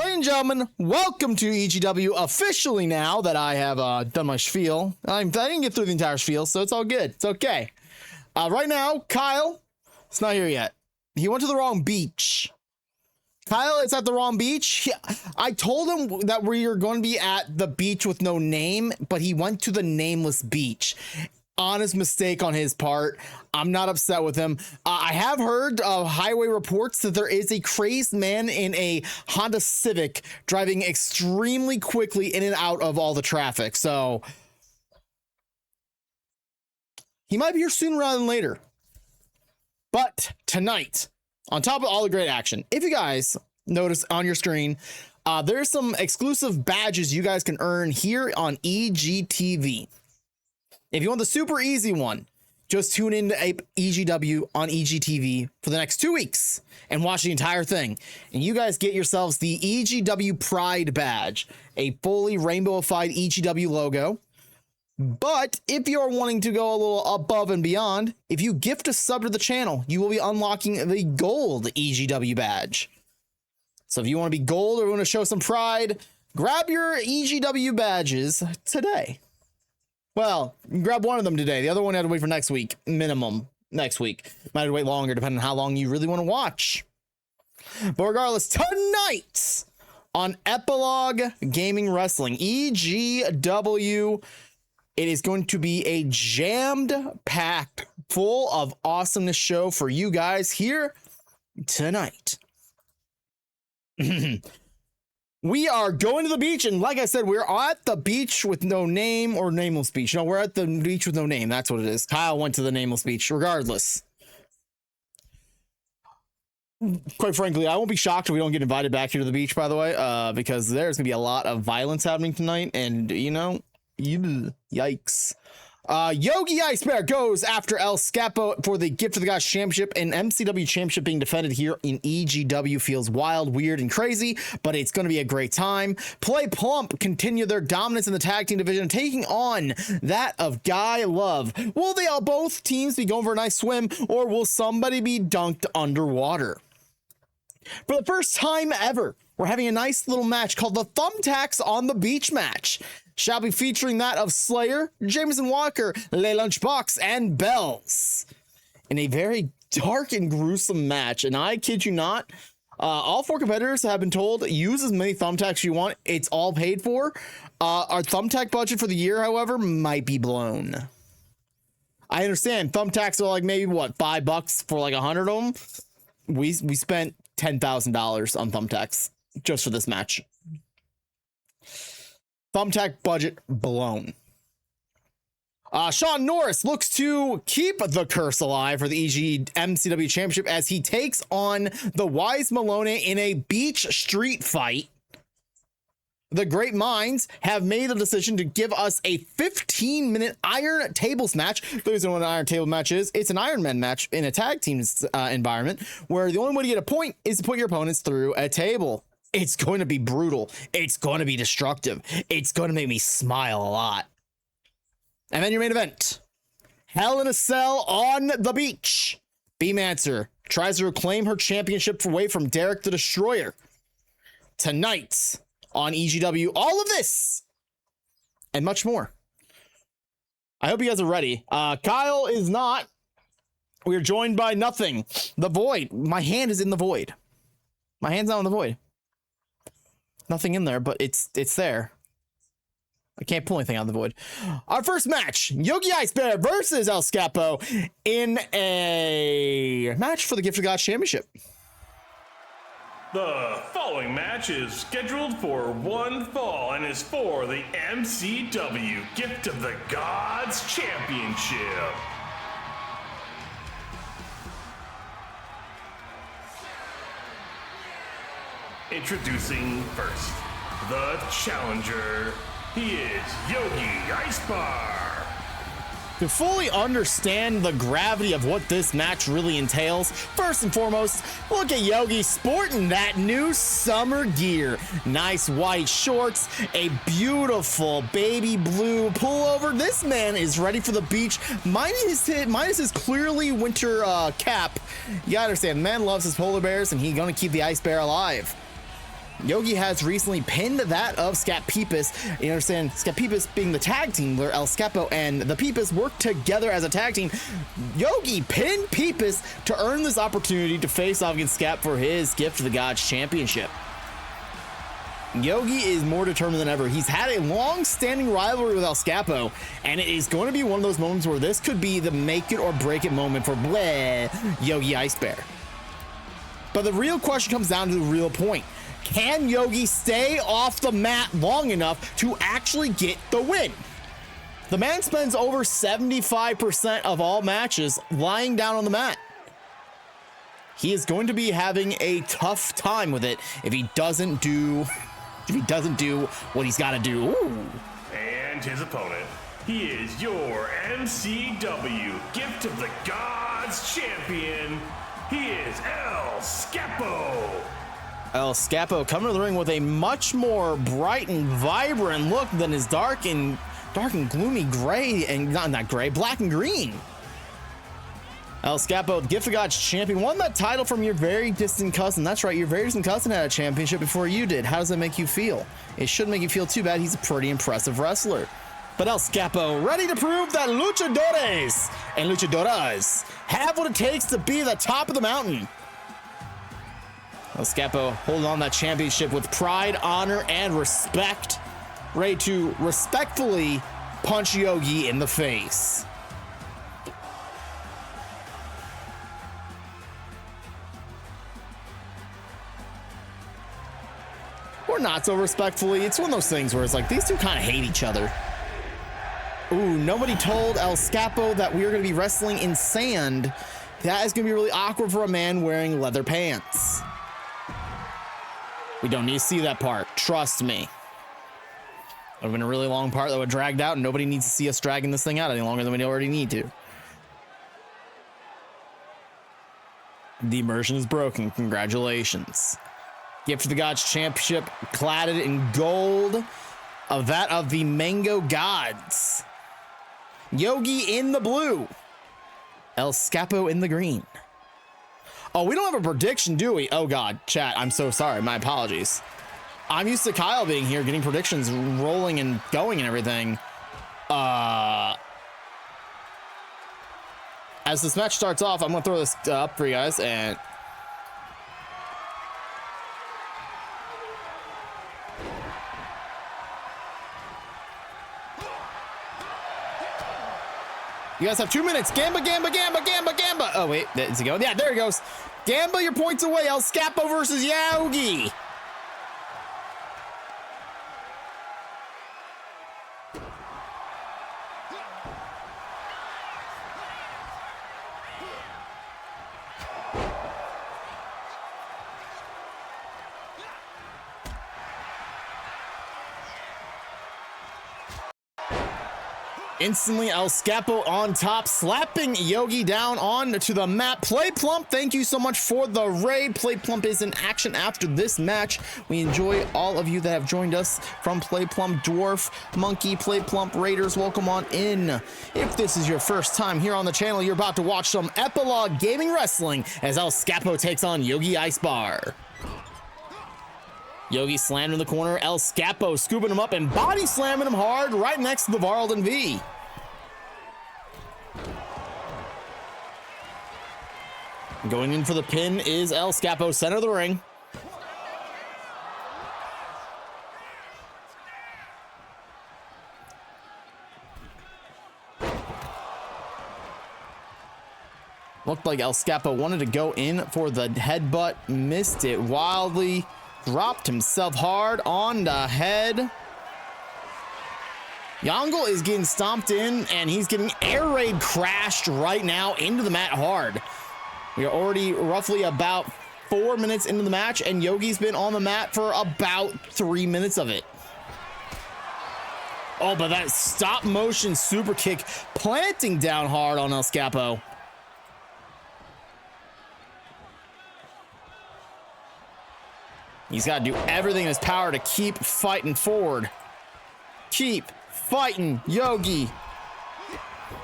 Ladies and gentlemen, welcome to EGW officially now that I have done my spiel. I didn't get through the entire spiel, so it's all good. It's okay. Right now, Kyle, it's not here yet. He went to the wrong beach. Kyle is at the wrong beach. I told him that we are going to be at the beach with no name, but he went to the nameless beach. Honest mistake on his part. I'm not upset with him. I have heard highway reports that there is a crazed man in a Honda Civic driving extremely quickly in and out of all the traffic. So he might be here sooner rather than later. But tonight, on top of all the great action, if you guys notice on your screen, there's some exclusive badges you guys can earn here on EGTV. If you want the super easy one, just tune into EGW on EGTV for the next 2 weeks and watch the entire thing. And you guys get yourselves the EGW Pride badge, a fully rainbowified EGW logo. But if you're wanting to go a little above and beyond, if you gift a sub to the channel, you will be unlocking the gold EGW badge. So if you want to be gold or want to show some pride, grab your EGW badges today. Well, you can grab one of them today. The other one had to wait for next week, minimum next week. Might have to wait longer depending on how long you really want to watch. But regardless, tonight on Epilogue Gaming Wrestling, EGW, it is going to be a jammed packed full of awesomeness show for you guys here tonight. We are going to the beach, and like I said, we're at the beach with no name, or nameless beach. No, we're at the beach with no name. That's what it is. Kyle went to the nameless beach, regardless. Quite frankly, I won't be shocked if we don't get invited back here to the beach, by the way, because there's going to be a lot of violence happening tonight, and, you know, yikes. Yogi Ice Bear goes after El Skappo for the Gift of the Gods Championship, and MCW Championship being defended here in EGW feels wild, weird, and crazy, but it's going to be a great time. PlayPlump continue their dominance in the tag team division, taking on that of Guy Love. Will they all both teams be going for a nice swim, or will somebody be dunked underwater? For the first time ever, we're having a nice little match called the Thumbtacks on the Beach match. Shall be featuring that of Slayyyr, Jameson Walker, Lunchbox, and Belz in a very dark and gruesome match. And I kid you not, all four competitors have been told use as many thumbtacks you want. It's all paid for. Our thumbtack budget for the year, however, might be blown. I understand thumbtacks are like maybe what, $5 for like 100 of them. We spent $10,000 on thumbtacks just for this match. Thumbtack budget blown. Sean Norris looks to keep the curse alive for the EGMCW Championship as he takes on the Wise Melone in a beach street fight. The great minds have made the decision to give us a 15-minute Iron Tables match. Those know what an Iron Table match is. It's an Iron Man match in a tag team environment where the only way to get a point is to put your opponents through a table. It's going to be brutal. It's going to be destructive. It's going to make me smile a lot. And then your main event. Hell in a Cell on the beach. Beemancer tries to reclaim her championship away from Derrick the Destroyer. Tonight on EGW. All of this and much more. I hope you guys are ready. Kyle is not. We are joined by nothing. The void. My hand is in the void. My hand's not in the void. Nothing in there, but it's there. I can't pull anything out of the void. Our first match, Yogi Ice Bear versus El Skappo in a match for the Gift of God Championship. The following match is scheduled for one fall and is for the MCW Gift of the Gods Championship. Introducing first, the challenger. He is Yogi Ice Bar. To fully understand the gravity of what this match really entails, first and foremost, look at Yogi sporting that new summer gear. Nice white shorts, a beautiful baby blue pullover. This man is ready for the beach, minus his clearly winter cap. You gotta understand, the man loves his polar bears and he's gonna keep the ice bear alive. Yogi has recently pinned that of Skappo. You understand, Skappo being the tag team where El Skappo and the Peepus work together as a tag team. Yogi pinned Peepus to earn this opportunity to face off against Skap for his Gift of the Gods Championship. Yogi is more determined than ever. He's had a long-standing rivalry with El Skappo, and it is going to be one of those moments where this could be the make it or break it moment for Yogi Ice Bear. But the real question comes down to the real point. Can Yogi stay off the mat long enough to actually get the win? The man spends over 75% of all matches lying down on the mat. He is going to be having a tough time with it if he doesn't do what he's got to do. Ooh. And his opponent, he is your MCW Gift of the Gods Champion. He is El Skappo. El Skappo coming to the ring with a much more bright and vibrant look than his dark and gloomy gray and not gray, black and green. El Skappo, Gift of Gods Champion, won that title from your very distant cousin. That's right, your very distant cousin had a championship before you did. How does that make you feel? It shouldn't make you feel too bad. He's a pretty impressive wrestler. But El Skappo, ready to prove that luchadores and luchadoras have what it takes to be the top of the mountain. El Skappo holding on that championship with pride, honor, and respect, ready to respectfully punch Yogi in the face. Or not so respectfully. It's one of those things where it's like these two kind of hate each other. Ooh, nobody told El Skappo that we are going to be wrestling in sand. That is going to be really awkward for a man wearing leather pants. We don't need to see that part. Trust me. It would have been a really long part that would have dragged out, and nobody needs to see us dragging this thing out any longer than we already need to. The immersion is broken. Congratulations. Gift of the Gods Championship cladded in gold of that of the Mango Gods. Yogi in the blue. El Skappo in the green. Oh, we don't have a prediction, do we? Oh God, chat, I'm so sorry. My apologies. I'm used to Kyle being here, getting predictions rolling and going and everything. As this match starts off, I'm gonna throw this up for you guys and you guys have 2 minutes. Gamba. Oh, wait. Is he going? Yeah, there he goes. Gamba, your points away. El Skappo versus Yogi. Instantly, El Skappo on top, slapping Yogi down onto the mat. PlayPlump, thank you so much for the raid. PlayPlump is in action after this match. We enjoy all of you that have joined us from PlayPlump, Dwarf, Monkey, PlayPlump, Raiders. Welcome on in. If this is your first time here on the channel, you're about to watch some Epilogue Gaming Wrestling as El Skappo takes on Yogi Ice Bar. Yogi slammed in the corner. El Skappo scooping him up and body slamming him hard right next to the Varlden V. Going in for the pin is El Skappo, center of the ring. Looked like El Skappo wanted to go in for the headbutt, missed it wildly. Dropped himself hard on the head. Yongle is getting stomped in, and he's getting air raid crashed right now into the mat hard. We are already roughly about 4 minutes into the match, and Yogi's been on the mat for about 3 minutes of it. Oh, but that stop motion super kick planting down hard on El Skappo. He's got to do everything in his power to keep fighting forward. Keep fighting Yogi.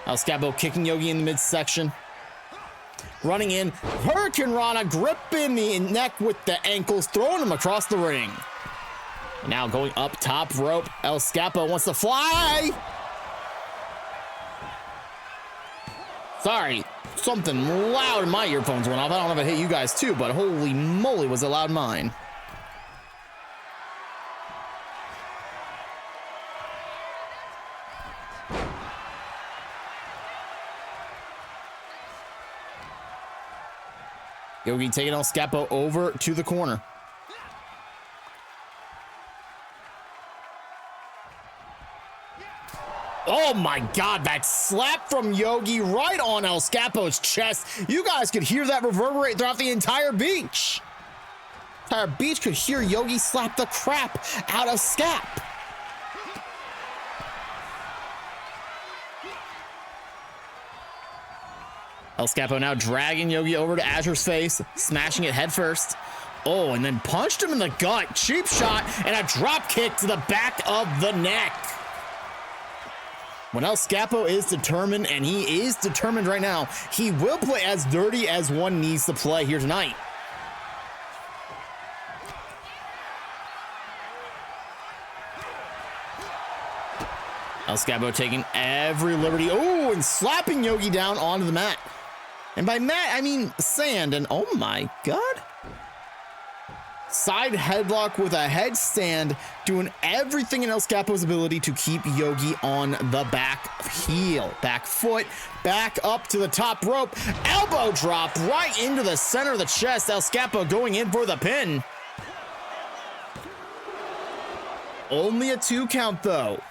El Skappo kicking Yogi in the midsection. running in. Hurricane Rana gripping the neck with the ankles, throwing him across the ring. Now going up top rope. El Skappo wants to fly. Sorry, something loud in my earphones went off. I don't know if it hit you guys too, but holy moly, was it loud in mine. Yogi taking El Skappo over to the corner. Oh my God, that slap from Yogi right on El Skappo's chest. You guys could hear that reverberate throughout the entire beach. The entire beach could hear Yogi slap the crap out of Skap. El Skappo now dragging Yogi over to Azure's face, smashing it head first. Oh, and then punched him in the gut. Cheap shot and a drop kick to the back of the neck. When El Skappo is determined, and he is determined right now, he will play as dirty as one needs to play here tonight. El Skappo taking every liberty. Oh, and slapping Yogi down onto the mat. And by mat, I mean sand. And oh my God. Side headlock with a headstand, doing everything in El Skappo's ability to keep Yogi on the back heel. Back foot, back up to the top rope. Elbow drop right into the center of the chest. El Skappo going in for the pin. Only a 2 count though.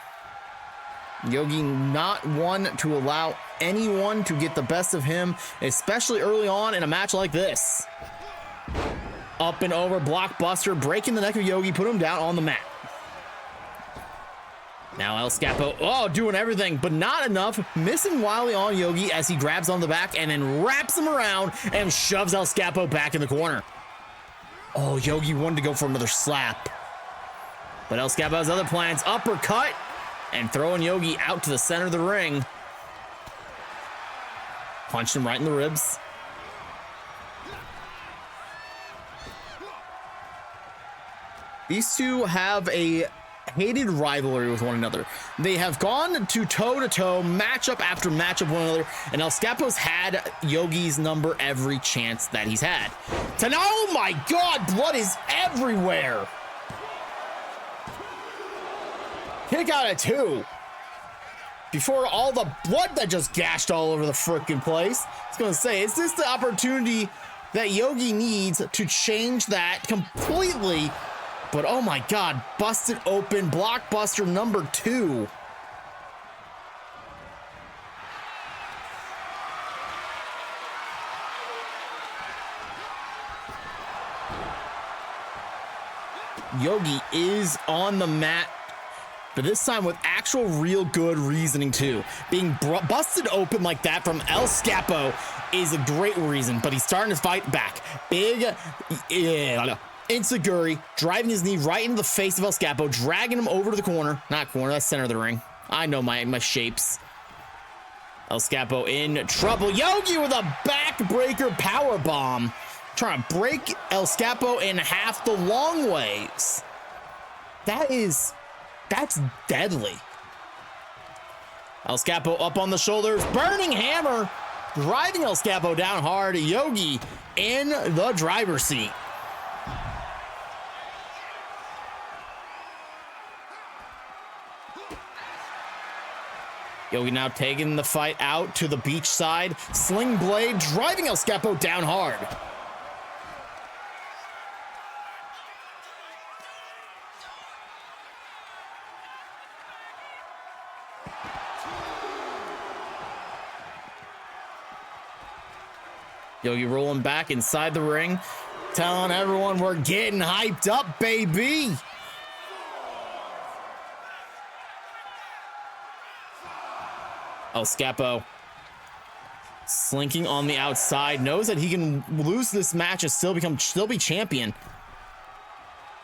Yogi not one to allow anyone to get the best of him, especially early on in a match like this. Up and over, blockbuster, breaking the neck of Yogi, put him down on the mat. Now El Skappo, oh, doing everything, but not enough. Missing wildly on Yogi as he grabs on the back and then wraps him around and shoves El Skappo back in the corner. Oh, Yogi wanted to go for another slap. But El Skappo has other plans. Uppercut and throwing Yogi out to the center of the ring. Punched him right in the ribs. These two have a hated rivalry with one another. They have gone to toe-to-toe, matchup after matchup with one another, and El Skappo's had Yogi's number every chance that he's had. Oh my God, blood is everywhere. Kick out of 2. Before all the blood that just gashed all over the freaking place. I was gonna say, is this the opportunity that Yogi needs to change that completely? But oh my God, busted open, blockbuster number 2. Yogi is on the mat, but this time with actual real good reasoning too. Being busted open like that from El Skappo is a great reason, but he's starting to fight back. Big, Insaguri driving his knee right into the face of El Skappo, dragging him over to the corner. Not corner, that's center of the ring. I know my shapes. El Skappo in trouble. Yogi with a backbreaker power bomb, trying to break El Skappo in half the long ways. That's deadly. El Skappo up on the shoulders, burning hammer, driving El Skappo down hard. Yogi in the driver's seat. Yogi now taking the fight out to the beach side. Sling blade driving El Skappo down hard. Yogi rolling back inside the ring, telling everyone we're getting hyped up, baby. El Skappo slinking on the outside, knows that he can lose this match and still be champion.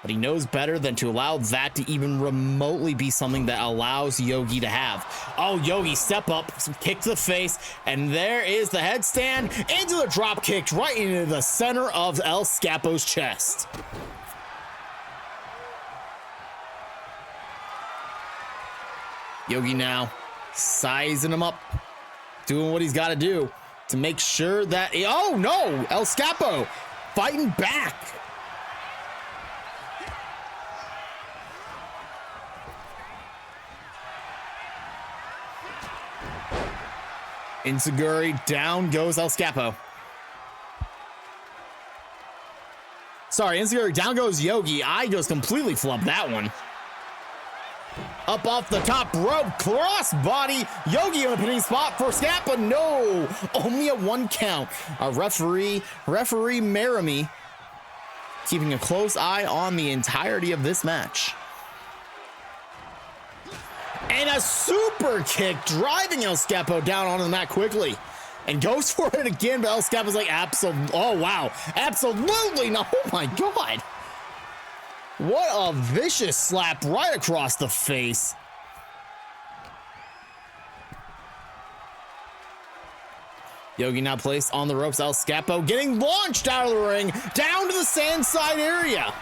but he knows better than to allow that to even remotely be something that allows Yogi to have. Oh, Yogi, step up, kick to the face, and there is the headstand into the drop kick right into the center of El Skappo's chest. Yogi now sizing him up, doing what he's got to do to make sure that, oh no, El Skappo fighting back. Enziguri, down goes El Skappo. Sorry, Enziguri, down goes Yogi. I just completely flubbed that one. Up off the top rope, cross body. Yogi on a pinning spot for Skappo. No, only a 1 count. A referee Maramy, keeping a close eye on the entirety of this match. And a super kick, driving El Skappo down onto the mat quickly. And goes for it again, but El Skappo's like, oh wow, absolutely not. Oh my God. What a vicious slap right across the face. Yogi now placed on the ropes. El Skappo getting launched out of the ring down to the sand side area.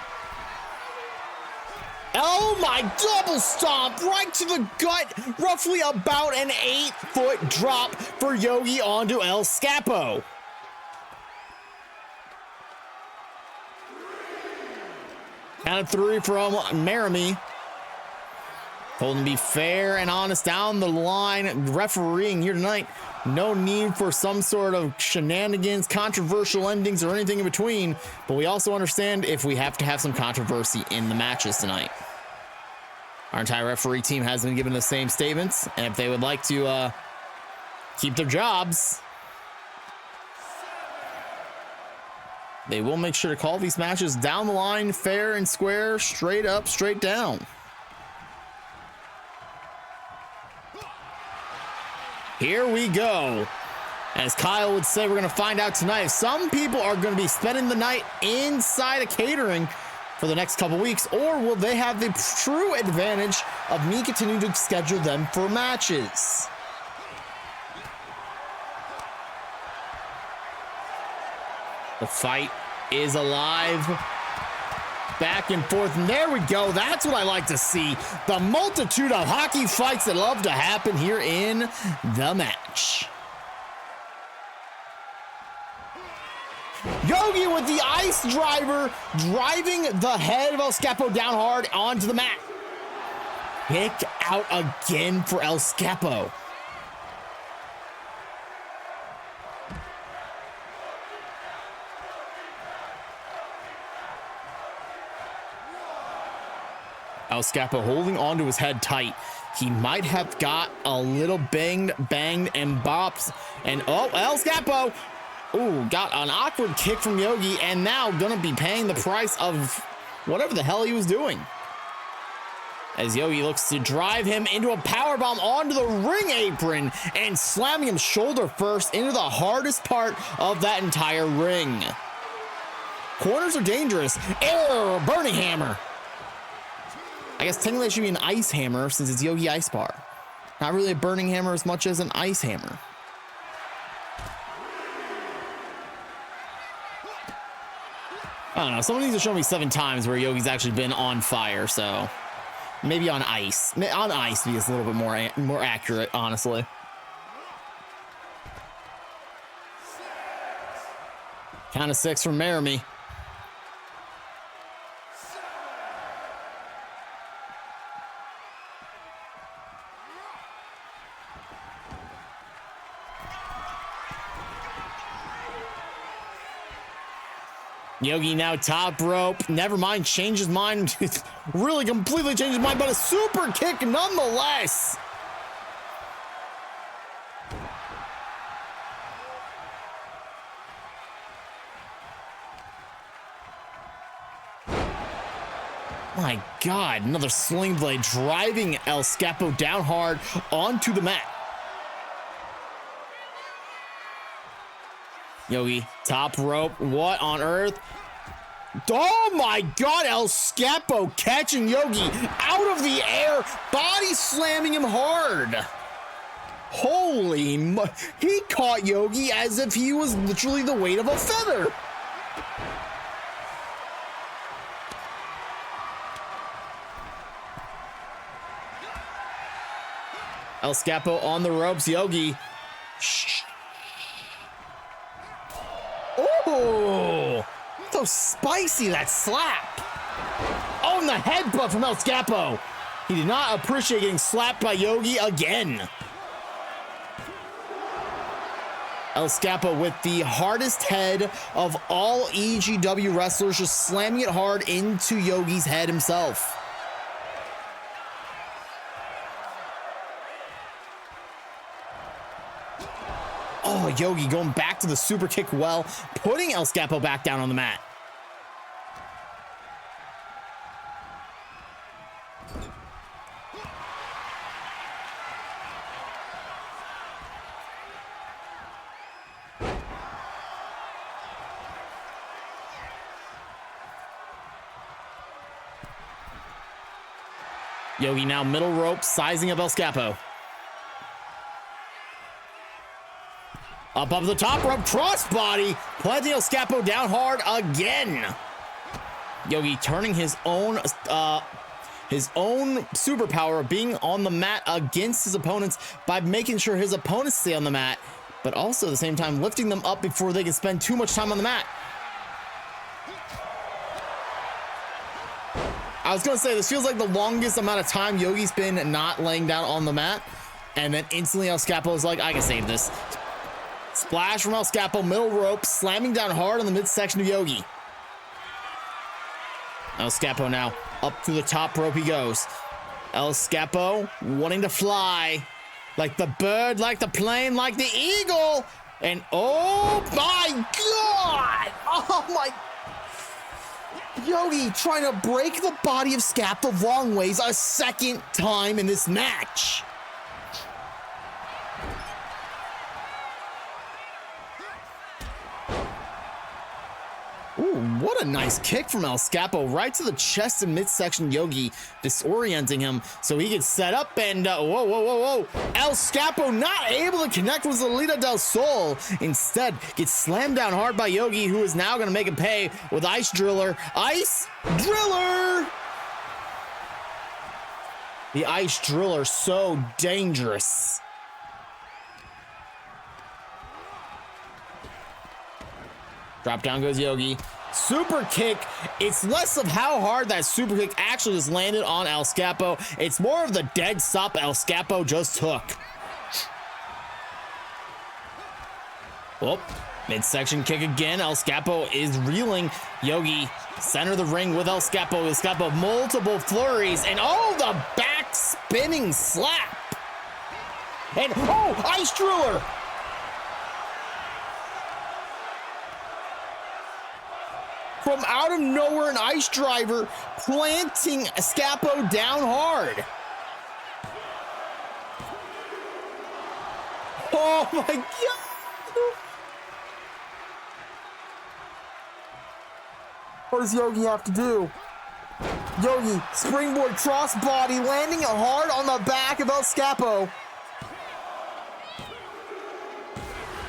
Oh my, double stomp right to the gut. Roughly about an 8-foot drop for Yogi onto El Skappo. Count of 3 from Maramy. Told him to be fair and honest down the line. Refereeing here tonight. No need for some sort of shenanigans, controversial endings, or anything in between. But we also understand if we have to have some controversy in the matches tonight. Our entire referee team has been given the same statements. And if they would like to keep their jobs, they will make sure to call these matches down the line, fair and square, straight up, straight down. Here we go. As Kyle would say, we're going to find out tonight if some people are going to be spending the night inside of catering for the next couple weeks, or will they have the true advantage of me continuing to schedule them for matches? The fight is alive. Back and forth, and there we go. That's what I like to see. The multitude of hockey fights that love to happen here in the match. Yogi with the ice driver, driving the head of El Skappo down hard onto the mat. Kick out again for El Skappo. El Skappo holding onto his head tight. He might have got a little banged and bops. And oh, El Skappo, ooh, got an awkward kick from Yogi, and now gonna be paying the price of whatever the hell he was doing. As Yogi looks to drive him into a powerbomb onto the ring apron and slamming him shoulder first into the hardest part of that entire ring. Corners are dangerous. Error, burning hammer. I guess technically it should be an ice hammer since it's Yogi Ice Bar. Not really a burning hammer as much as an ice hammer. I don't know. Someone needs to show me 7 times where Yogi's actually been on fire, so maybe on ice. On ice is a little bit more accurate, honestly. Count of 6 from Maramy. Yogi now top rope. Never mind, changed his mind. Really completely changed his mind, but a super kick nonetheless. My God, another sling blade driving El Skappo down hard onto the mat. Yogi, top rope. What on earth? Oh my God, El Skappo catching Yogi out of the air, body slamming him hard. Holy, he caught Yogi as if he was literally the weight of a feather. El Skappo on the ropes, Yogi. Oh, so spicy, that slap. Oh, and the headbutt from El Skappo. He did not appreciate getting slapped by Yogi again. El Skappo with the hardest head of all EGW wrestlers, just slamming it hard into Yogi's head himself. Oh, Yogi going back to the super kick well, putting El Skappo back down on the mat. Yogi now middle rope, sizing up El Skappo. Up the top rope, crossbody, planting El Skappo down hard again. Yogi turning his own superpower, being on the mat against his opponents by making sure his opponents stay on the mat, but also at the same time lifting them up before they can spend too much time on the mat. I was gonna say, this feels like the longest amount of time Yogi's been not laying down on the mat, and then instantly El Skappo is like, I can save this. Splash from El Skappo, middle rope, slamming down hard on the midsection of Yogi. El Skappo now up to the top rope he goes. El Skappo wanting to fly like the bird, like the plane, like the eagle. And oh my God! Oh my... Yogi trying to break the body of Skappo long ways a second time in this match. Ooh, what a nice kick from El Skappo right to the chest and midsection. Yogi disorienting him so he gets set up and whoa. El Skappo not able to connect with Salida del Sol. Instead, gets slammed down hard by Yogi, who is now going to make him pay with Ice Driller. Ice Driller! The Ice Driller, so dangerous. Drop down goes Yogi. Super kick. It's less of how hard that super kick actually just landed on El Skappo. It's more of the dead stop El Skappo just took. Oh, midsection kick again. El Skappo is reeling. Yogi center the ring with El Skappo. El Skappo multiple flurries and oh, the back spinning slap. And oh, Ice Driller. From out of nowhere, an ice driver planting Skappo down hard. Oh my God. What does Yogi have to do? Yogi, springboard crossbody, landing it hard on the back of El Skappo.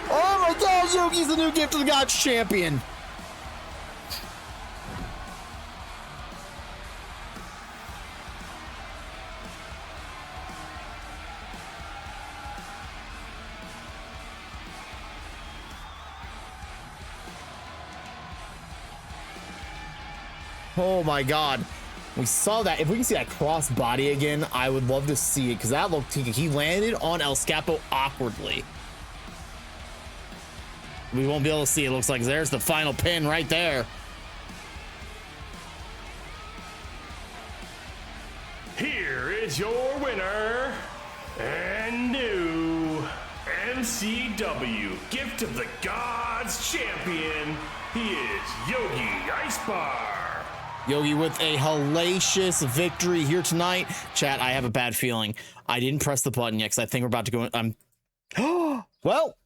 Oh my God, Yogi's the new Gift of the Gods champion. Oh my God. We saw that. If we can see that cross body again, I would love to see it because that looked, he landed on El Skappo awkwardly. We won't be able to see. It looks like there's the final pin right there. Here is your winner and new MCW Gift of the Gods champion. He is Yogi Icebar. Yogi with a hellacious victory here tonight. Chat, I have a bad feeling. I didn't press the button yet because I think we're about to go in. Well,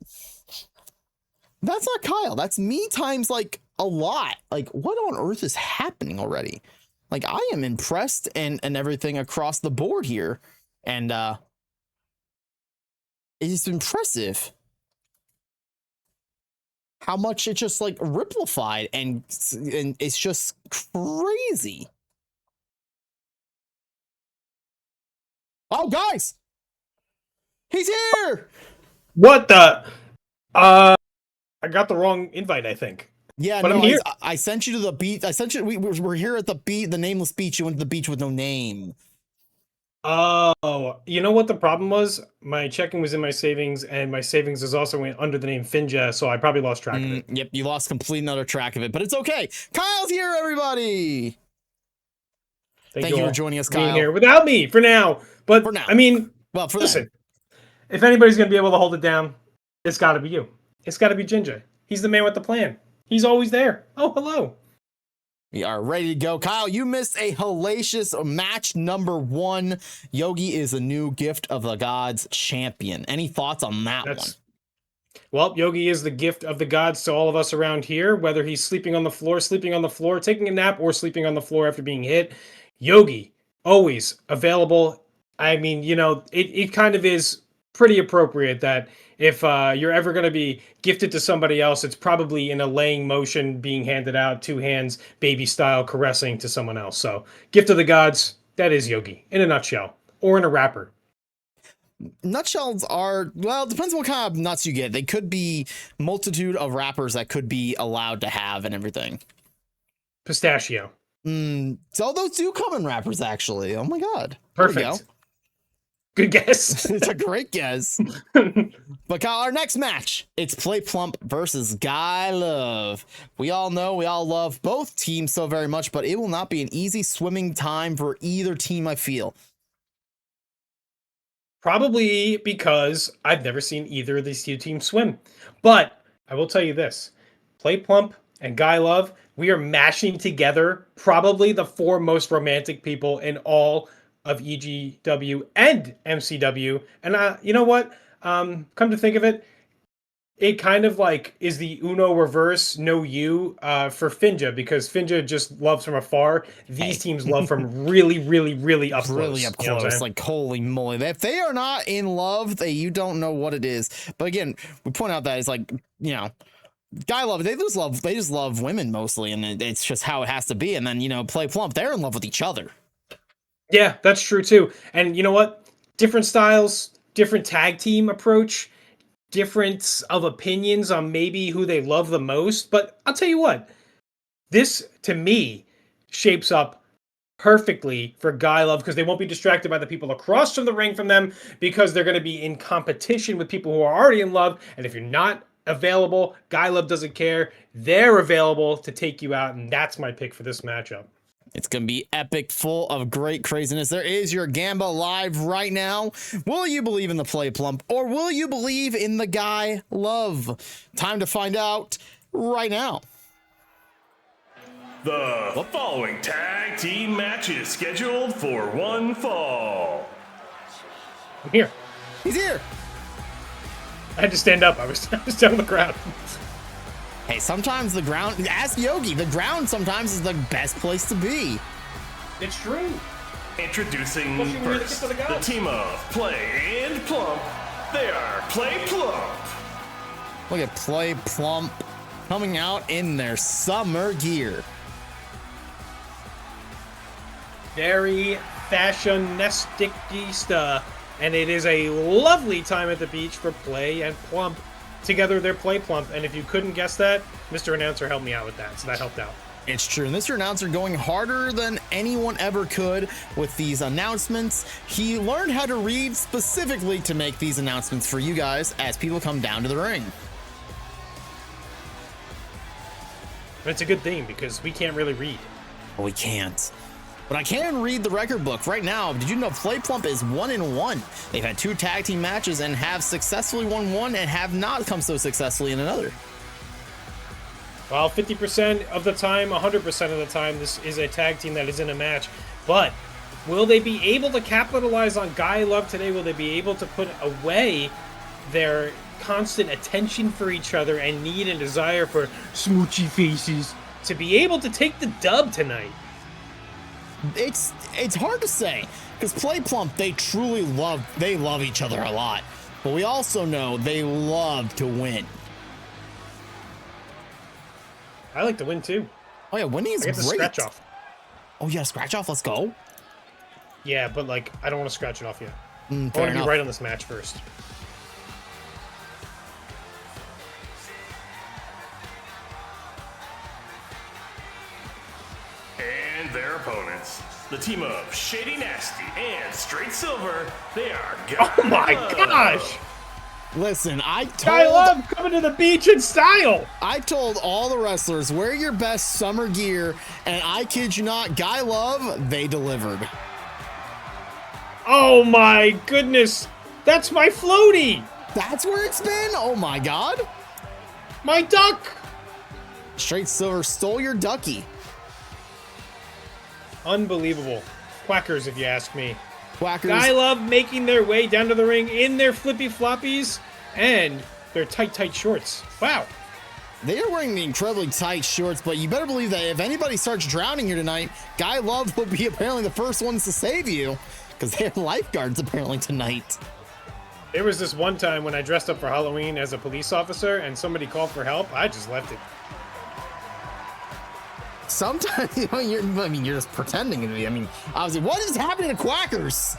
that's not Kyle. That's me times like a lot. Like, what on earth is happening already? Like, I am impressed and everything across the board here. And it's impressive how much it just like riplified, and it's just crazy. Oh, guys, he's here. What the? I got the wrong invite, I think. Yeah, but no, I'm here. I sent you to the beach. I sent you. We're here at the beach, the nameless beach. You went to the beach with no name. Oh, you know what the problem was? My checking was in my savings, and my savings is also under the name Finja, so I probably lost track of it. Yep, you lost complete another track of it, but it's okay. Kyle's here, everybody. Thank you for joining us, Kyle. Being here without me for now, but for now. I mean, well, for listen, if anybody's gonna be able to hold it down, it's got to be you. It's got to be Ginger. He's the man with the plan. He's always there. Oh, hello. We are ready to go. Kyle, you missed a hellacious match number 1. Yogi is a new Gift of the Gods champion. Any thoughts on that one? Well, Yogi is the gift of the gods to all of us around here, whether he's sleeping on the floor, taking a nap, or sleeping on the floor after being hit. Yogi, always available. I mean, you know, it kind of is pretty appropriate that if you're ever going to be gifted to somebody else, it's probably in a laying motion, being handed out, 2 hands, baby style, caressing to someone else. So, gift of the gods, that is Yogi, in a nutshell, or in a wrapper. Nutshells are, well, it depends what kind of nuts you get. They could be multitude of wrappers that could be allowed to have and everything. Pistachio. So those do come in wrappers, actually. Oh my god. Perfect. Good guess. It's a great guess. But Kyle, our next match, it's PlayPlump versus Guy Love. We all know, we all love both teams so very much, but it will not be an easy swimming time for either team, I feel. Probably because I've never seen either of these 2 teams swim. But I will tell you this. PlayPlump and Guy Love, we are mashing together probably the 4 most romantic people in all of EGW and MCW. And you know what? Come to think of it, it kind of like is the Uno reverse no you for Finja, because Finja just loves from afar. These teams love from really, really, really up close. Really up close. Like, holy moly. If they are not in love, you don't know what it is. But again, we point out that it's like, you know, Guy Love, they just love women mostly, and it's just how it has to be. And then, you know, PlayPlump, they're in love with each other. Yeah, that's true too. And you know what? Different styles, different tag team approach, difference of opinions on maybe who they love the most. But I'll tell you what, this to me shapes up perfectly for Guy Love, because they won't be distracted by the people across from the ring from them, because they're going to be in competition with people who are already in love. And if you're not available, Guy Love doesn't care. They're available to take you out, and that's my pick for this matchup. It's going to be epic, full of great craziness. There is your Gamba live right now. Will you believe in the PlayPlump, or will you believe in the Guy Love? Time to find out right now. The following tag team match is scheduled for one fall. I'm here. He's here. I had to stand up. I was down on the ground. Hey, sometimes the ground, ask Yogi, the ground sometimes is the best place to be. It's true. Introducing first, the team of Play and Plump. They are PlayPlump. Look at PlayPlump coming out in their summer gear. Very fashionista, and it is a lovely time at the beach for Play and Plump. Together, they're PlayPlump, and if you couldn't guess that, Mr. Announcer helped me out with that, so that helped out. It's true. Mr. Announcer going harder than anyone ever could with these announcements. He learned how to read specifically to make these announcements for you guys as people come down to the ring. And it's a good thing, because we can't really read. We can't. But I can read the record book right now. Did you know PlayPlump is 1-1? They've had 2 tag team matches and have successfully won one and have not come so successfully in another. Well, 50% of the time, 100% of the time, this is a tag team that is in a match. But will they be able to capitalize on Guy Love today? Will they be able to put away their constant attention for each other and need and desire for smoochy faces to be able to take the dub tonight. It's hard to say because PlayPlump, they truly love each other a lot, but we also know they love to win. I like to win too. Oh yeah, winning is I get to great. scratch off. Oh yeah, scratch off. Let's go. Yeah, but like I don't want to scratch it off yet. I Fair want to enough. be right on this match first. And their opponents, the team of Shady Nasty and Straight Silver, they are Oh my gosh! Listen, I I love coming to the beach in style. told all the wrestlers, wear your best summer gear, and I kid you not, Guy Love, they delivered. Oh my goodness! That's my floaty! That's where it's been? Oh my god. My duck! Straight Silver stole your ducky. Unbelievable. Quackers, if you ask me. Quackers. I love making their way down to the ring in their flippy floppies and their tight shorts. Wow. They are wearing the incredibly tight shorts, but you better believe that if anybody starts drowning here tonight, Guy Love will be apparently the first ones to save you because they're lifeguards apparently tonight. There was this one time when I dressed up for Halloween as a police officer and somebody called for help. I just left it. Sometimes, you're just pretending to be. I mean, obviously, what is happening to Quackers?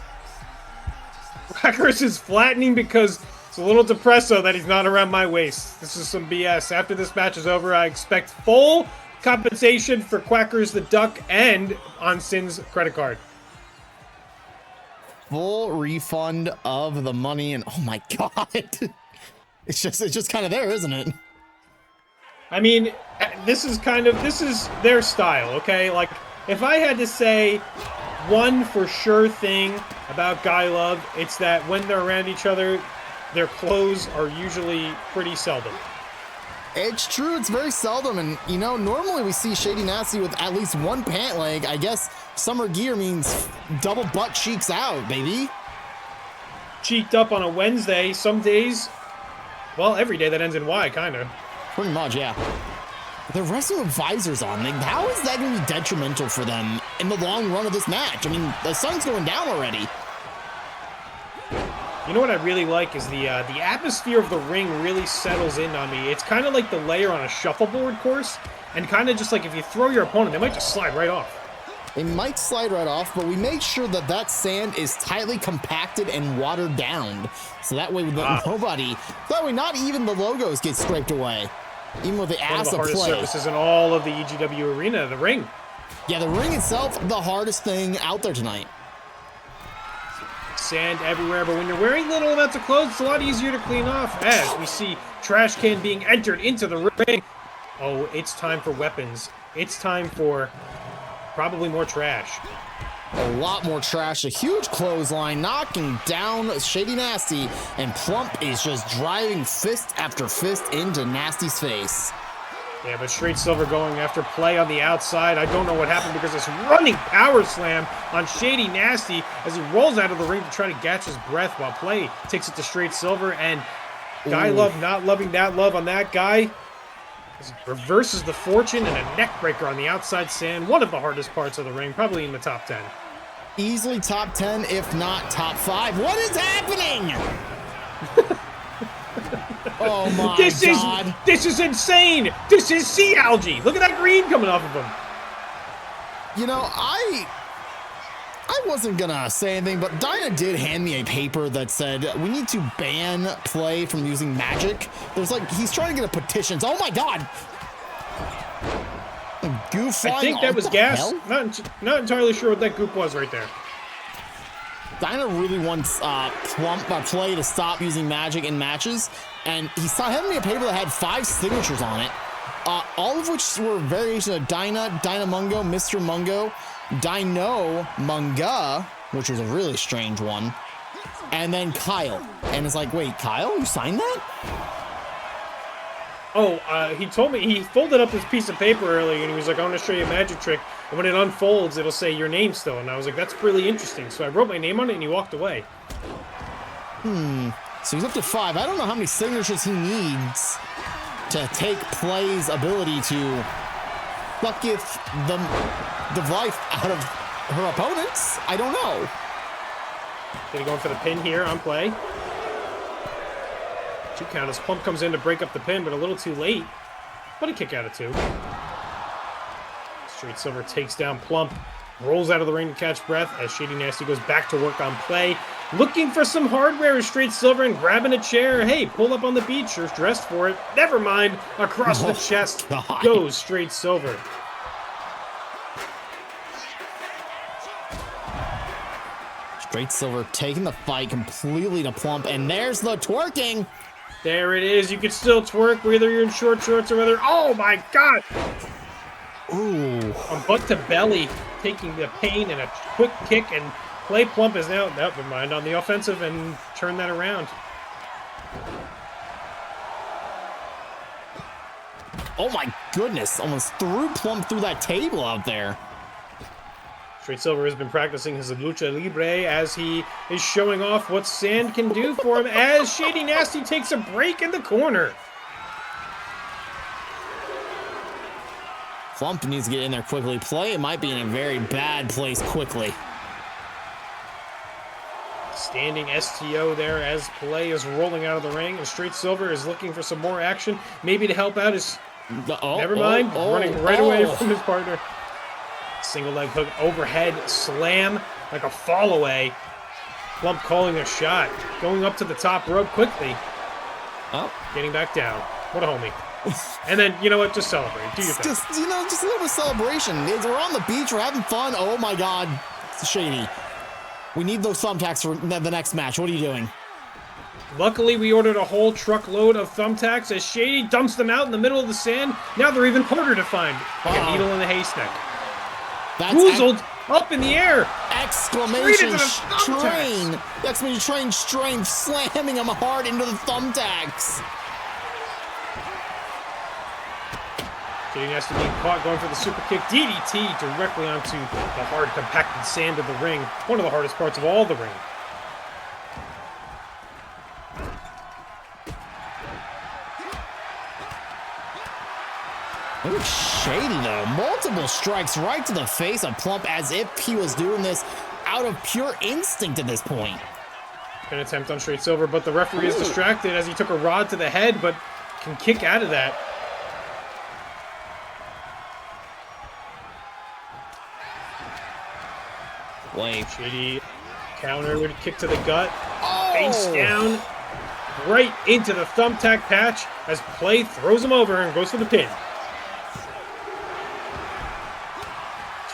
Quackers is flattening because it's a little depresso that he's not around my waist. This is some BS. After this match is over, I expect full compensation for Quackers the Duck and on Sin's credit card. Full refund of the money, and oh my god, it's just kind of there, isn't it? I mean, this is their style, okay? Like, if I had to say one for sure thing about Guy Love, it's that when they're around each other, their clothes are usually pretty seldom. It's true, it's very seldom, and you know, normally we see Shady Nasty with at least one pant leg. I guess summer gear means double butt cheeks out, baby. Cheeked up on a Wednesday, some days, well, every day that ends in Y, kinda. Pretty much, yeah. They're wrestling with visors on. Like, how is that going to be detrimental for them in the long run of this match? I mean, the sun's going down already. You know what I really like is the atmosphere of the ring really settles in on me. It's kind of like the layer on a shuffleboard course, and kind of just like if you throw your opponent, they might just slide right off. It might slide right off, but we make sure that that sand is tightly compacted and watered down. So that way, that way not even the logos get scraped away. Even with the ass of play. One of the hardest surfaces in all of the EGW arena, the ring. Yeah, the ring itself, the hardest thing out there tonight. Sand everywhere, but when you're wearing little amounts of clothes, it's a lot easier to clean off. As we see trash can being entered into the ring. Oh, it's time for weapons. It's time for probably more trash. A lot more trash. A huge clothesline knocking down Shady Nasty, and Plump is just driving fist after fist into Nasty's face. Yeah, but Straight Silver going after play on the outside. I don't know what happened because this running power slam on Shady Nasty as he rolls out of the ring to try to catch his breath while play takes it to Straight Silver, and Guy Love not loving that love on that guy. Reverses the fortune and a neck breaker on the outside sand. One of the hardest parts of the ring, probably in the top 10. Easily top 10, if not top 5. What is happening? Oh my god. This is insane. This is sea algae. Look at that green coming off of him. You know, I wasn't gonna say anything, but Dinah did hand me a paper that said we need to ban play from using magic. There's like, he's trying to get a petition. Oh my god! Goof. I think that was gas. Not entirely sure what that goop was right there. Dinah really wants play to stop using magic in matches, and he handed me a paper that had 5 signatures on it, all of which were variations of Dinah, Dynamungo, Mr. Mungo, Dino Munga, which was a really strange one, and then Kyle. And it's like, wait, Kyle, you signed that? Oh, he told me, he folded up this piece of paper earlier, and he was like, I want to show you a magic trick. And when it unfolds, it'll say your name still. And I was like, that's really interesting. So I wrote my name on it, and he walked away. So he's up to 5. I don't know how many signatures he needs to take Play's ability to sucketh the life out of her opponents. I don't know. Gonna go for the pin here on Play. 2 count as Plump comes in to break up the pin, but a little too late. But a kick out of 2. Straight Silver takes down Plump, rolls out of the ring to catch breath as Shady Nasty goes back to work on Play. Looking for some hardware is Straight Silver and grabbing a chair. Hey, pull up on the beach. You're dressed for it. Never mind. Across the chest goes Straight Silver. Straight Silver taking the fight completely to Plump, and there's the twerking. There it is. You can still twerk whether you're in short shorts or whether... Oh, my God. Ooh. From butt to belly, taking the pain and a quick kick, and PlayPlump is now, never mind, on the offensive and turn that around. Oh my goodness, almost threw Plump through that table out there. Straight Silver has been practicing his lucha libre as he is showing off what sand can do for him as Shady Nasty takes a break in the corner. Plump needs to get in there quickly. Play might be in a very bad place quickly. Standing STO there as Play is rolling out of the ring, and Straight Silver is looking for some more action, maybe to help out his... Never mind, running right away from his partner. Single leg hook, overhead slam, like a fall away. Plump calling a shot, going up to the top rope quickly. Oh. Getting back down. What a homie. And then, you know what, just celebrate. Do your thing. Just a little bit of celebration. We're on the beach, we're having fun. Oh my God, Shady. We need those thumbtacks for the next match. What are you doing? Luckily, we ordered a whole truckload of thumbtacks as Shady dumps them out in the middle of the sand. Now they're even harder to find. Like a needle in a haystack. That's Woozled up in the air. Exclamation train. Exclamation train strength, slamming him hard into the thumbtacks. Shady Nasty being caught going for the super kick. DDT directly onto the hard compacted sand of the ring. One of the hardest parts of all the ring. Look at Shady though. Multiple strikes right to the face of Plump as if he was doing this out of pure instinct at this point. An attempt on Straight Silver, but the referee is distracted as he took a rod to the head, but can kick out of that. Wait. Shady counter, kick to the gut. Face down, right into the thumbtack patch as Play throws him over and goes for the pin.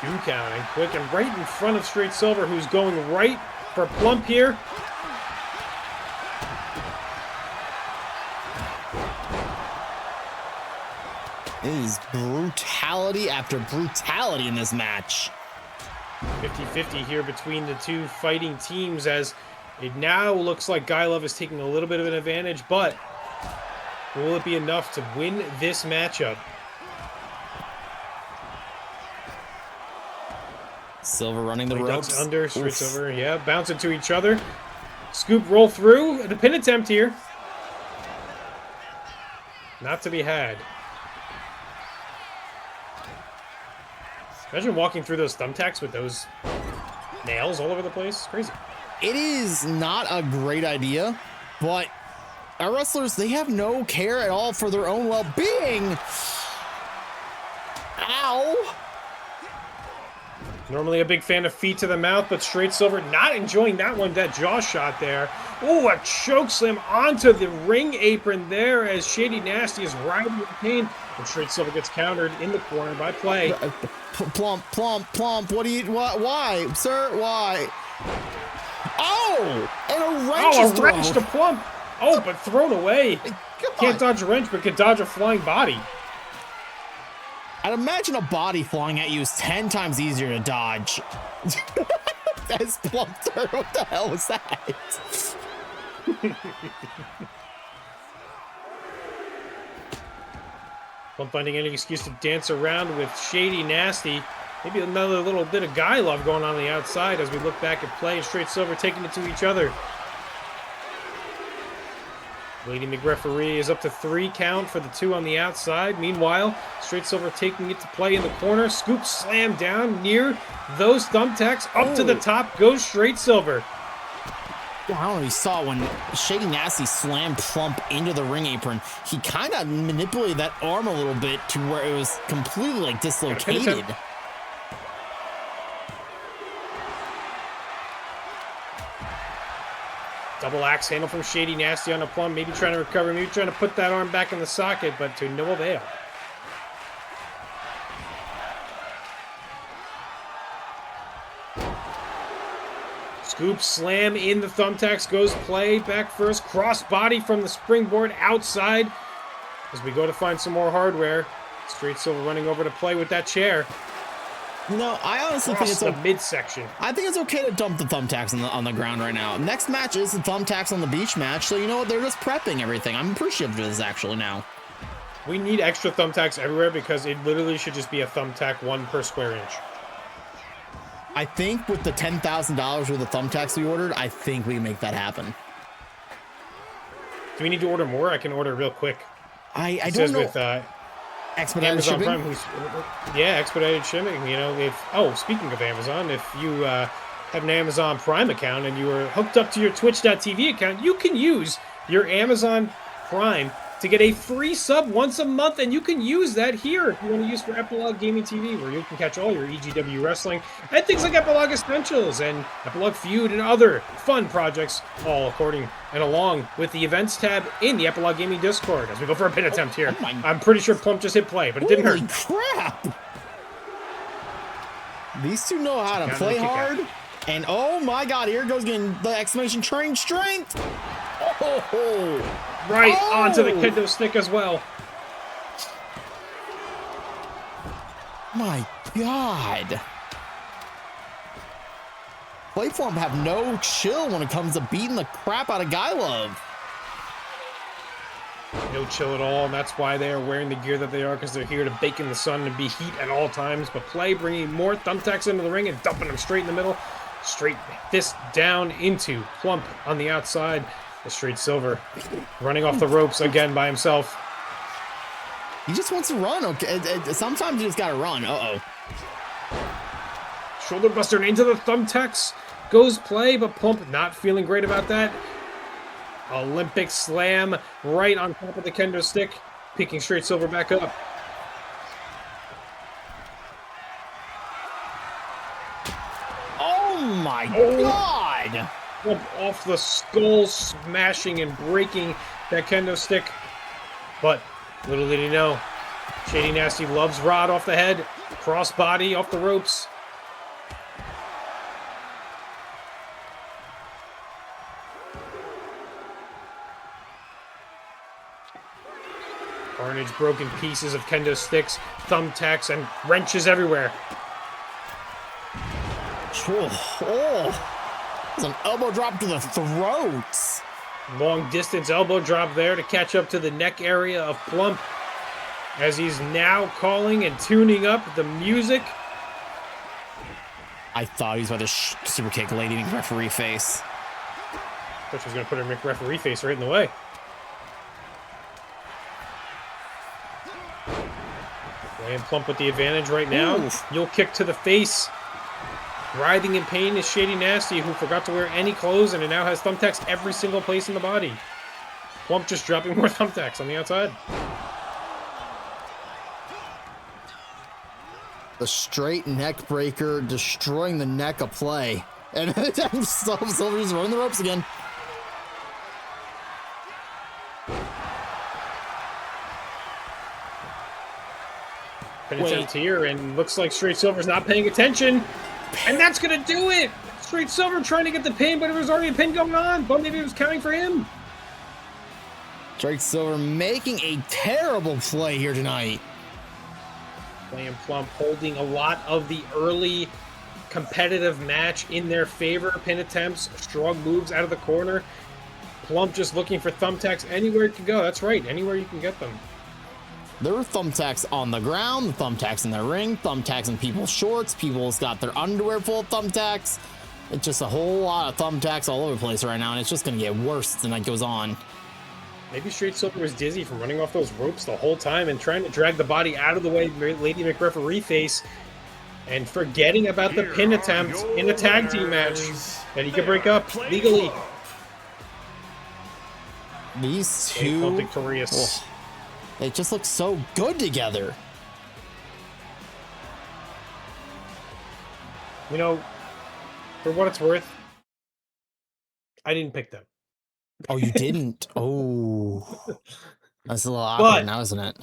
2 counting, quick and right in front of Straight Silver, who's going right for Plump here. It is brutality after brutality in this match. 50-50 here between the two fighting teams as it now looks like Guy Love is taking a little bit of an advantage, but will it be enough to win this matchup? Silver running the ropes. Under, Straight Silver, yeah, bouncing to each other. Scoop roll through, the pin attempt here. Not to be had. Imagine walking through those thumbtacks with those nails all over the place. It's crazy. It is not a great idea, but our wrestlers, they have no care at all for their own well-being. Ow. Normally a big fan of feet to the mouth, but Straight Silver not enjoying that one, that jaw shot there. Ooh, a choke slam onto the ring apron there as Shady Nasty is riding with pain. And Straight Silver gets countered in the corner by Play. Plump. What do you, why, sir, why? Oh, and a wrench is thrown. Wrench to Plump. Oh, but thrown away. Can't dodge a wrench, but can dodge a flying body. I'd imagine a body flying at you is 10 times easier to dodge. That's Plump through. What the hell was that? Plump finding any excuse to dance around with Shady Nasty. Maybe another little bit of Guy Love going on the outside as we look back at Play and Straight Silver taking it to each other. Lady McReferee is up to 3 count for the 2 on the outside. Meanwhile, Straight Silver taking it to play in the corner. Scoop slam down near those thumbtacks. Up to the top goes Straight Silver. I don't know if you saw when Shady Nasty slammed Plump into the ring apron. He kind of manipulated that arm a little bit to where it was completely like dislocated. Double axe handle from Shady Nasty on a Plump. Maybe trying to recover. Maybe trying to put that arm back in the socket, but to no avail. Scoop slam in the thumbtacks goes play back first. Cross body from the springboard outside. As we go to find some more hardware. Straight Silver running over to play with that chair. No, I honestly think it's the midsection. I think it's okay to dump the thumbtacks on the ground right now. Next match is the thumbtacks on the beach match, so you know what? They're just prepping everything. I'm appreciative of this actually now. We need extra thumbtacks everywhere because it literally should just be a thumbtack 1 per square inch. I think with the $10,000 worth of thumbtacks we ordered, I think we can make that happen. Do we need to order more? I can order real quick. I don't know. With expedited Amazon shipping? Prime, yeah, expedited shipping. You know, speaking of Amazon, if you have an Amazon Prime account and you are hooked up to your Twitch.tv account, you can use your Amazon Prime to get a free sub once a month, and you can use that here if you want to use for Epilogue Gaming TV, where you can catch all your EGW wrestling and things like Epilogue Essentials and Epilogue Feud and other fun projects, all according and along with the events tab in the Epilogue Gaming Discord. As we go for a pin attempt here, I'm pretty sure Plump just hit play, but it didn't hurt. Holy crap! These two know how to play hard, and oh my god, here goes getting the exclamation train strength. Oh! Right onto the kendo stick as well. My god. PlayPlump have no chill when it comes to beating the crap out of Guy Love. No chill at all, and that's why they are wearing the gear that they are, because they're here to bake in the sun and be heat at all times. But Play bringing more thumbtacks into the ring and dumping them straight in the middle. Straight fist down into Plump on the outside. The Straight Silver running off the ropes again by himself. He just wants to run. Okay, sometimes you just gotta run. Shoulder buster into the thumbtacks goes Play, but Plump not feeling great about that. Olympic slam right on top of the kendo stick, picking Straight Silver back up. Oh my god! Off the skull, smashing and breaking that kendo stick. But little did he know, Shady Nasty loves Rod off the head, crossbody off the ropes. Carnage, broken pieces of kendo sticks, thumbtacks, and wrenches everywhere. It's an elbow drop to the throats. Long distance elbow drop there to catch up to the neck area of Plump, as he's now calling and tuning up the music. I thought he was about to super kick Lady McReferee face. Thought she was going to put her McReferee face right in the way. And Plump with the advantage right now. Oof. You'll kick to the face. Writhing in pain is Shady Nasty, who forgot to wear any clothes and it now has thumbtacks every single place in the body. Plump just dropping more thumbtacks on the outside. The straight neck breaker destroying the neck of Play. And Silver's running the ropes again. Pin attempt here, and looks like Straight Silver's not paying attention. And that's going to do it! Straight Silver trying to get the pin, but there was already a pin going on. But maybe it was counting for him. Straight Silver making a terrible play here tonight. Play and Plump holding a lot of the early competitive match in their favor. Pin attempts, strong moves out of the corner. Plump just looking for thumbtacks anywhere it can go. That's right, anywhere you can get them. There were thumbtacks on the ground, the thumbtacks in the ring, thumbtacks in people's shorts, people's got their underwear full of thumbtacks. It's just a whole lot of thumbtacks all over the place right now, and it's just going to get worse as the night goes on. Maybe Straight Silver was dizzy from running off those ropes the whole time and trying to drag the body out of the way Lady McReferee face and forgetting about the pin attempt in a tag team match that he could break up legally. These two, victorious. They just look so good together. You know, for what it's worth, I didn't pick them. Oh, you didn't? Oh, that's a little awkward now, isn't it?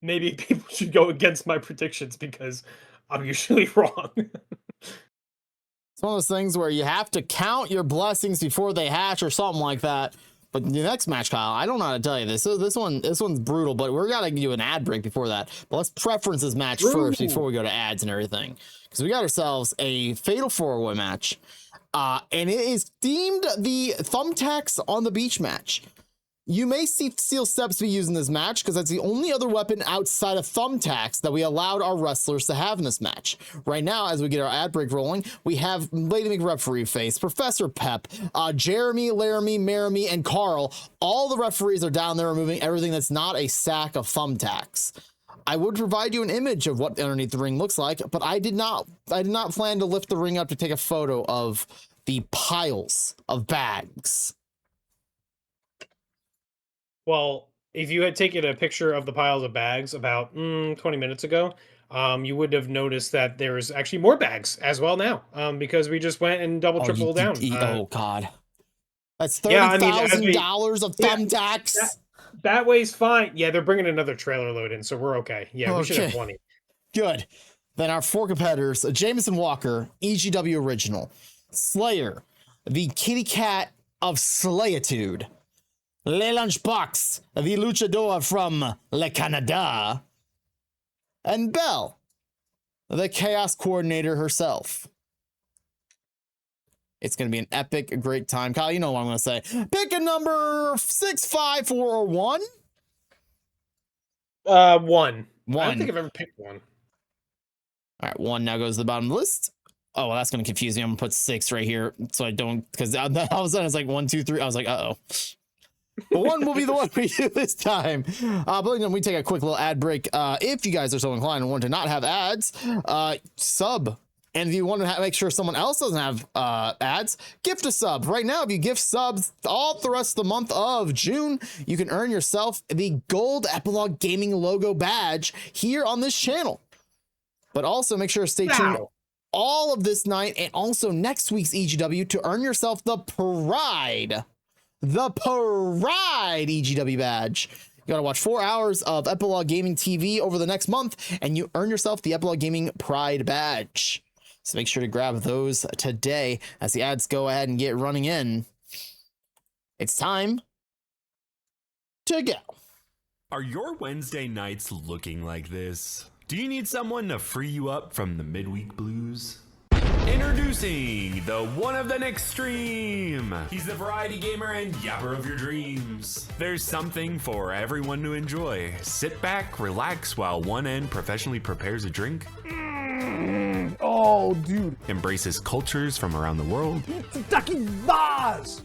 Maybe people should go against my predictions because I'm usually wrong. It's one of those things where you have to count your blessings before they hatch or something like that. But the next match, Kyle, I don't know how to tell you this. So this one's brutal, but we're gonna do an ad break before that. But let's preference this match first before we go to ads and everything, because we got ourselves a fatal 4-way match, and it is themed the Thumbtacks on the Beach match. You may see Steel Steps be using this match because that's the only other weapon outside of Thumbtacks that we allowed our wrestlers to have in this match. Right now, as we get our ad break rolling, we have Lady McReferee face, Professor Pep, Jeremy, Laramie, Maramy, and Carl. All the referees are down there removing everything that's not a sack of Thumbtacks. I would provide you an image of what underneath the ring looks like, but I did not plan to lift the ring up to take a photo of the piles of bags. Well, if you had taken a picture of the piles of bags about 20 minutes ago, you would have noticed that there's actually more bags as well now, because we just went and triple down. Oh, God. That's $30,000 of Thumbtacks. That way's fine. Yeah, they're bringing another trailer load in, so we're okay. Yeah, we should have plenty. Good. Then our 4 competitors, Jameson Walker, EGW Original, Slayyyr, the kitty cat of Slayitude, Le Lunchbox, the luchador from Le Canada, and Belle, the chaos coordinator herself. It's going to be an epic, great time. Kyle, you know what I'm going to say. Pick a number 6, 5, 4, or 1. 1. I don't think I've ever picked 1. All right, 1 now goes to the bottom of the list. Oh, well, that's going to confuse me. I'm going to put 6 right here so I don't, because all of a sudden it's like 1, 2, 3. I was like, uh-oh. But 1 will be the one we do this time. But we take a quick little ad break. If you guys are so inclined and want to not have ads, sub. And if you want to make sure someone else doesn't have ads, gift a sub. Right now, if you gift subs all the rest of the month of June, you can earn yourself the gold Epilogue Gaming logo badge here on this channel. But also make sure to stay tuned all of this night and also next week's EGW to earn yourself the Pride EGW badge. You gotta watch 4 hours of Epilogue Gaming TV over the next month, and you earn yourself the Epilogue Gaming Pride badge. So make sure to grab those today as the ads go ahead and get running in. It's time to go. Are your Wednesday nights looking like this? Do you need someone to free you up from the midweek blues? Introducing the one of the extreme. He's the variety gamer and yapper of your dreams. There's something for everyone to enjoy. Sit back, relax while one end professionally prepares a drink. Oh, dude. Embraces cultures from around the world. Ducky bars.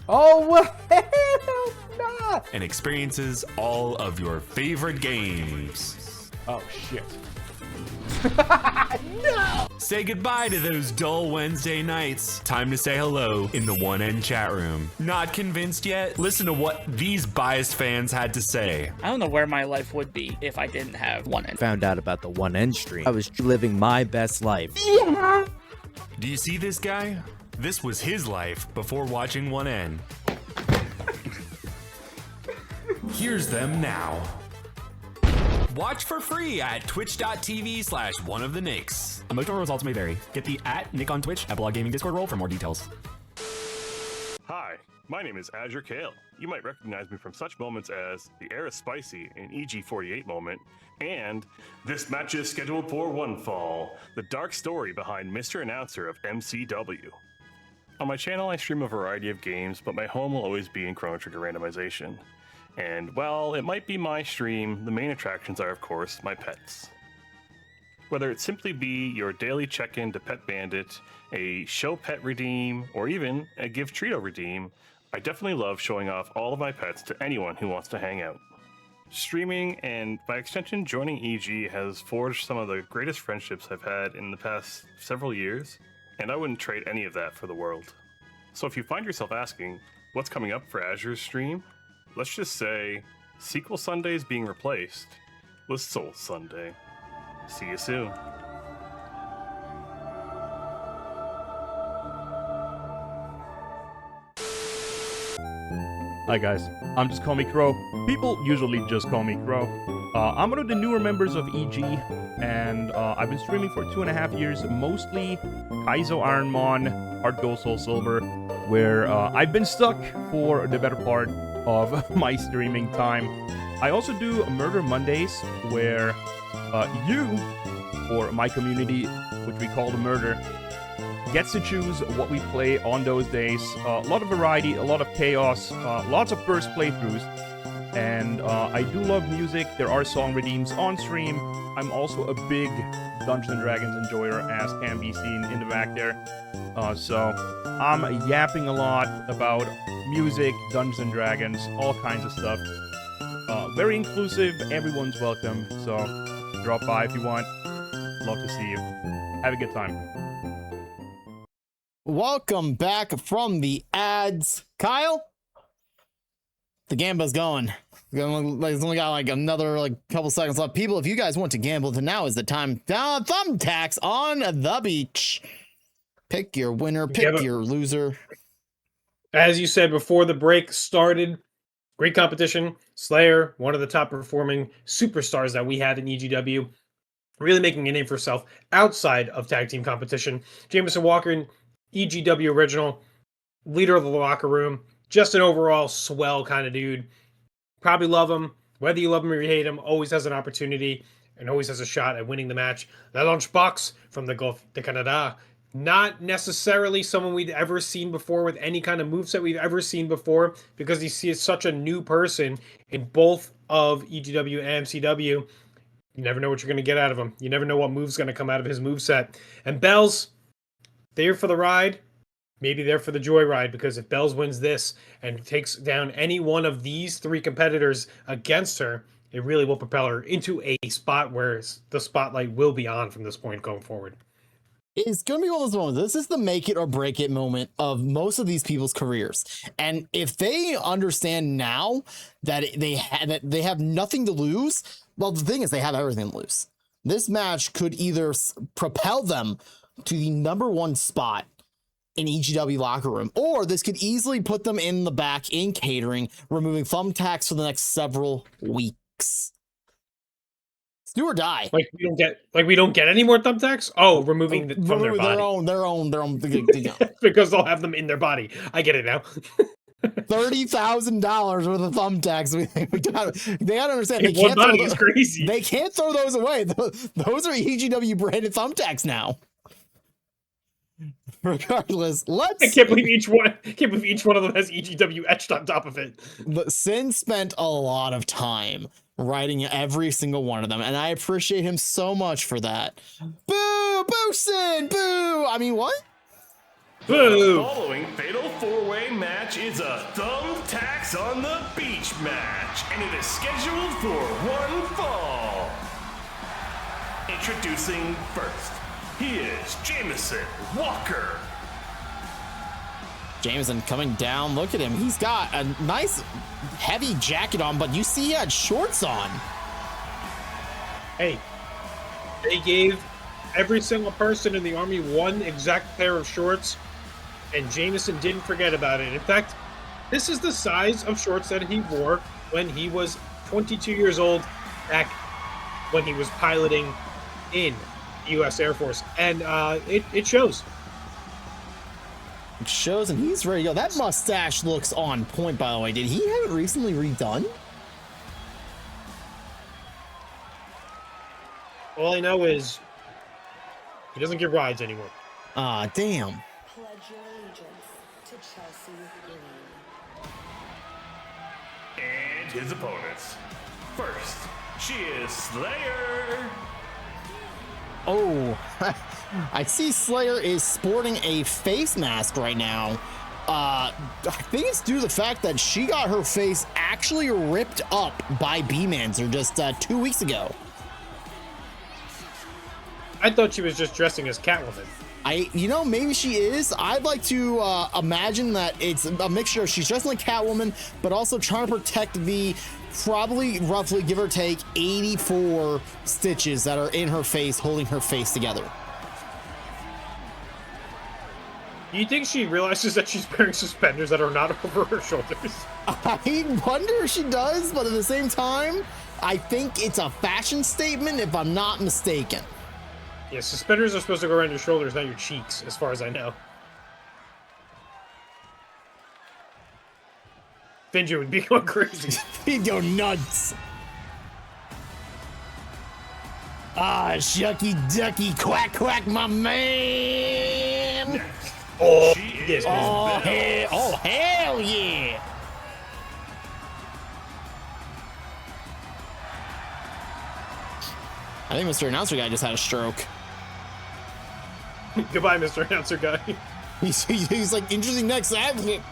Oh, well, hell not. And experiences all of your favorite games. Oh, shit. No! Say goodbye to those dull Wednesday nights. Time to say hello in the One End chat room. Not convinced yet? Listen to what these biased fans had to say. I don't know where my life would be if I didn't have One End. Found out about the One End stream. I was living my best life. Yeah. Do you see this guy? This was his life before watching One End. Here's them now. Watch for free at twitch.tv/oneofthenix. Emotional results may vary. Get the @Nick on Twitch, Epilogue Gaming Discord role for more details. Hi, my name is Azure Kale. You might recognize me from such moments as the air is spicy in EG48 moment, and this match is scheduled for one fall, the dark story behind Mr. Announcer of MCW. On my channel, I stream a variety of games, but my home will always be in Chrono Trigger randomization. And while it might be my stream, the main attractions are, of course, my pets. Whether it simply be your daily check-in to Pet Bandit, a show pet redeem, or even a give Trito redeem, I definitely love showing off all of my pets to anyone who wants to hang out. Streaming and, by extension, joining EG has forged some of the greatest friendships I've had in the past several years, and I wouldn't trade any of that for the world. So if you find yourself asking, what's coming up for Azure's stream? Let's just say, Sequel Sunday is being replaced with Soul Sunday. See you soon. Hi guys, just call me Crow. People usually just call me Crow. I'm one of the newer members of EG, and I've been streaming for 2.5 years, mostly Kaizo Ironmon, Hard Gold Soul Silver, where I've been stuck for the better part of my streaming time. I also do Murder Mondays, where you, or my community, which we call the Murder, gets to choose what we play on those days. A lot of variety, a lot of chaos, lots of first playthroughs. And I do love music. There are song redeems on stream. I'm also a big Dungeons & Dragons enjoyer, as can be seen in the back there. So I'm yapping a lot about music, Dungeons & Dragons, all kinds of stuff. Very inclusive, everyone's welcome. So drop by if you want. Love to see you. Have a good time. Welcome back from the ads. Kyle? The Gamba's going. It's only got like another couple seconds left. People, if you guys want to gamble, then now is the time. Thumbtacks on the beach. Pick your winner, pick your loser. As you said before the break started, great competition. Slayyyr, one of the top performing superstars that we had in EGW, really making a name for herself outside of tag team competition. Jameson Walker, EGW original, leader of the locker room, just an overall swell kind of dude. Probably love him. Whether you love him or you hate him, always has an opportunity and always has a shot at winning the match. The Lunchbox from the Gulf de Canada. Not necessarily someone we'd ever seen before with any kind of moveset we've ever seen before, because he sees such a new person in both of EGW and MCW. You never know what you're going to get out of him. You never know what move's going to come out of his moveset. And Belz, there for the ride, maybe there for the joyride, because if Belz wins this and takes down any one of these three competitors against her, it really will propel her into a spot where the spotlight will be on from this point going forward. It's going to be one of those moments. This is the make it or break it moment of most of these people's careers. And if they understand now that they have nothing to lose, well, the thing is they have everything to lose. This match could either propel them to the #1 spot in EGW locker room, or this could easily put them in the back in catering, removing Thumbtacks for the next several weeks. It's do or die. We don't get any more Thumbtacks. Oh, removing from their body. Their own. Because they'll have them in their body. I get it now. $30,000 worth of Thumbtacks. They gotta understand. Crazy. They can't throw those away. Those are EGW branded Thumbtacks now. Regardless, I can't believe each one of them has EGW etched on top of it. Sin spent a lot of time writing every single one of them, and I appreciate him so much for that. Boo! Boo, Sin! Boo! I mean, what? Boo! The following Fatal 4-Way match is a Thumbtacks on the Beach match, and it is scheduled for one fall. Introducing first, he is Jameson Walker. Jameson coming down. Look at him. He's got a nice heavy jacket on, but you see he had shorts on. Hey, they gave every single person in the army one exact pair of shorts, and Jameson didn't forget about it. In fact, this is the size of shorts that he wore when he was 22 years old, back when he was piloting in the U.S. Air Force, and it shows. It shows, and he's ready to go. That mustache looks on point, by the way. Did he have it recently redone? All I know is he doesn't get rides anymore. Ah, damn. Pledge your allegiance to Chelsea Green. And his opponents. First, she is Slayyyr. Oh, I see Slayyyr is sporting a face mask right now. I think it's due to the fact that she got her face actually ripped up by Beemancer just 2 weeks ago. I thought she was just dressing as Catwoman. You know, maybe she is. I'd like to imagine that it's a mixture of she's dressing like Catwoman, but also trying to protect the probably roughly, give or take, 84 stitches that are in her face, holding her face together. Do you think she realizes that she's wearing suspenders that are not over her shoulders? I wonder if she does, but at the same time, I think it's a fashion statement if I'm not mistaken. Yeah, suspenders are supposed to go around your shoulders, not your cheeks, as far as I know. Finja would be going crazy. He'd go nuts. Ah, shucky ducky, quack quack, my man. Oh, yes. Oh, hell yeah. I think Mr. Announcer Guy just had a stroke. Goodbye, Mr. Announcer Guy. He's like, interesting next advocate.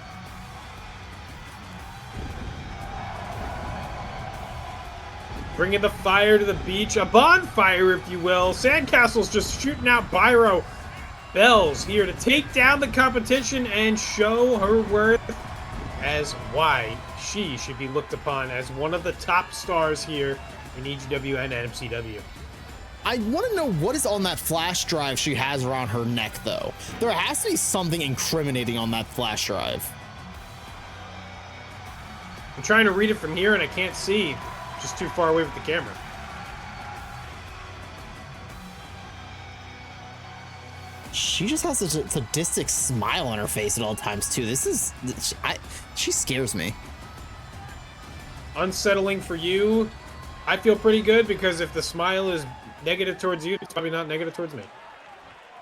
Bringing the fire to the beach, a bonfire, if you will. Sandcastle's just shooting out Byro. Belz here to take down the competition and show her worth as why she should be looked upon as one of the top stars here in EGW and MCW. I want to know what is on that flash drive she has around her neck, though. There has to be something incriminating on that flash drive. I'm trying to read it from here and I can't see. Just too far away with the camera. She just has a sadistic smile on her face at all times, too. She scares me. Unsettling for you. I feel pretty good because if the smile is negative towards you, it's probably not negative towards me.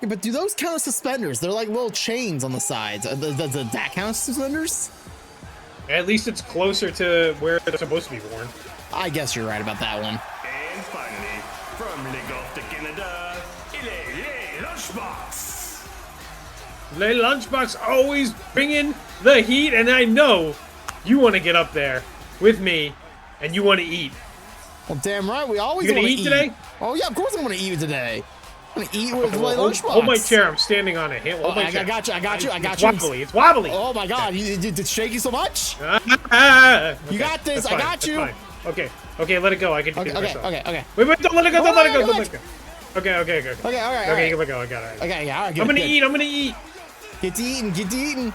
Yeah, but do those count as suspenders? They're like little chains on the sides. Does that count as suspenders? At least it's closer to where they're supposed to be worn. I guess you're right about that one. And finally, from Lagos to Canada, Lunchbox. Lunchbox always bringing the heat, and I know you want to get up there with me, and you want to eat. Well, damn right, we always want to eat today? Oh yeah, of course I'm going to eat today. I'm going to eat with my Lunchbox. Hold my chair, I'm standing on it. Hold my chair. I got you. It's wobbly, it's wobbly. Oh my god, did it shake you so much? Okay, You got this, I got you. Okay, let it go. I can do it myself. Okay. Wait, don't let it go, don't let it go. Okay. Okay, all right. Okay, here we go. I got it. Okay, yeah, all right. I'm gonna eat. Get to eating.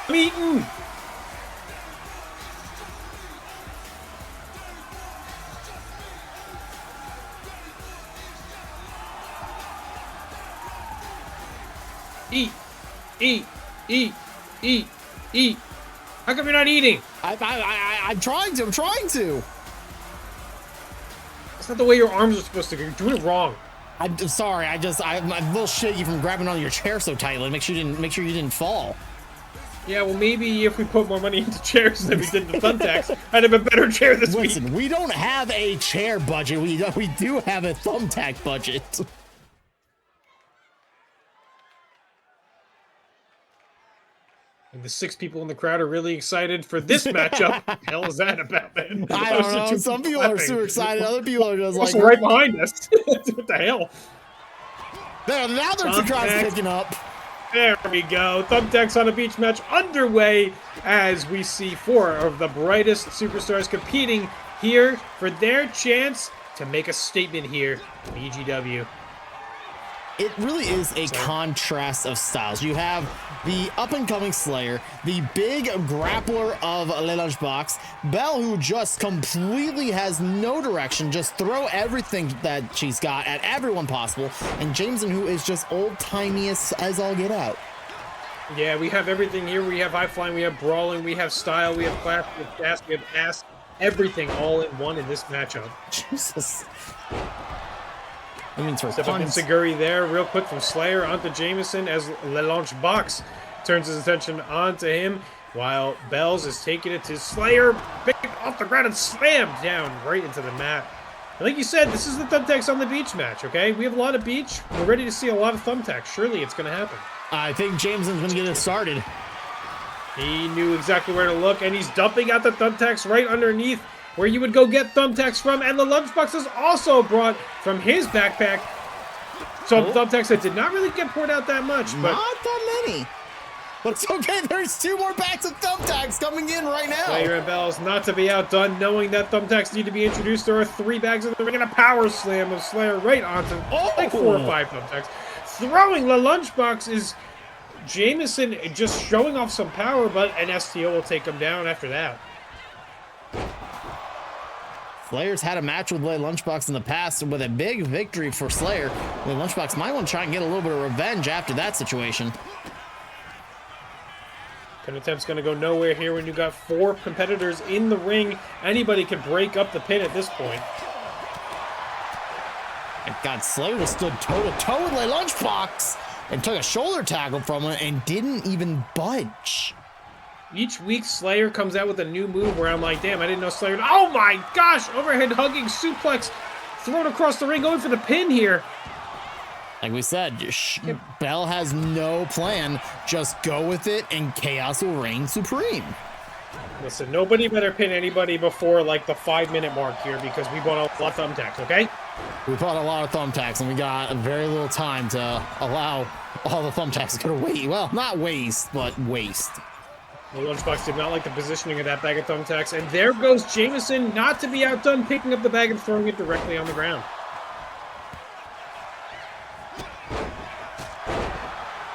I'm eating. Eat. How come you're not eating? I'm trying to. That's not the way your arms are supposed to go. You're doing it wrong. I'm sorry. I'm a little shaky from grabbing onto your chair so tightly. Make sure you didn't fall. Yeah, well, maybe if we put more money into chairs than we did the Thumbtacks, I'd have a better chair this week. Listen, we don't have a chair budget. We do have a Thumbtack budget. And the 6 people in the crowd are really excited for this matchup. What the hell is that about, man? I don't know. Some people are super excited. Other people are just like... right behind us. What the hell? Now their crowd's picking up. There we go. Thumbtacks on a beach match underway as we see 4 of the brightest superstars competing here for their chance to make a statement here in EGW. It really is a contrast of styles. You have the up-and-coming Slayyyr, the big grappler of Le Lunchbox, Belle, who just completely has no direction, just throw everything that she's got at everyone possible, and Jameson, who is just old-timey as all get out. Yeah, we have everything here. We have high-flying, we have brawling, we have style, we have class, we have gas, we have ass, everything all in one in this matchup. Jesus. I mean, Step up in Seguri there, real quick from Slayyyr onto Jameson as Le Lunchbox turns his attention onto him, while Belz is taking it to Slayyyr, picked off the ground and slammed down right into the mat. And like you said, this is the Thumbtacks on the beach match, okay? We have a lot of beach. We're ready to see a lot of Thumbtacks. Surely it's going to happen. I think Jameson's gonna get it started. He knew exactly where to look, and he's dumping out the thumbtacks right underneath where you would go get thumbtacks from, and the lunchbox is also brought from his backpack. So thumbtacks that did not really get poured out that much, but not that many. But it's okay, there's 2 more packs of thumbtacks coming in right now. Slayyyr and Belz not to be outdone, knowing that thumbtacks need to be introduced. There are 3 bags of them. We're gonna power slam of Slayyyr right onto like 4 or 5 thumbtacks. Throwing the lunchbox is Jameson just showing off some power, but an STO will take him down after that. Slayyer's had a match with Lunchbox in the past with a big victory for Slayyyr. Lunchbox might want to try and get a little bit of revenge after that situation. Pin attempt's going to go nowhere here when you got 4 competitors in the ring. Anybody can break up the pin at this point. And God, Slayyyr just stood toe-to-toe with Lunchbox and took a shoulder tackle from him and didn't even budge. Each week, Slayyyr comes out with a new move where I'm like, damn, I didn't know Slayyyr. Oh my gosh! Overhead hugging suplex thrown across the ring, going for the pin here. Like we said, Bell has no plan. Just go with it, and chaos will reign supreme. Listen, nobody better pin anybody before like the 5-minute mark here because we bought a lot of thumbtacks, okay? We bought a lot of thumbtacks, and we got very little time to allow all the thumbtacks to go to waste. Well, not waste, but waste. The Lunchbox did not like the positioning of that bag of thumbtacks, and there goes Jameson, not to be outdone, picking up the bag and throwing it directly on the ground.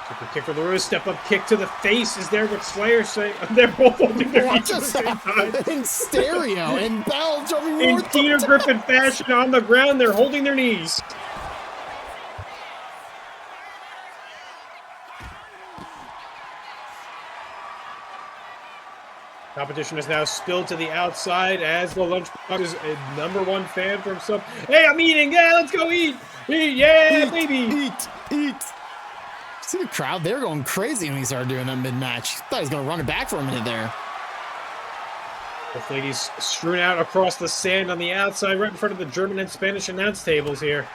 Super kick for the Rose, step up kick to the face is there with Slayyyr saying they're both holding their knees at the same time. In stereo, and Bell jumping in Peter Griffin fashion on the ground, they're holding their knees. Competition is now spilled to the outside as the Lunchbox is a #1 fan for himself. Hey, I'm eating. Yeah, let's go eat. Eat, yeah, baby. Eat. See the crowd? They were going crazy when he started doing that mid-match. Thought he was going to run it back for a minute there. Both ladies strewn out across the sand on the outside, right in front of the German and Spanish announce tables here.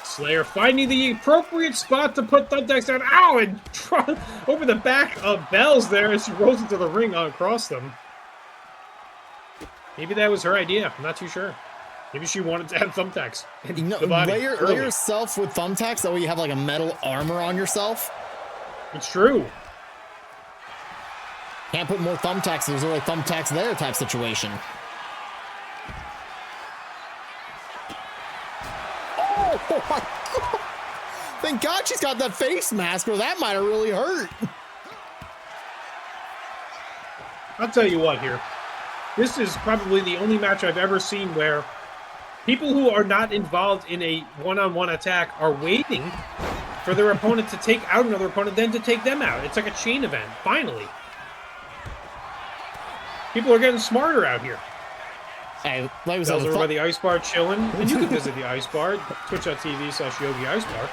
Slayyyr finding the appropriate spot to put thumbtacks down. Ow! And over the back of Belz there as she rolls into the ring across them. Maybe that was her idea. I'm not too sure. Maybe she wanted to have thumbtacks. Layer yourself with thumbtacks, that way you have like a metal armor on yourself. It's true. Can't put more thumbtacks, there's already thumbtacks there type situation. Oh my God. Thank God she's got that face mask, or that might have really hurt. I'll tell you what here. This is probably the only match I've ever seen where people who are not involved in a one-on-one attack are waiting for their opponent to take out another opponent, then to take them out. It's like a chain event, finally. People are getting smarter out here. Hey, like Belz over by the ice bar chilling. And you can visit the ice bar, twitch.tv/Yogi Ice Bar,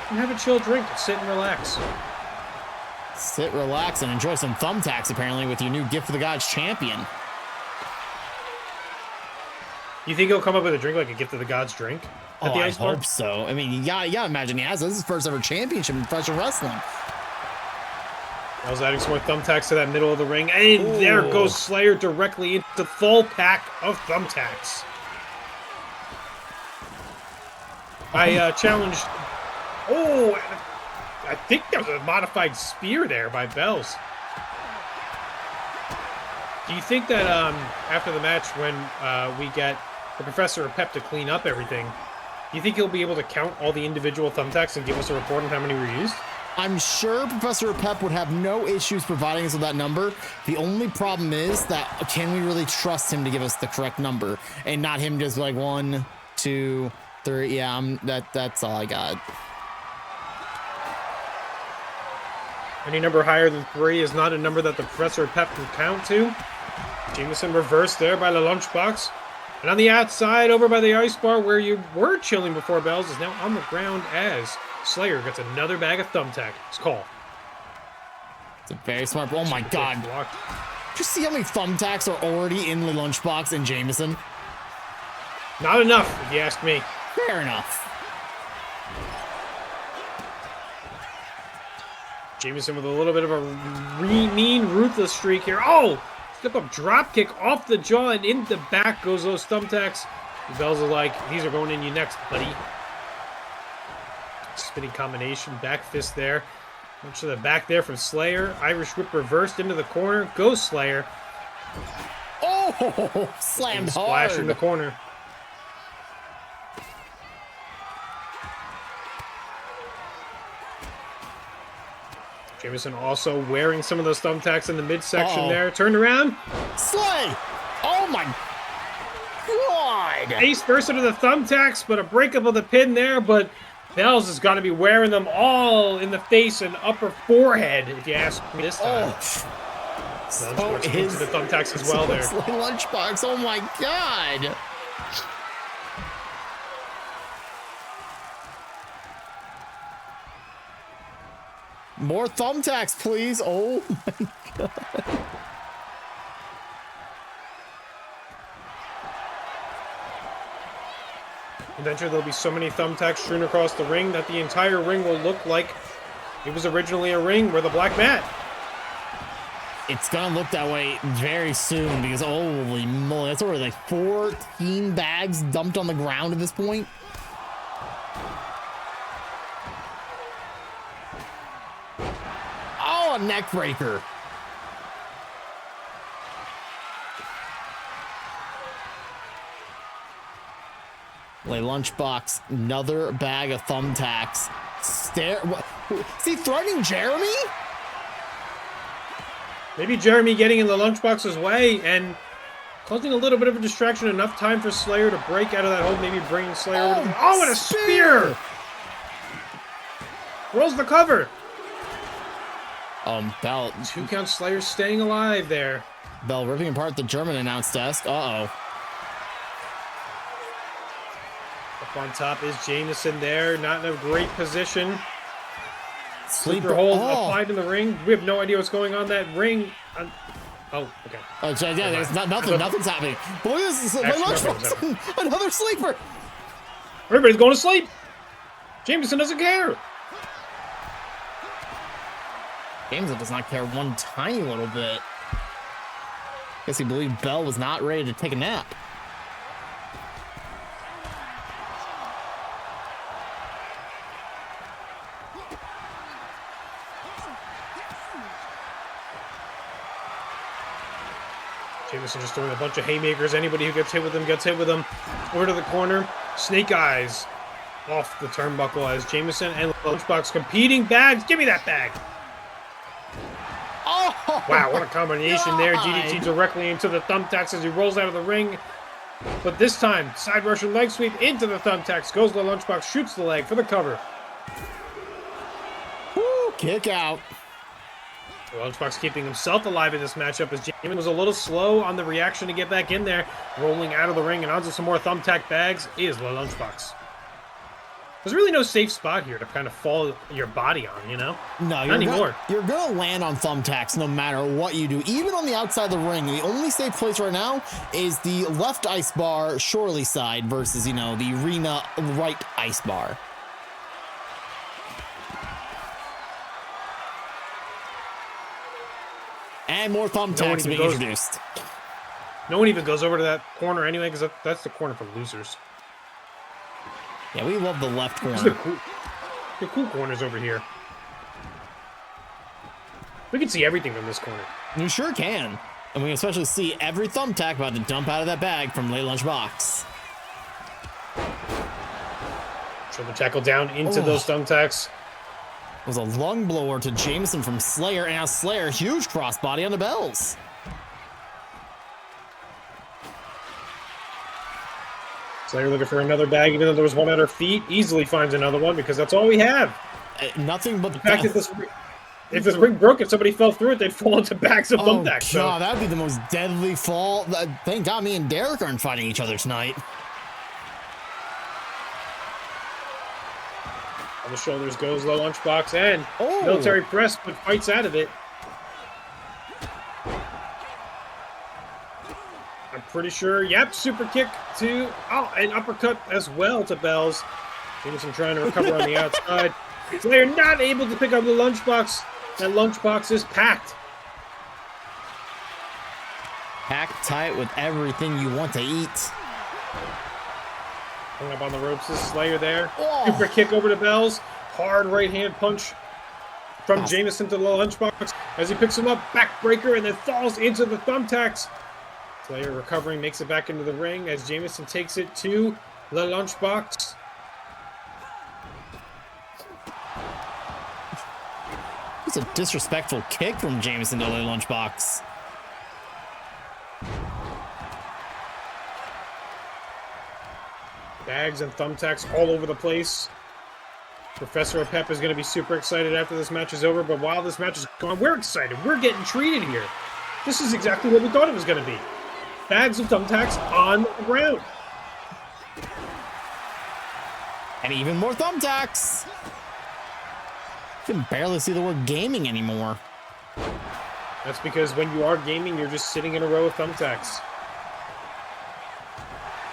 and have a chill drink, sit and relax. Sit, relax, and enjoy some thumbtacks, apparently, with your new Gift for the Gods champion. You think he'll come up with a drink like a Gift of the Gods drink? At the I ice bar? hope so. I mean, you gotta imagine he has. This is his first ever championship in professional wrestling. I was adding some more thumbtacks to that middle of the ring, and there goes Slayyyr directly into the full pack of thumbtacks. I challenged. Oh, I think that was a modified spear there by Belz. Do you think that after the match, when we get the Professor of Pep to clean up everything, do you think he'll be able to count all the individual thumbtacks and give us a report on how many were used? I'm sure Professor Pep would have no issues providing us with that number. The only problem is that can we really trust him to give us the correct number and not him just like 1, 2, 3. Yeah, that's all I got. Any number higher than 3 is not a number that the Professor of Pep can count to. Jameson reversed there by the Lunchbox. And on the outside, over by the ice bar where you were chilling before Belz, is now on the ground as Slayyyr gets another bag of thumbtack. It's call. It's a very smart. Oh my God. Just see how many thumbtacks are already in the Lunchbox and Jameson. Not enough, if you ask me. Fair enough. Jameson with a little bit of a mean, ruthless streak here. Oh! Step up drop kick off the jaw and in the back goes those thumbtacks. The Belz are like, these are going in you next, buddy. Spinning combination, back fist there. Much to the back there from Slayyyr. Irish whip reversed into the corner. Goes Slayyyr. Oh, slammed Splash hard. in the corner. Jameson also wearing some of those thumbtacks in the midsection there. Turned around. Slay! Oh my god! Ace first into the thumbtacks, but a breakup of the pin there. But Belz has got to be wearing them all in the face and upper forehead, if you ask me this time. So into the thumbtacks as well there. Lunchbox, oh my god! More thumbtacks, please. Oh my god. Eventually, there'll be so many thumbtacks strewn across the ring that the entire ring will look like it was originally a ring with a black mat. It's gonna look that way very soon because holy moly, that's already like 14 bags dumped on the ground at this point. Oh, a neck breaker. Lay Lunchbox, another bag of thumbtacks. Is he threatening Jeremy? Maybe Jeremy getting in the Lunchbox's way and causing a little bit of a distraction. Enough time for Slayyyr to break out of that hole. Maybe bringing Slayyyr over. Oh, and a spear! Rolls the cover. Bell. 2 count Slayyyr staying alive there. Bell ripping apart the German announce desk. Uh-oh. Up on top is Jameson there. Not in a great position. Sleeper hold applied in the ring. We have no idea what's going on that ring. Oh, okay. Oh, yeah, there's nothing's happening. But look at this. Lunchbox, another sleeper. Everybody's going to sleep. Jameson doesn't care. Jameson does not care one tiny little bit. Guess he believed Bell was not ready to take a nap. Jameson just throwing a bunch of haymakers. Anybody who gets hit with them gets hit with them. Over to the corner. Snake Eyes off the turnbuckle as Jameson and Lunchbox competing bags. Give me that bag. Oh, wow, what a combination there. DDT directly into the thumbtacks as he rolls out of the ring. But this time, side Russian leg sweep into the thumbtacks. Goes to the Lunchbox, shoots the leg for the cover. Woo, kick out. Lunchbox keeping himself alive in this matchup as Jameson was a little slow on the reaction to get back in there. Rolling out of the ring and onto some more thumbtack bags is the Lunchbox. There's really no safe spot here to kind of fall your body on, you know? No, not anymore. You're gonna land on thumbtacks no matter what you do. Even on the outside of the ring, the only safe place right now is the left ice bar Shorley side versus, you know, the arena right ice bar. And more thumbtacks being introduced. No one even goes over to that corner anyway, because that's the corner for losers. Yeah, we love the left corner. The cool corners over here. We can see everything from this corner. You sure can. And we can especially see every thumbtack about to dump out of that bag from Lay Lunchbox. Shoulder tackle down into those thumbtacks. It was a lung blower to Jameson from Slayyyr, and now Slayyyr, huge crossbody on the Belz. Slayyyr looking for another bag, even though there was one at her feet. Easily finds another one because that's all we have. Nothing but the fact that if this ring broke, if somebody fell through it, they'd fall into bags of thumbtacks. Oh god, that would be the most deadly fall. Thank God me and Derrick aren't fighting each other tonight. On the shoulders goes low Lunchbox and military press, but fights out of it. A Pretty sure. Yep, super kick to... Oh, an uppercut as well to Belz. Jameson trying to recover on the outside. Slayyyr not able to pick up the lunchbox. That lunchbox is packed. Packed tight with everything you want to eat. Hung up on the ropes is Slayyyr there. Oh. Super kick over to Belz. Hard right hand punch from Jameson to the lunchbox as he picks him up. Backbreaker and then falls into the thumbtacks. Slayyyr recovering, makes it back into the ring as Jameson takes it to the lunchbox. It's a disrespectful kick from Jameson to the lunchbox. Bags and thumbtacks all over the place. Professor Pep is going to be super excited after this match is over, but while this match is going, we're excited. We're getting treated here. This is exactly what we thought it was going to be. Bags of thumbtacks on the ground. And even more thumbtacks. You can barely see the word gaming anymore. That's because when you are gaming, you're just sitting in a row of thumbtacks.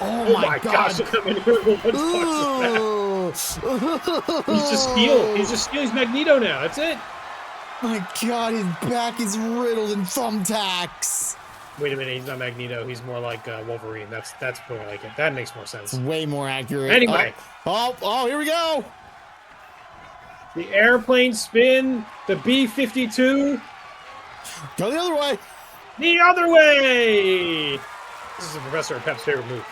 Oh my gosh, look how many lunchboxes back. He's just steel. He's just steel. He's Magneto now. That's it. My God, his back is riddled in thumbtacks. Wait a minute, he's not Magneto. He's more like Wolverine. That's more like it. That makes more sense. It's way more accurate. Anyway. Oh, here we go. The airplane spin. The B-52. Go the other way. The other way. This is Professor Pep's favorite move.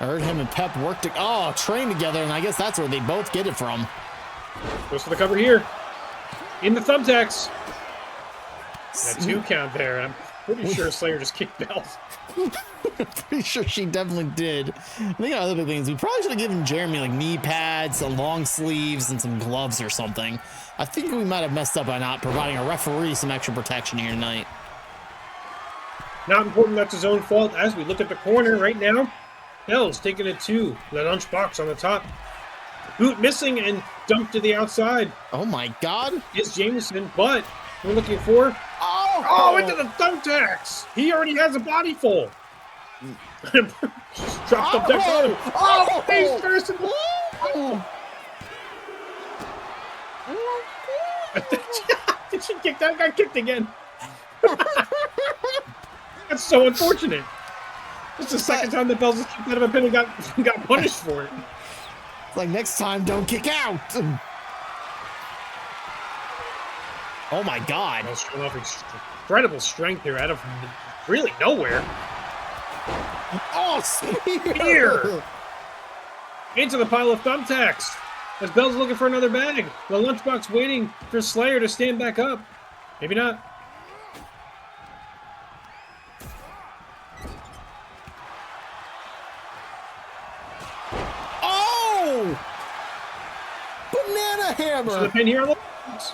I heard him and Pep work to train together, and I guess that's where they both get it from. Goes for the cover here. In the thumbtacks. And a 2 count there. I'm pretty sure Slayyyr just kicked Belz. Pretty sure she definitely did. I think other big things. We probably should have given Jeremy like knee pads, some long sleeves, and some gloves or something. I think we might have messed up by not providing a referee some extra protection here tonight. Not important, that's his own fault. As we look at the corner right now, Belz taking it to the lunchbox on the top. Boot missing and dumped to the outside. Oh my God. Is Jameson, but we're looking for... Oh, into the thumbtacks! He already has a body full. Just dropped thumbtacks on him. Oh, face first. Did she kick that? Got kicked again. That's so unfortunate. It's the second time that Belz has kicked out of a pin and got punished for it. It's like next time, don't kick out. Oh my God. Belz showing off incredible strength here out of really nowhere. Oh, spear! Into the pile of thumbtacks. As Belz looking for another bag. The lunchbox waiting for Slayyyr to stand back up. Maybe not. Oh! Banana hammer! So the pin here on the box.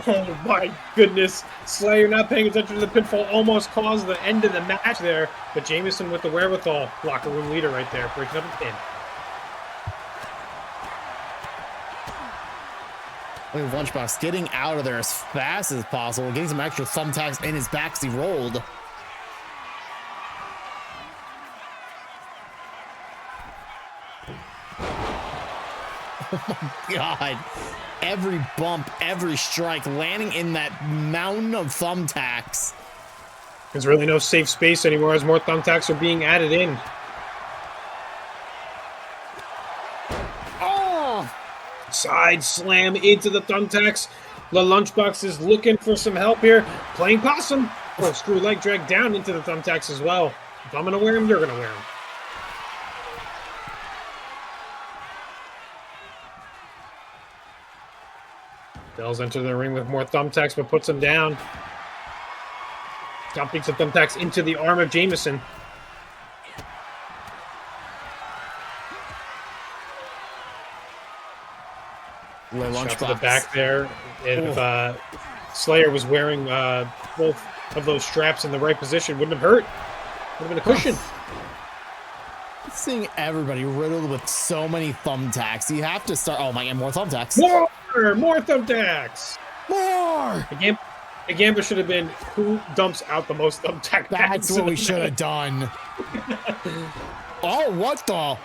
Oh my goodness. Slayyyr not paying attention to the pinfall almost caused the end of the match there. But Jameson with the wherewithal. Locker room leader right there. Breaking up a pin. Look at Lunchbox getting out of there as fast as possible. Getting some extra thumbtacks in his back as he rolled. Oh my God. Every bump, every strike landing in that mountain of thumbtacks. There's really no safe space anymore as more thumbtacks are being added in. Oh! Side slam into the thumbtacks. The lunchbox is looking for some help here. Playing possum. Oh, screw leg drag down into the thumbtacks as well. If I'm going to wear them, you're going to wear them. Belz enters the ring with more thumbtacks, but puts them down. Dumping some thumbtacks into the arm of Jameson. Shot to the back there. And if Slayyyr was wearing both of those straps in the right position, wouldn't have hurt. Would have been a cushion. Seeing everybody riddled with so many thumbtacks, you have to start. Oh my God, more thumbtacks. More thumbtacks. More. The gambler should have been who dumps out the most thumbtack. That's what we should have done. Oh, what the?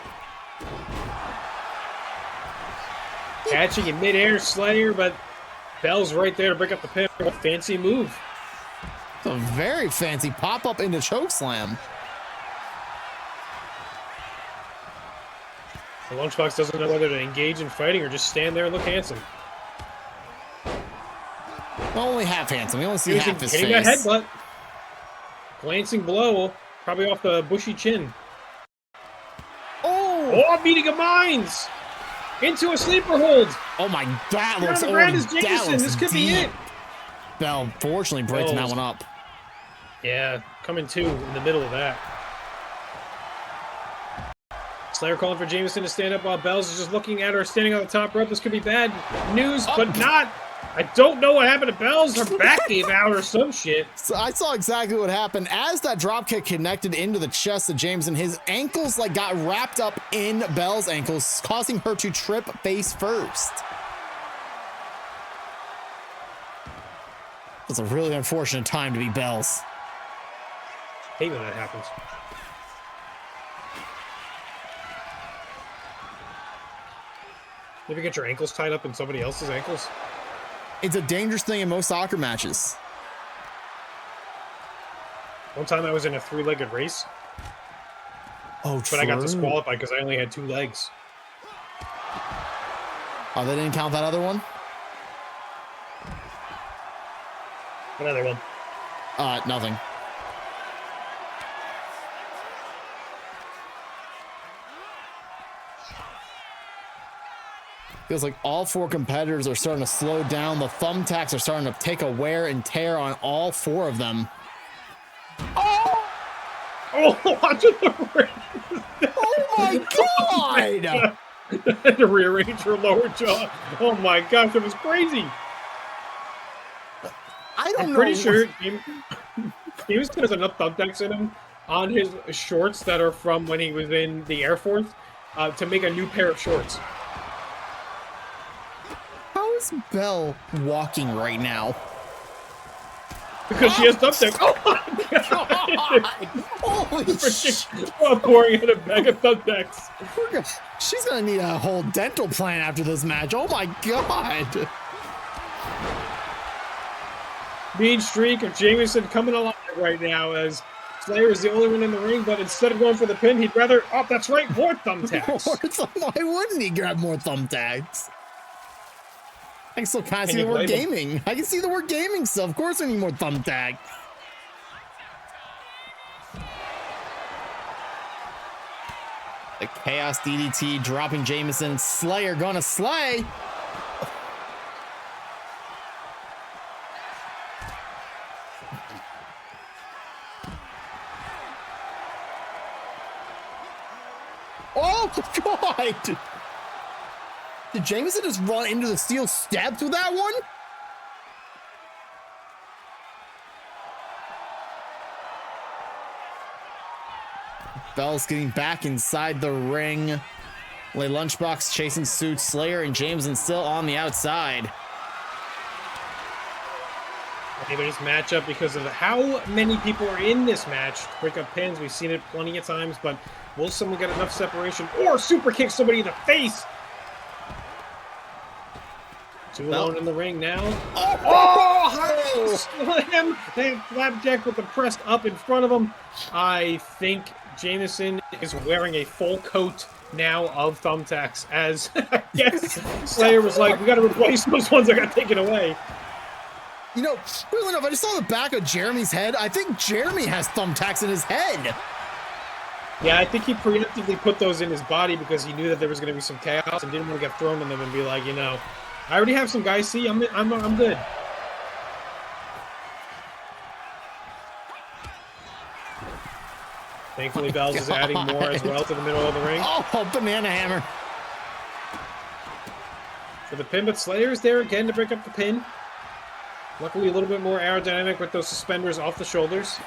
Catching in midair, Slayyyr, but Belz right there to break up the pin. What a fancy move. It's a very fancy pop-up into chokeslam. The Lunchbox doesn't know whether to engage in fighting or just stand there and look handsome. Only half handsome. We only see half his hitting face. that headbutt. Glancing blow, probably off the bushy chin. Oh, meeting of minds! Into a sleeper hold. Oh my, that looks on the already, ground is Jameson. This could be it. Bell fortunately breaking that one up. Yeah, coming two in the middle of that. Slayyyr calling for Jameson to stand up while Belz is just looking at her standing on the top rope. This could be bad news, but not. I don't know what happened to Belz. Her back gave out or some shit. So I saw exactly what happened. As that dropkick connected into the chest of Jameson, his ankles like got wrapped up in Bel's ankles, causing her to trip face first. It's a really unfortunate time to be Belz. Hate when that happens. You ever get your ankles tied up in somebody else's ankles? It's a dangerous thing in most soccer matches. One time I was in a three-legged race. Oh, but I got disqualified because I only had 2 legs. Oh, they didn't count that other one? Another one. Nothing. Feels like all 4 competitors are starting to slow down. The Thumbtacks are starting to take a wear and tear on all 4 of them. Oh, onto the ring. Oh my god! To rearrange her lower jaw. Oh my gosh, that was crazy. I'm pretty sure Jameson has enough thumbtacks in him on his shorts that are from when he was in the Air Force to make a new pair of shorts. How is Belle walking right now? Because she has thumbtacks. Oh my god! Holy shit! Pouring out a bag of thumbtacks. She's gonna need a whole dental plan after this match. Oh my god! Mean streak of Jameson coming alive right now as Slayyyr is the only one in the ring, but instead of going for the pin, he'd rather... Oh, that's right, more thumbtacks. Why wouldn't he grab more thumbtacks? I can still kind of see the word gaming. I can see the word gaming still. Of course I need more thumbtacks. The Chaos DDT dropping Jameson. Slayyyr gonna slay. Oh god! Did Jameson just run into the steel steps with that one? Belz getting back inside the ring. Lunchbox chasing suit. Slayyyr and Jameson still on the outside. Anybody's matchup because of how many people are in this match to break up pins. We've seen it plenty of times, but will someone get enough separation or super kick somebody in the face? 2 alone in the ring now. Oh, slam! They have Flapjack with the pressed up in front of him. I think Jameson is wearing a full coat now of thumbtacks, as I guess Slayyyr was like, we got to replace those ones that got taken away. You know, weirdly enough, I just saw the back of Jeremy's head. I think Jeremy has thumbtacks in his head. Yeah, I think he preemptively put those in his body because he knew that there was going to be some chaos and didn't want to get thrown in them and be like, you know, I already have some guys. See, I'm good. Thankfully, Belz is adding more as well to the middle of the ring. Oh, banana hammer. For the pin, but Slayyyr is there again to break up the pin. Luckily, a little bit more aerodynamic with those suspenders off the shoulders.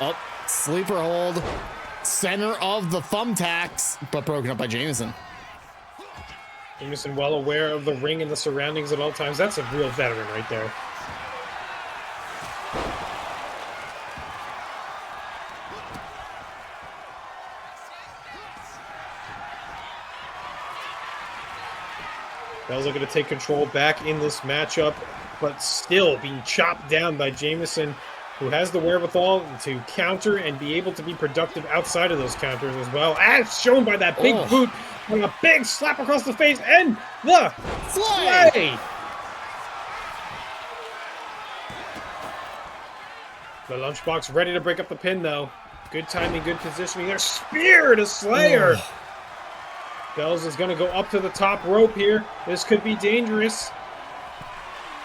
Oh, sleeper hold. Center of the Thumbtacks, but broken up by Jameson. Jameson well aware of the ring and the surroundings at all times. That's a real veteran right there. Belz looking to take control back in this matchup, but still being chopped down by Jameson, who has the wherewithal to counter and be able to be productive outside of those counters as well, as shown by that big boot and a big slap across the face and the Slayyyy. The Lunchbox ready to break up the pin, though. Good timing, good positioning there. Spear to Slayyyr. Belz is going to go up to the top rope here. This could be dangerous.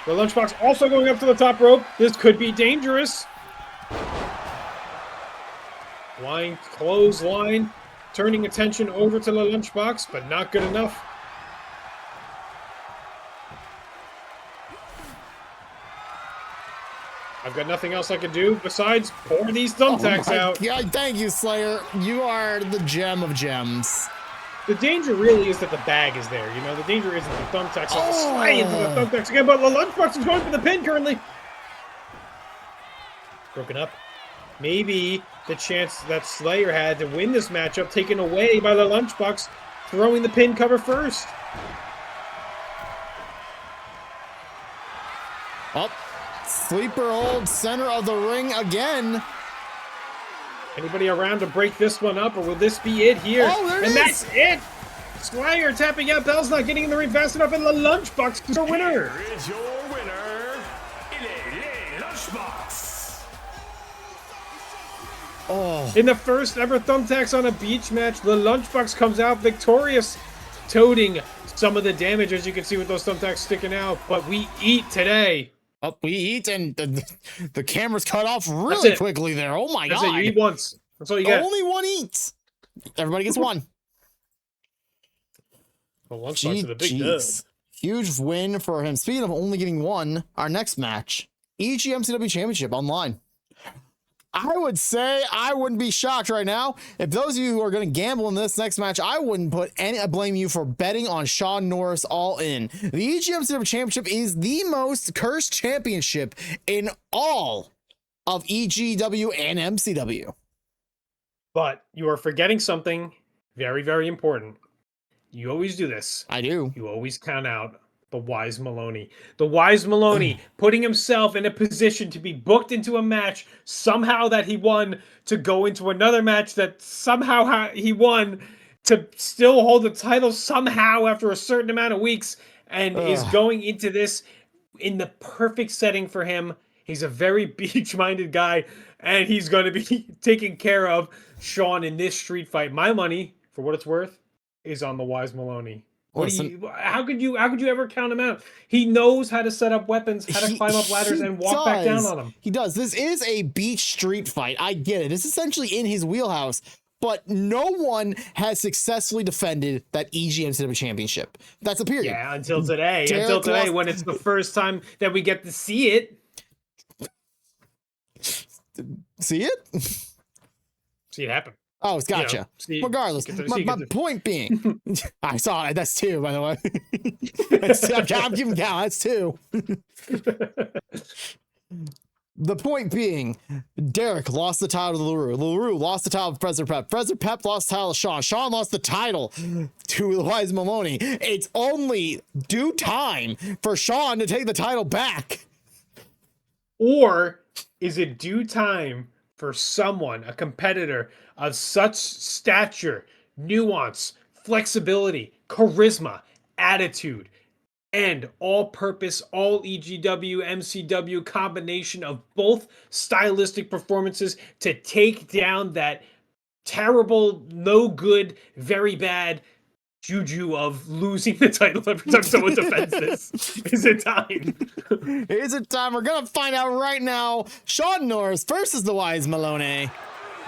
The Lunchbox also going up to the top rope. This could be dangerous. Line, clothesline, turning attention over to the Lunchbox, but not good enough. I've got nothing else I can do besides pour these thumbtacks out. Yeah, thank you, Slayyyr. You are the gem of gems. The danger really is that the bag is there. You know, the danger isn't the thumbtacks. Oh. Slide into the thumbtacks again, but the Lunchbox is going for the pin currently. Broken up. Maybe the chance that Slayyyr had to win this matchup taken away by the Lunchbox throwing the pin cover first. Oh, sleeper hold, center of the ring again. Anybody around to break this one up, or will this be it here? Oh, there it and is. That's it! Slayyyr tapping out. Belz not getting in the ring fast enough, and the Lunchbox is the winner. Here is your winner, Lunchbox. Oh. In the first ever Thumbtacks on a beach match, the Lunchbox comes out victorious, toting some of the damage, as you can see with those Thumbtacks sticking out. But we eat today. Oh, we eat, and the camera's cut off really quickly there. Oh my God. That's it, you eat once. That's all you get. Only one eats. Everybody gets one. The Lunchbox with a big dub. Huge win for him. Speaking of only getting one, our next match, EGMCW Championship online. I would say I wouldn't be shocked right now. If those of you who are going to gamble in this next match, I wouldn't blame you for betting on Sean Norris all in. The EGMCW Championship is the most cursed championship in all of EGW and MCW. But you are forgetting something very, very important. You always do this. I do. You always count out the Wise Melone. The Wise Melone putting himself in a position to be booked into a match somehow that he won, to go into another match that somehow he won, to still hold the title somehow after a certain amount of weeks, and is going into this in the perfect setting for him. He's a very beach-minded guy, and he's going to be taking care of Sean in this street fight. My money, for what it's worth, is on the Wise Melone. How could you ever count him out? He knows how to set up weapons, how to climb up ladders, and walk back down on them. He does. This is a beach street fight. I get it. It's essentially in his wheelhouse, but no one has successfully defended that EGMCW Championship. That's a period. Yeah, until today. When it's the first time that we get to see it. See it? See it happen. Oh, it's gotcha. Regardless, my point being, I saw it. That's two, by the way. I'm giving count. That's two. The point being, Derrick lost the title to LaRue. LaRue lost the title to Professor Pep. Professor Pep lost the title to Sean. Sean lost the title to the Wise Melone. It's only due time for Sean to take the title back. Or is it due time for someone, a competitor of such stature, nuance, flexibility, charisma, attitude, and all-purpose, all EGW, MCW combination of both stylistic performances to take down that terrible, no good, very bad juju of losing the title every time someone defends this? Is it time? Is it time? We're gonna find out right now. Sean Norris versus the Wise Melone.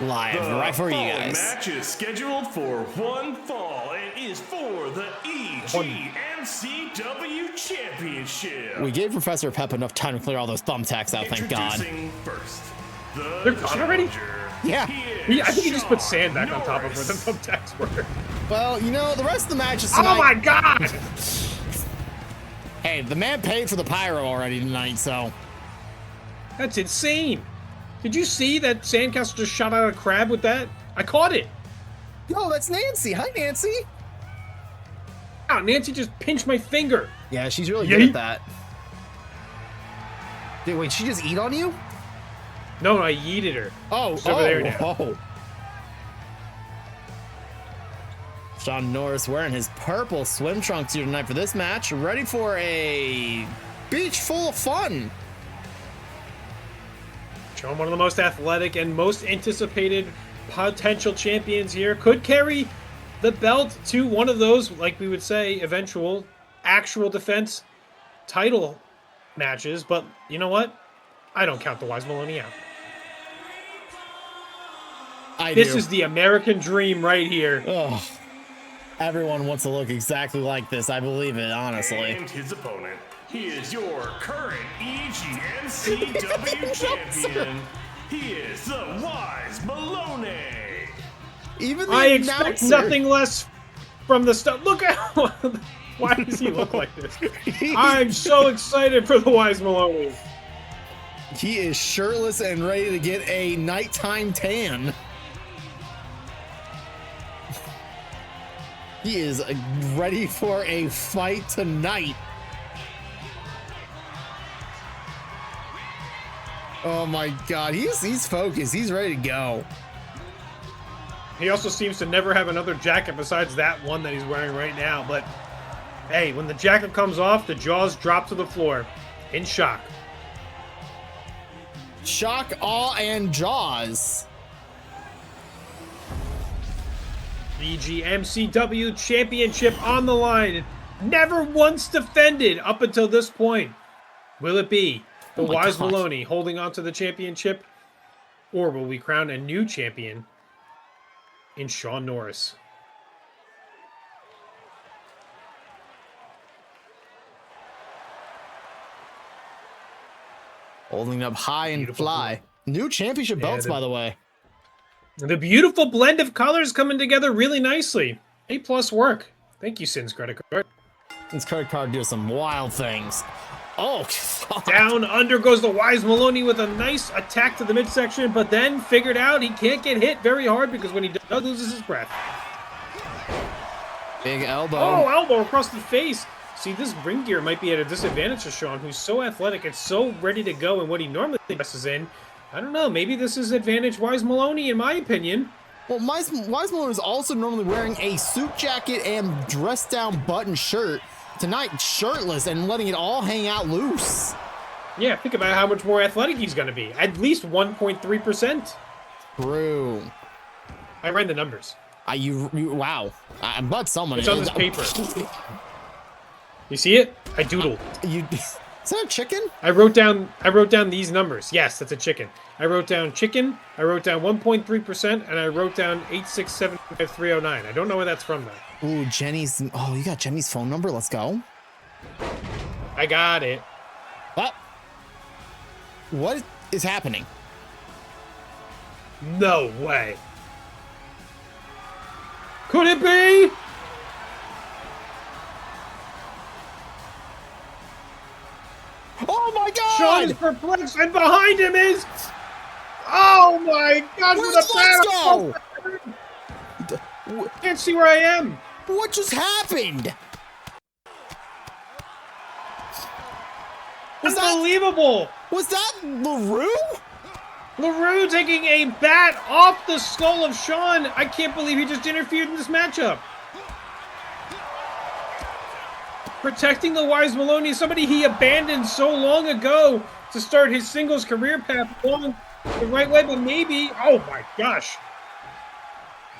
Live right for you guys. The match is scheduled for one fall and is for the EGMCW Championship. We gave Professor Pep enough time to clear all those thumbtacks out, thank God. Introducing first, They're gone already? Yeah. I think he just put sand back on top of where the thumbtacks were. Well, you know, the rest of the match is Oh tonight. my god! Hey, the man paid for the pyro already tonight, so. That's insane. Did you see that Sandcastle just shot out a crab with that? I caught it. Yo, that's Nancy. Hi, Nancy. Wow, Nancy just pinched my finger. Yeah, she's really good at that. Dude, wait, she just eat on you? No, I yeeted her. Oh, She's over there now. Oh. Sean Norris wearing his purple swim trunks here tonight for this match, ready for a beach full of fun. Sean, one of the most athletic and most anticipated potential champions here, could carry the belt to one of those, like we would say, eventual actual defense title matches. But you know what? I don't count the Wise Melone out. This is the American dream right here. Oh, everyone wants to look exactly like this. I believe it, honestly. And his opponent, he is your current EGMCW champion. He is the Wise Melone. Even the I expect announcer- nothing less from the stuff. Look at why does he look like this? I'm so excited for the Wise Melone. He is shirtless and ready to get a nighttime tan. He is ready for a fight tonight. Oh my god, he's focused. He's ready to go. He also seems to never have another jacket besides that one that he's wearing right now. But hey, when the jacket comes off, the jaws drop to the floor in shock. Shock, awe, and jaws. EGMCW Championship on the line. Never once defended up until this point. Will it be the Wise Melone holding on to the championship? Or will we crown a new champion in Sean Norris? Holding up high and fly. New championship belts, by the way. The beautiful blend of colors coming together really nicely. A+ work. Thank you, Sin's credit card. This credit card does some wild things. Oh, God. Down under goes the Wise Melone with a nice attack to the midsection, but then figured out he can't get hit very hard because when he does, loses his breath. Big elbow. Oh, elbow across the face. See, this ring gear might be at a disadvantage to Sean, who's so athletic and so ready to go in what he normally dresses in. I don't know, maybe this is advantage Wise Melone, in my opinion. Well, Wise Melone is also normally wearing a suit jacket and dressed down button shirt. Tonight, shirtless and letting it all hang out loose. Yeah, think about how much more athletic he's going to be. At least 1.3%. True. I ran the numbers. Wow. But someone It's on this paper. You see it? I doodled. Is that a chicken? I wrote down these numbers. Yes, that's a chicken. I wrote down chicken, I wrote down 1.3%, and I wrote down 8675309. I don't know where that's from though. Ooh, Jenny's. Oh, you got Jenny's phone number? Let's go. I got it. What is happening? No way. Could it be? Oh my god! Sean is perplexed, and behind him is... Oh my god, Where'd with the a battle! Can't see where I am. What just happened? Unbelievable! Was that LaRue? LaRue taking a bat off the skull of Sean. I can't believe he just interfered in this matchup. Protecting the Wise Melone, somebody he abandoned so long ago to start his singles career path along the right way, but maybe... Oh my gosh.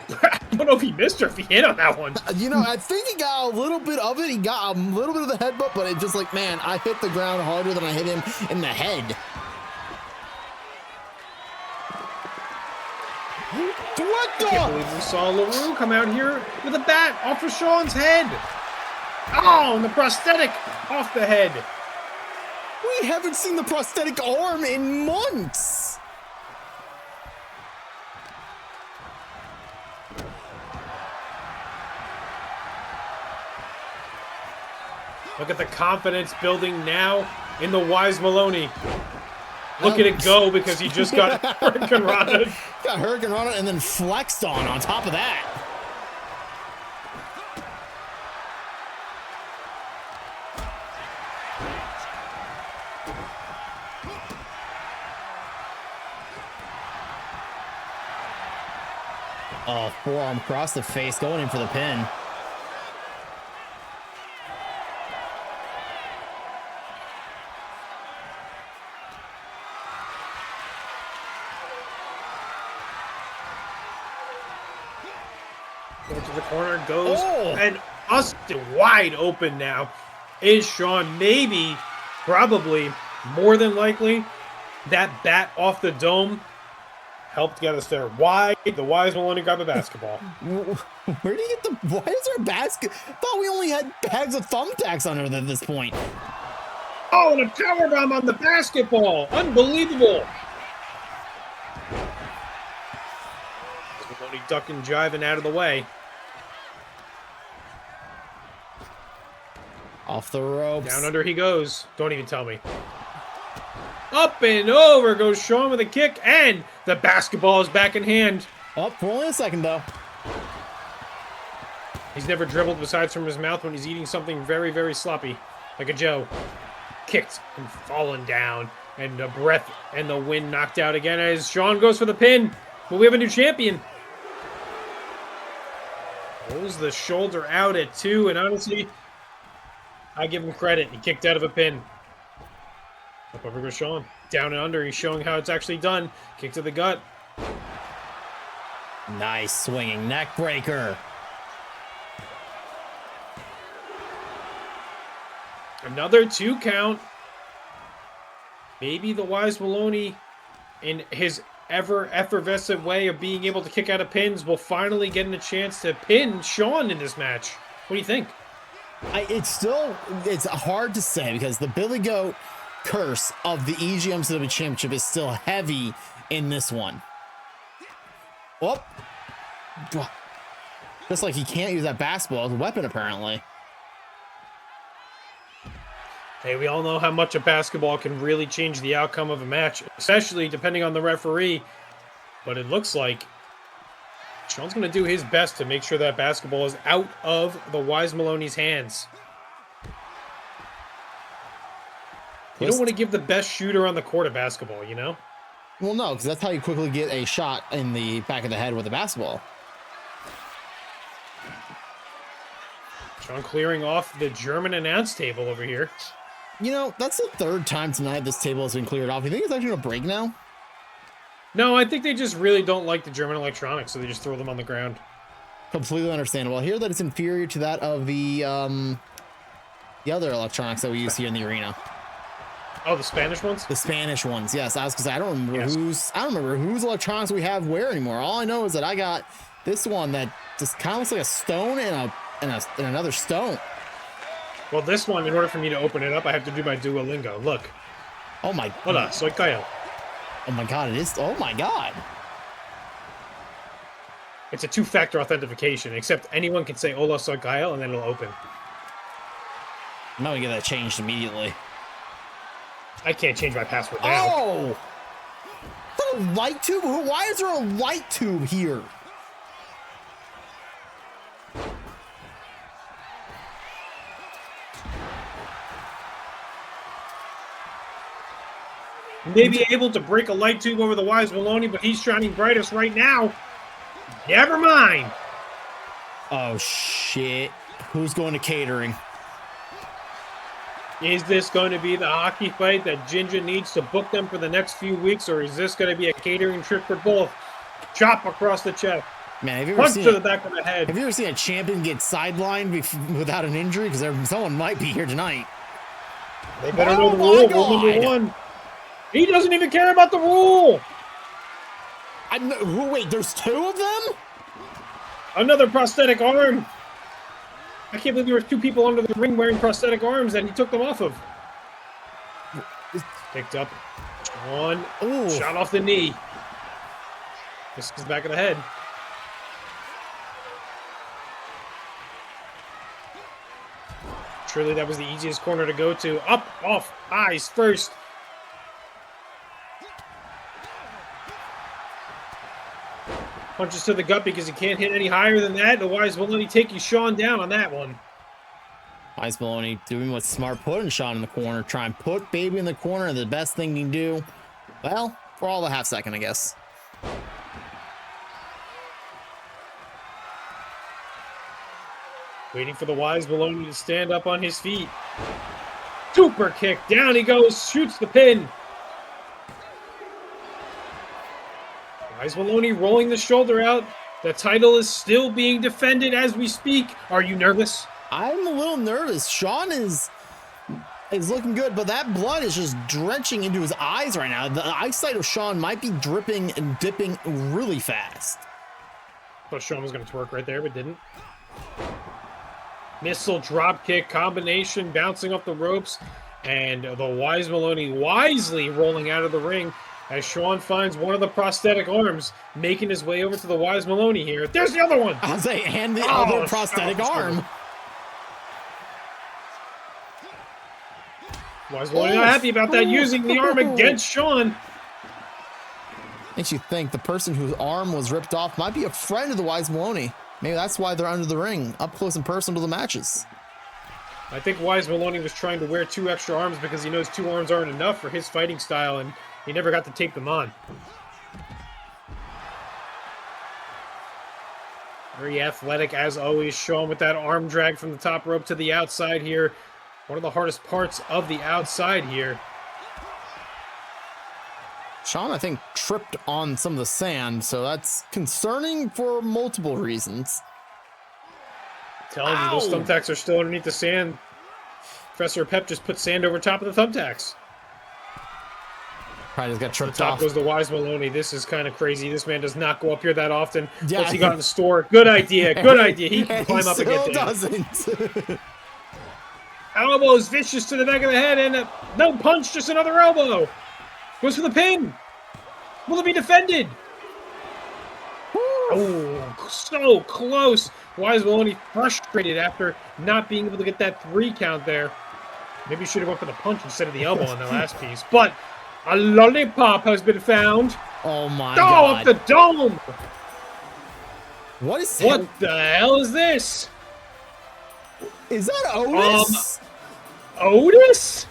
I don't know if he missed or if he hit on that one. You know, I think he got a little bit of it. He got a little bit of the headbutt, but it just like, man, I hit the ground harder than I hit him in the head. What the? I can't believe we saw LaRue come out here with a bat off of Sean's head. Oh, and the prosthetic off the head. We haven't seen the prosthetic arm in months. Look at the confidence building now in the Wise Melone. Look at it go because he just got Hurricane Rana. Got Hurricane Rana and then flexed on top of that. Oh, forearm across the face, going in for the pin. Going to the corner, goes, and Austin wide open now. Is Sean, maybe, probably, more than likely, that bat off the dome helped get us there. Why the Wise Melone grab a basketball? Where do you get the? Why is there a basket? Thought we only had bags of thumbtacks on her at this point. Oh, and a power bomb on the basketball! Unbelievable! Melone ducking, jiving out of the way. Off the ropes. Down under he goes. Don't even tell me. Up and over goes Sean with a kick, and the basketball is back in hand. Oh, for only a second, though. He's never dribbled besides from his mouth when he's eating something very, very sloppy, like a Joe. Kicked and fallen down, and the breath and the wind knocked out again as Sean goes for the pin. But we have a new champion. Pulls the shoulder out at 2, and honestly, I give him credit. He kicked out of a pin. Up over goes Sean. Down and under. He's showing how it's actually done. Kick to the gut. Nice swinging neck breaker. Another 2 count. Maybe the Wise Melone, in his ever effervescent way of being able to kick out of pins, will finally get a chance to pin Sean in this match. What do you think? It's hard to say because the Billy Goat curse of the EGMCW Championship is still heavy in this one. Oh, just like he can't use that basketball as a weapon, apparently. Hey, we all know how much a basketball can really change the outcome of a match, especially depending on the referee. But it looks like Sean's going to do his best to make sure that basketball is out of the Wise Melone's hands. You don't want to give the best shooter on the court a basketball, you know? Well, no, because that's how you quickly get a shot in the back of the head with a basketball. Sean clearing off the German announce table over here. You know, that's the 3rd time tonight this table has been cleared off. You think it's actually going to break now? No, I think they just really don't like the German electronics, so they just throw them on the ground. Completely understandable. I hear that it's inferior to that of the other electronics that we use here in the arena. Oh, the Spanish ones? The Spanish ones, yes. I was gonna say I don't remember whose electronics we have where anymore. All I know is that I got this one that just kind of looks like a stone and another stone. Well, this one, in order for me to open it up, I have to do my Duolingo. Look. Oh my. Hola, soy Kyle. Oh my god, it is. Oh my god. It's a 2-factor authentication, except anyone can say hola, soy Kyle, and then it'll open. I'm gonna get that changed immediately. I can't change my password now. Oh! Is that a light tube? Why is there a light tube here? Maybe able to break a light tube over the Wise Melone, but he's shining brightest right now. Never mind. Oh, shit. Who's going to catering? Is this going to be the hockey fight that Ginger needs to book them for the next few weeks, or is this going to be a catering trip for both? Chop across the chest. Man, have you ever Punch seen to the back of the head. Have you ever seen a champion get sidelined without an injury? Because someone might be here tonight. They better know the rule. Rule number 1. He doesn't even care about the rule. Wait, there's 2 of them? Another prosthetic arm. I can't believe there were 2 people under the ring wearing prosthetic arms and he took them off of. Picked up. One. Ooh. Shot off the knee. This is the back of the head. Surely that was the easiest corner to go to. Up, off, eyes first. Punches to the gut because he can't hit any higher than that. The Wise Melone taking Sean down on that one. Wise Melone doing what's smart, putting Sean in the corner, try and put Baby in the corner. The best thing you can do, well, for all the half second, I guess. Waiting for the Wise Melone to stand up on his feet. Super kick. Down he goes. Shoots the pin. Wise Melone rolling the shoulder out. The title is still being defended as we speak. Are you nervous? I'm a little nervous. Sean is looking good, but that blood is just drenching into his eyes right now. The eyesight of Sean might be dripping and dipping really fast. Thought Sean was going to twerk right there, but didn't. Missile drop kick combination, bouncing off the ropes, and the Wise Melone wisely rolling out of the ring as Sean finds one of the prosthetic arms, making his way over to the Wise Melone here. There's the other one! I'll say, and the other prosthetic arm. Wise Melone not happy about that, using the arm against Sean. Makes you think the person whose arm was ripped off might be a friend of the Wise Melone. Maybe that's why they're under the ring, up close and personal to the matches. I think Wise Melone was trying to wear 2 extra arms because he knows 2 arms aren't enough for his fighting style, and he never got to tape them on. Very athletic as always, Sean with that arm drag from the top rope to the outside here. One of the hardest parts of the outside here. Sean, I think, tripped on some of the sand, so that's concerning for multiple reasons. Telling you, those thumbtacks are still underneath the sand. Professor Pep just put sand over top of the thumbtacks. Probably just got tripped Top off. goes the Wise Melone. This is kind of crazy. This man does not go up here that often. Yeah. Once he got in the store. Good idea. Good idea. He can climb up and get down. Doesn't. Elbows vicious to the back of the head, and no punch, just another elbow. Goes for the pin. Will it be defended? Oh, so close. Wise Melone frustrated after not being able to get that 3 count there. Maybe he should have went for the punch instead of the elbow on the last piece. But a lollipop has been found. Oh my God. God. Off the dome. What the hell is this? Is that Otis? Otis?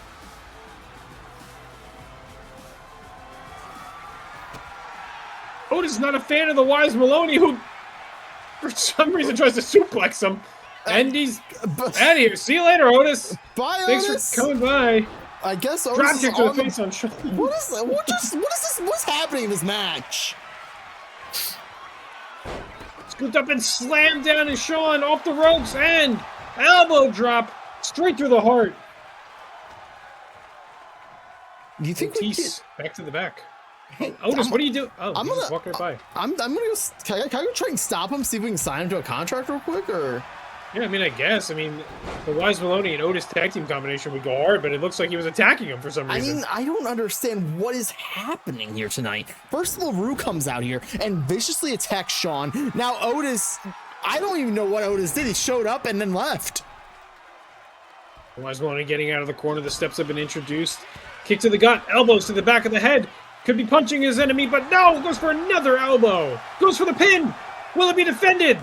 Otis is not a fan of the Wise Melone, who for some reason tries to suplex him. And he's out of here. See you later, Otis. Bye, Thanks Otis. for coming by. I guess Otis Drop is kick to the on the- face on Sean. What is this? What's happening in this match? Scooped up and slammed down and Sean off the ropes and elbow drop straight through the heart. Do you think we Otis back to the back? Hey, Otis, what are you doing? Oh, I'm he's just gonna- walking by. I'm gonna go. Can I go try and stop him? See if we can sign him to a contract real quick, or? Yeah, I mean, I guess. I mean, the Wise Melone and Otis tag team combination would go hard, but it looks like he was attacking him for some I reason. mean, I don't understand what is happening here tonight. First, LaRue comes out here and viciously attacks Sean. Now Otis, I don't even know what Otis did. He showed up and then left. Wise Melone getting out of the corner. The steps have been introduced. Kick to the gut. Elbows to the back of the head. Could be punching his enemy, but no! Goes for another elbow. Goes for the pin. Will it be defended?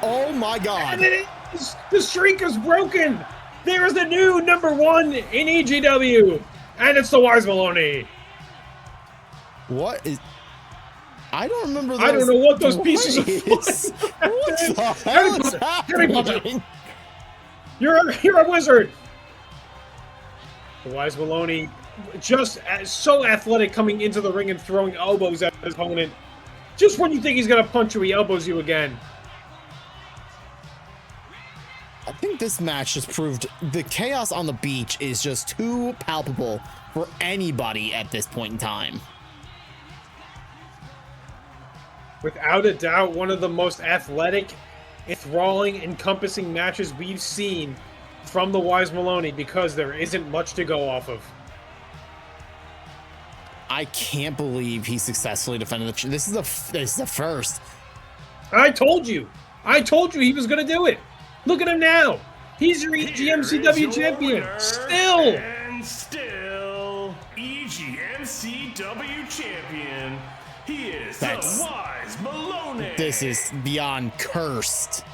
Oh my God. And it is. The streak is broken. There is a new #1 in EGW. And it's the Wise Melone. What is... I don't remember those. I don't know what those pieces of plays. fun- What the Harry hell is Potter, Harry Potter. happening? You're a wizard. The Wise Melone just so athletic coming into the ring and throwing elbows at his opponent. Just when you think he's going to punch you, he elbows you again. I think this match just proved the chaos on the beach is just too palpable for anybody at this point in time. Without a doubt, one of the most athletic, enthralling, encompassing matches we've seen from the Wise Melone because there isn't much to go off of. I can't believe he successfully defended the... This is a first. I told you he was going to do it. Look at him now. He's your EGMCW champion. Still. And still, EGMCW champion. He is the Wise Melone. This is beyond cursed.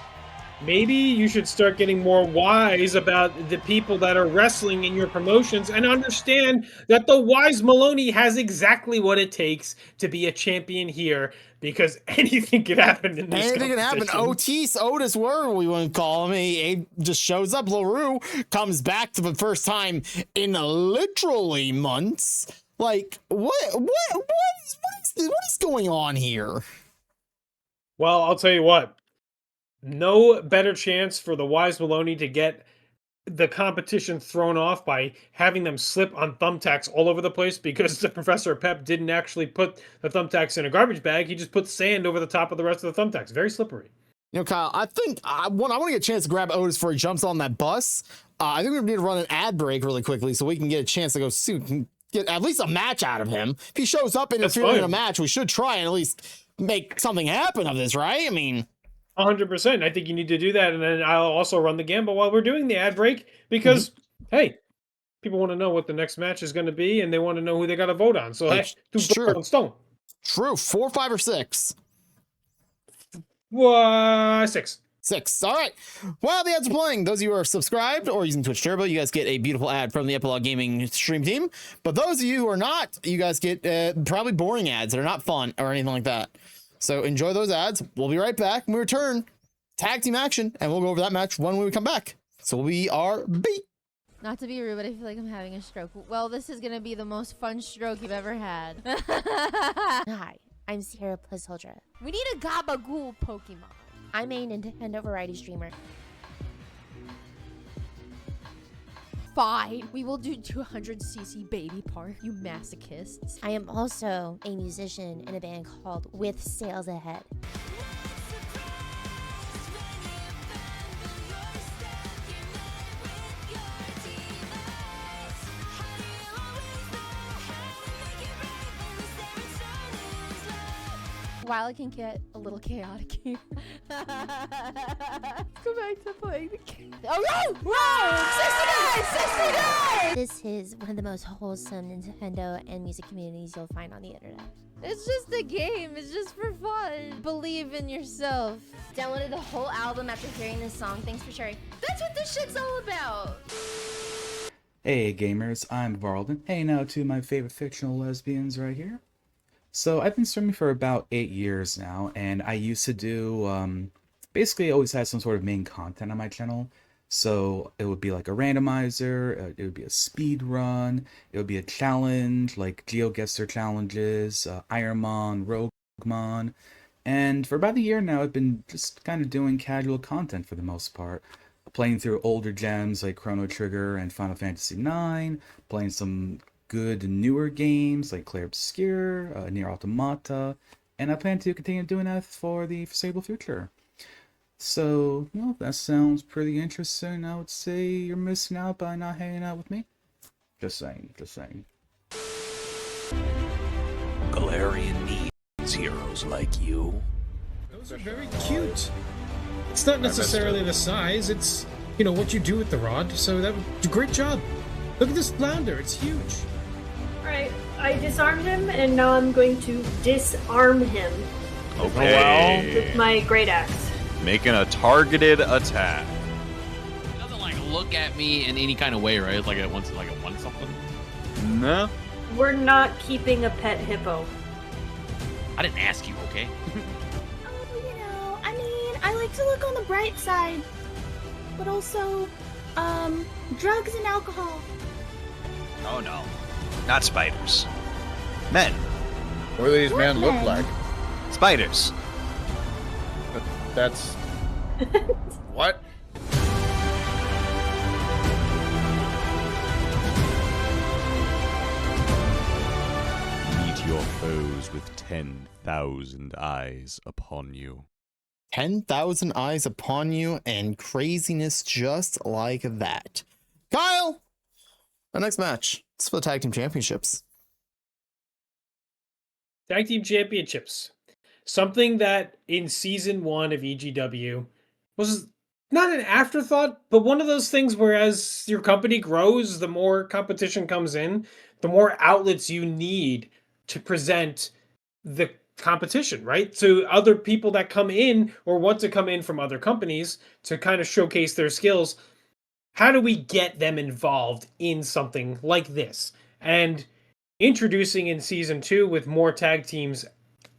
Maybe you should start getting more wise about the people that are wrestling in your promotions and understand that the Wise Melone has exactly what it takes to be a champion here, because anything could happen in this Anything can happen. competition. Otis, whatever we want to call him, he just shows up. LaRue comes back for the first time in literally months. Like, what is going on here? Well, I'll tell you what. No better chance for the Wise Melone to get the competition thrown off by having them slip on thumbtacks all over the place, because the Professor Pep didn't actually put the thumbtacks in a garbage bag. He just put sand over the top of the rest of the thumbtacks. Very slippery. You know, Kyle, I think I want to get a chance to grab Otis before he jumps on that bus. I think we need to run an ad break really quickly so we can get a chance to go see, get at least a match out of him. If he shows up interfering in a match, we should try and at least make something happen of this, right? I mean... 100%. I think you need to do that, and then I'll also run the gamble while we're doing the ad break, because, hey, people want to know what the next match is going to be, and they want to know who they got to vote on. So, hey, true. Stone. True. 4, 5, or 6? 6. 6. All right. While the ads are playing, those of you who are subscribed or using Twitch Turbo, you guys get a beautiful ad from the Epilogue Gaming stream team. But those of you who are not, you guys get probably boring ads that are not fun or anything like that. So enjoy those ads. We'll be right back when we return. Tag team action, and we'll go over that match when we come back. So we are beat. Not to be rude, but I feel like I'm having a stroke. Well, this is going to be the most fun stroke you've ever had. Hi, I'm Sierra Placeholdra. We need a Gabagool Pokemon. I'm a Nintendo variety streamer. Fine. We will do 200cc Baby Park, you masochists. I am also a musician in a band called With Sales Ahead. While it can get a little chaotic here. Let's go back to playing the game. Oh no! Whoa! 69! 69! This is one of the most wholesome Nintendo and music communities you'll find on the internet. It's just a game. It's just for fun. Believe in yourself. Downloaded the whole album after hearing this song. Thanks for sharing. That's what this shit's all about. Hey gamers, I'm Varlden. Hey now to my favorite fictional lesbians right here. So I've been streaming for about 8 years now, and I used to do, basically always had some sort of main content on my channel. So it would be like a randomizer, it would be a speed run, it would be a challenge, like GeoGuessr challenges, Ironmon, Roguemon. And for about a year now, I've been just kind of doing casual content for the most part. Playing through older gems like Chrono Trigger and Final Fantasy IX, playing some good newer games like Clair Obscur, Nier Automata, and I plan to continue doing that for the foreseeable future. So, well, that sounds pretty interesting. I would say you're missing out by not hanging out with me. Just saying, just saying. Galarian needs heroes like you. Those are very cute. It's not necessarily the size, it's, you know, what you do with the rod. So that was a great job. Look at this flounder, it's huge. Alright, I disarmed him, and now I'm going to disarm him. Okay. With my great axe. Making a targeted attack. It doesn't like look at me in any kind of way, right? It's like it wants like a one something. No. We're not keeping a pet hippo. I didn't ask you, okay? You know, I mean, I like to look on the bright side, but also, drugs and alcohol. Oh no, not spiders. Men. What do these men look like? Spiders. That's... What? Meet your foes with 10,000 eyes upon you. 10,000 eyes upon you and craziness just like that. Kyle! Our next match. It's for the Tag Team Championships. Tag Team Championships. Something that in Season 1 of EGW was not an afterthought, but one of those things where as your company grows, the more competition comes in, the more outlets you need to present the competition, right? So other people that come in or want to come in from other companies to kind of showcase their skills, how do we get them involved in something like this? And introducing in season 2 with more tag teams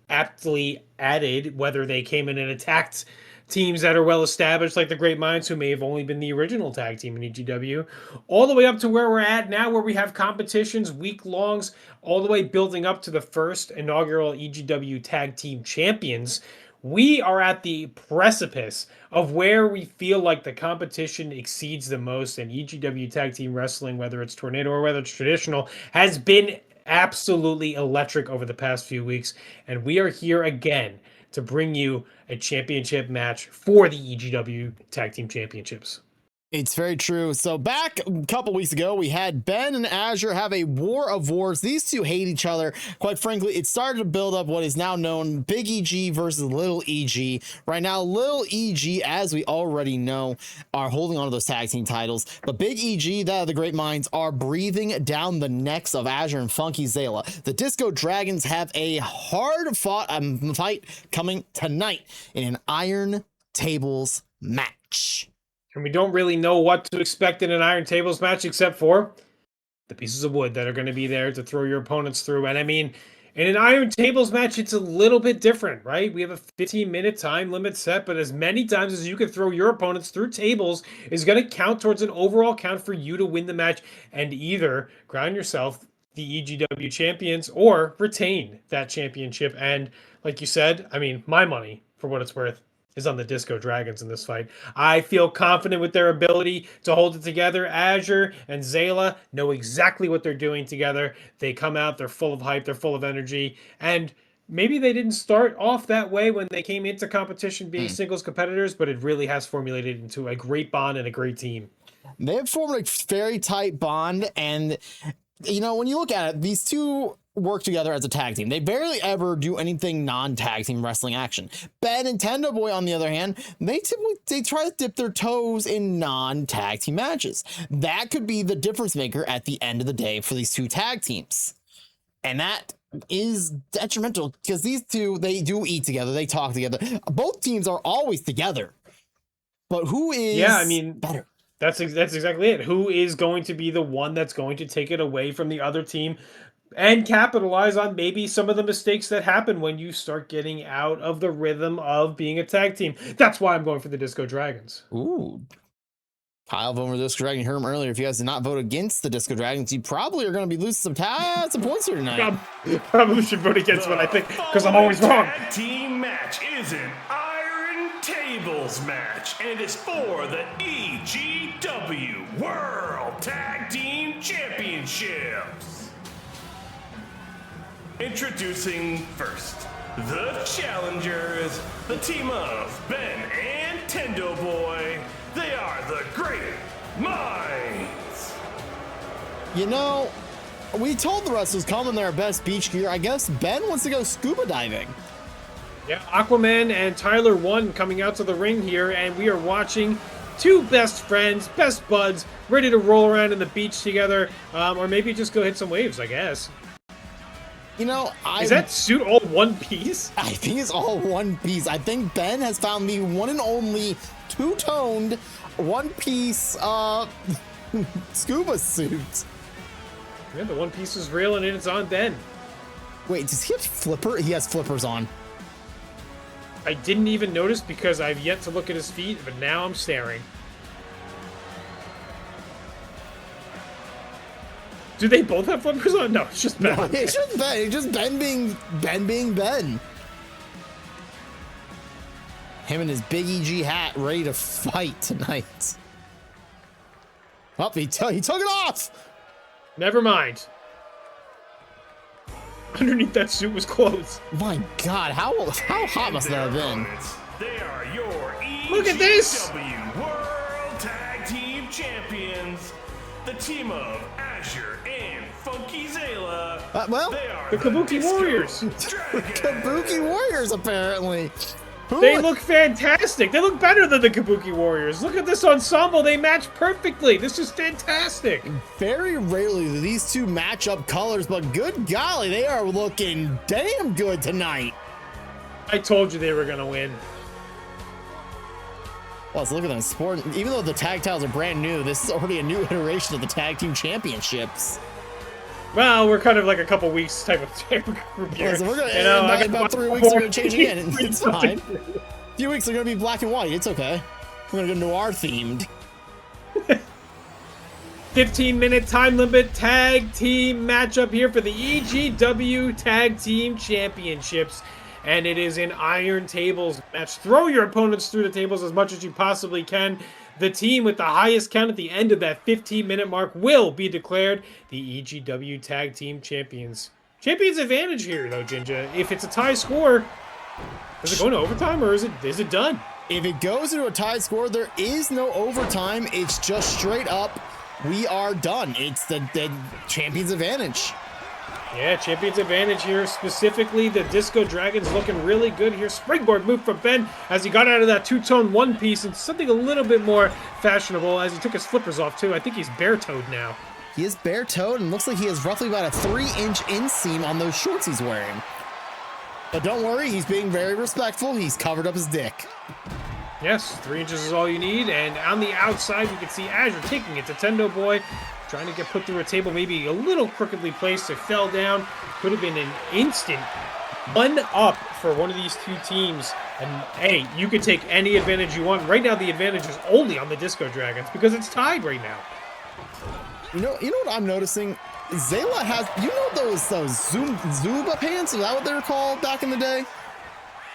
aptly added, whether they came in and attacked teams that are well established like the Great Minds, who may have only been the original tag team in EGW, all the way up to where we're at now, where we have competitions, week-longs, all the way building up to the first inaugural EGW Tag Team Champions. We are at the precipice of where we feel like the competition exceeds the most, and EGW Tag Team Wrestling, whether it's Tornado or whether it's traditional, has been absolutely electric over the past few weeks, and we are here again to bring you a championship match for the EGW Tag Team Championships. It's very true. So back a couple weeks ago, we had Ben and Azure have a war of wars. These two hate each other. Quite frankly, it started to build up what is now known Big EG versus Little EG. Right now, Little EG, as we already know, are holding on to those tag team titles. But Big EG, that of the Great Minds, are breathing down the necks of Azure and Funky Zayla. The Disco Dragons have a hard-fought fight coming tonight in an Iron Tables match. And we don't really know what to expect in an Iron Tables match except for the pieces of wood that are going to be there to throw your opponents through. And I mean, in an Iron Tables match, it's a little bit different, right? We have a 15-minute time limit set, but as many times as you can throw your opponents through tables is going to count towards an overall count for you to win the match and either crown yourself the EGW champions or retain that championship. And like you said, I mean, my money, for what it's worth, is on the Disco Dragons in this fight. I feel confident with their ability to hold it together. Azure and Zayla know exactly what they're doing together. They come out, they're full of hype, they're full of energy, and maybe they didn't start off that way when they came into competition being singles competitors, but it really has formulated into a great bond and a great team. They have formed a very tight bond, and you know, when you look at it, these two work together as a tag team. They barely ever do anything non-tag team wrestling action. Ben and Tendo Boy, on the other hand, they try to dip their toes in non-tag team matches. That could be the difference maker at the end of the day for these two tag teams. And that is detrimental because these two, they do eat together, they talk together. Both teams are always together. But who is better? That's exactly it. Who is going to be the one that's going to take it away from the other team and capitalize on maybe some of the mistakes that happen when you start getting out of the rhythm of being a tag team? That's why I'm going for the Disco Dragons. Ooh. Kyle voted for the Disco Dragon. You heard him earlier. If you guys did not vote against the Disco Dragons, you probably are going to be losing some points here tonight. Probably should vote against what I think, because I'm always wrong. Tag team match is an Iron Tables match, and it's for the EGW World Tag Team Championships. Introducing first, the challengers, the team of Ben and Tendo Boy. They are the Great Minds. You know, we told the wrestlers come in their best beach gear. I guess Ben wants to go scuba diving. Yeah, Aquaman and Tyler 1 coming out to the ring here, and we are watching two best friends, best buds, ready to roll around in the beach together, or maybe just go hit some waves, I guess. You know, is that suit all one piece? I think it's all one piece. I think Ben has found the one and only two-toned, one-piece scuba suit. Yeah, the one piece is real and it's on Ben. Wait, does he have flipper? He has flippers on. I didn't even notice because I've yet to look at his feet, but now I'm staring. Do they both have flippers on? No, it's just Ben. No, it's just Ben. It's just Ben being Ben. Him and his Big EG hat ready to fight tonight. Oh, he took it off. Never mind. Underneath that suit was clothes. My God, how hot must that have been? They are your EGW Look at this! World Tag Team Champions. The team of Azure and Funky Zayla. Well, they are the Kabuki Warriors. Kabuki Warriors, apparently. They look fantastic. They look better than the Kabuki Warriors. Look at this ensemble. They match perfectly. This is fantastic. Very rarely do these two match up colors, but good golly, they are looking damn good tonight. I told you they were going to win. Well, let's look at them sporting. Even though the tag titles are brand new, this is already a new iteration of the tag team championships. Well, we're kind of like a couple weeks type of group here. Listen, we're gonna, in about 3 weeks, we're going to change again. It's fine. A few weeks are going to be black and white. It's okay. We're going to go noir themed. 15-minute time limit tag team matchup here for the EGW Tag Team Championships. And it is an Iron Tables match. Throw your opponents through the tables as much as you possibly can. The team with the highest count at the end of that 15-minute mark will be declared the EGW Tag Team Champions. Champions advantage here, though, Jinja. If it's a tie score, does it go into overtime or is it done? If it goes into a tie score, there is no overtime. It's just straight up, we are done. It's the champions advantage. Yeah, champions advantage here. Specifically, the Disco Dragons looking really good here. Springboard move from Ben as he got out of that two-tone one piece and something a little bit more fashionable as he took his flippers off, too. I think he's bare-toed now. He is bare-toed and looks like he has roughly about a 3-inch inseam on those shorts he's wearing. But don't worry, he's being very respectful. He's covered up his dick. Yes, 3 inches is all you need. And on the outside, you can see Azure taking it to Tendo Boy. Trying to get put through a table, maybe a little crookedly placed. It fell down. Could have been an instant 1-up for one of these two teams. And hey, you can take any advantage you want. Right now, the advantage is only on the Disco Dragons because it's tied right now. You know what I'm noticing? Zayla has, you know those Zuba pants? Is that what they were called back in the day?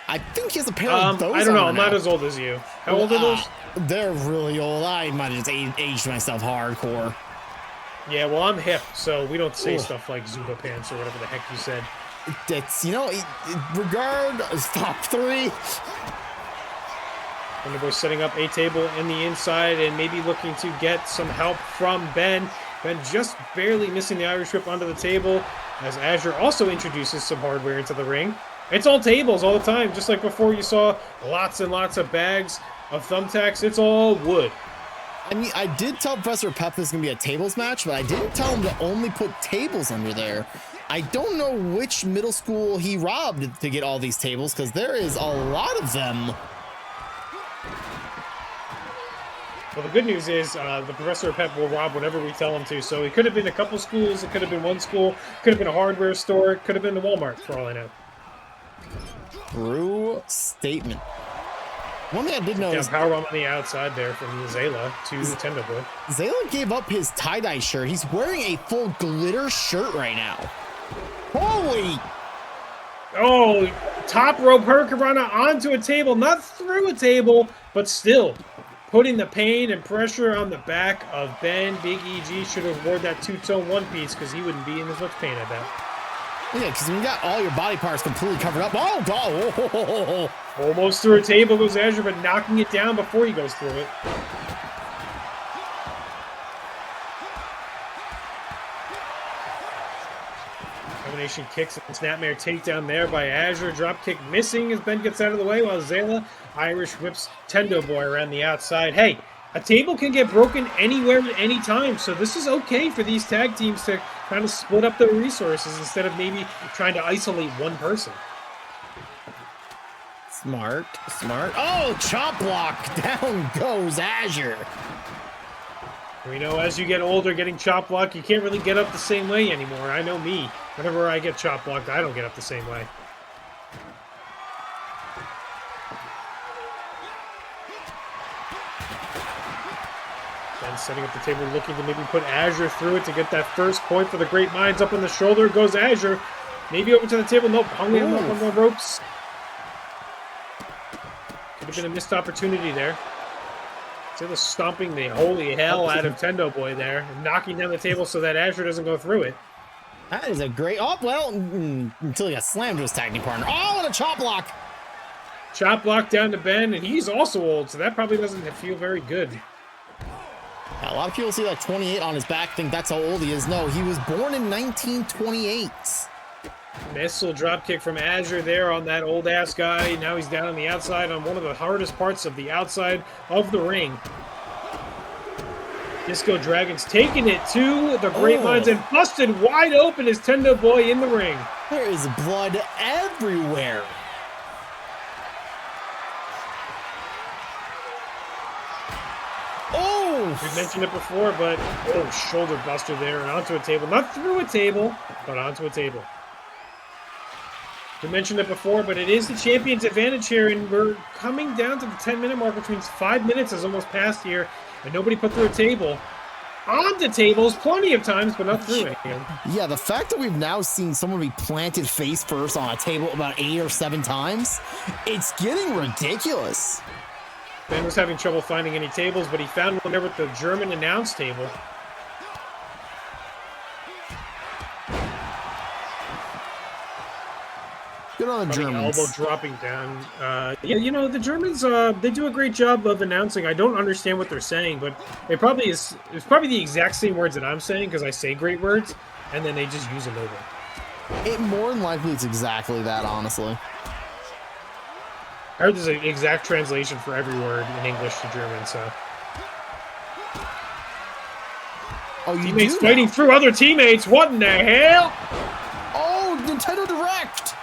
I think he has a pair of those. I don't know. I'm now. not as old as you. How old are those? They're really old. I might have just aged myself hardcore. Yeah, well, I'm hip, so we don't say stuff like Zuba pants or whatever the heck you said. It's, you know, regard top 3. Thunderboy setting up a table in the inside and maybe looking to get some help from Ben. Ben just barely missing the Irish whip onto the table as Azure also introduces some hardware into the ring. It's all tables all the time, just like before you saw lots and lots of bags of thumbtacks. It's all wood. I mean, I did tell Professor Pep this is going to be a tables match, but I didn't tell him to only put tables under there. I don't know which middle school he robbed to get all these tables, because there is a lot of them. Well, the good news is the Professor Pep will rob whenever we tell him to. So it could have been a couple schools, it could have been one school, could have been a hardware store, it could have been the Walmart, for all I know. True statement. One thing I did notice. Powerbomb on the outside there from Zayla to Tendo Boy. Zayla gave up his tie-dye shirt. He's wearing a full glitter shirt right now. Holy! Oh, top rope hurricanrana onto a table, not through a table, but still putting the pain and pressure on the back of Ben. Big EG should have worn that two-tone one piece because he wouldn't be in as much pain, I bet. Yeah, because when you got all your body parts completely covered up. Oh, God. Oh. Almost through a table goes Azure, but knocking it down before he goes through it. Combination kicks and snapmare takedown there by Azure. Drop kick missing as Ben gets out of the way while Zayla Irish whips Tendo Boy around the outside. Hey, a table can get broken anywhere at any time, so this is okay for these tag teams to kind of split up their resources instead of maybe trying to isolate one person. Smart. Oh, chop block. Down goes Azure. We know as you get older, getting chop blocked, you can't really get up the same way anymore. I know me. Whenever I get chop blocked, I don't get up the same way. Ben setting up the table, looking to maybe put Azure through it to get that first point for the Great Minds. Up on the shoulder goes Azure. Maybe over to the table. Nope, hung him up on the ropes. Could have been a missed opportunity there. Zayla stomping the holy hell out of Tendo Boy there, knocking down the table so that Azure doesn't go through it. That is a great... Oh, well, until he got slammed to his tag team partner. Oh, and a chop block. Chop block down to Ben, and he's also old, so that probably doesn't feel very good. A lot of people see that 28 on his back, think that's how old he is. No, he was born in 1928. Missile dropkick from Azure there on that old-ass guy. Now he's down on the outside on one of the hardest parts of the outside of the ring. Disco Dragon's taking it to the Great Minds and busted wide open is Tendo Boy in the ring. There is blood everywhere. Oh! We've mentioned it before, but shoulder buster there and onto a table. Not through a table, but onto a table. We mentioned it before, but it is the champion's advantage here, and we're coming down to the 10-minute mark, which means 5 minutes has almost passed here, and nobody put through a table. Onto tables plenty of times, but not through it. Yeah, the fact that we've now seen someone be planted face first on a table about 8 or 7 times, it's getting ridiculous. Ben was having trouble finding any tables, but he found one there with the German announce table. Good on the Germans. Elbow dropping down. Yeah, you know, the Germans, they do a great job of announcing. I don't understand what they're saying, but it's probably the exact same words that I'm saying because I say great words, and then they just use them over. It more than likely it's exactly that, honestly. I heard there's an exact translation for every word in English to German, so. Oh, you teammates fighting through other teammates. What in the hell? Oh, Nintendo Direct.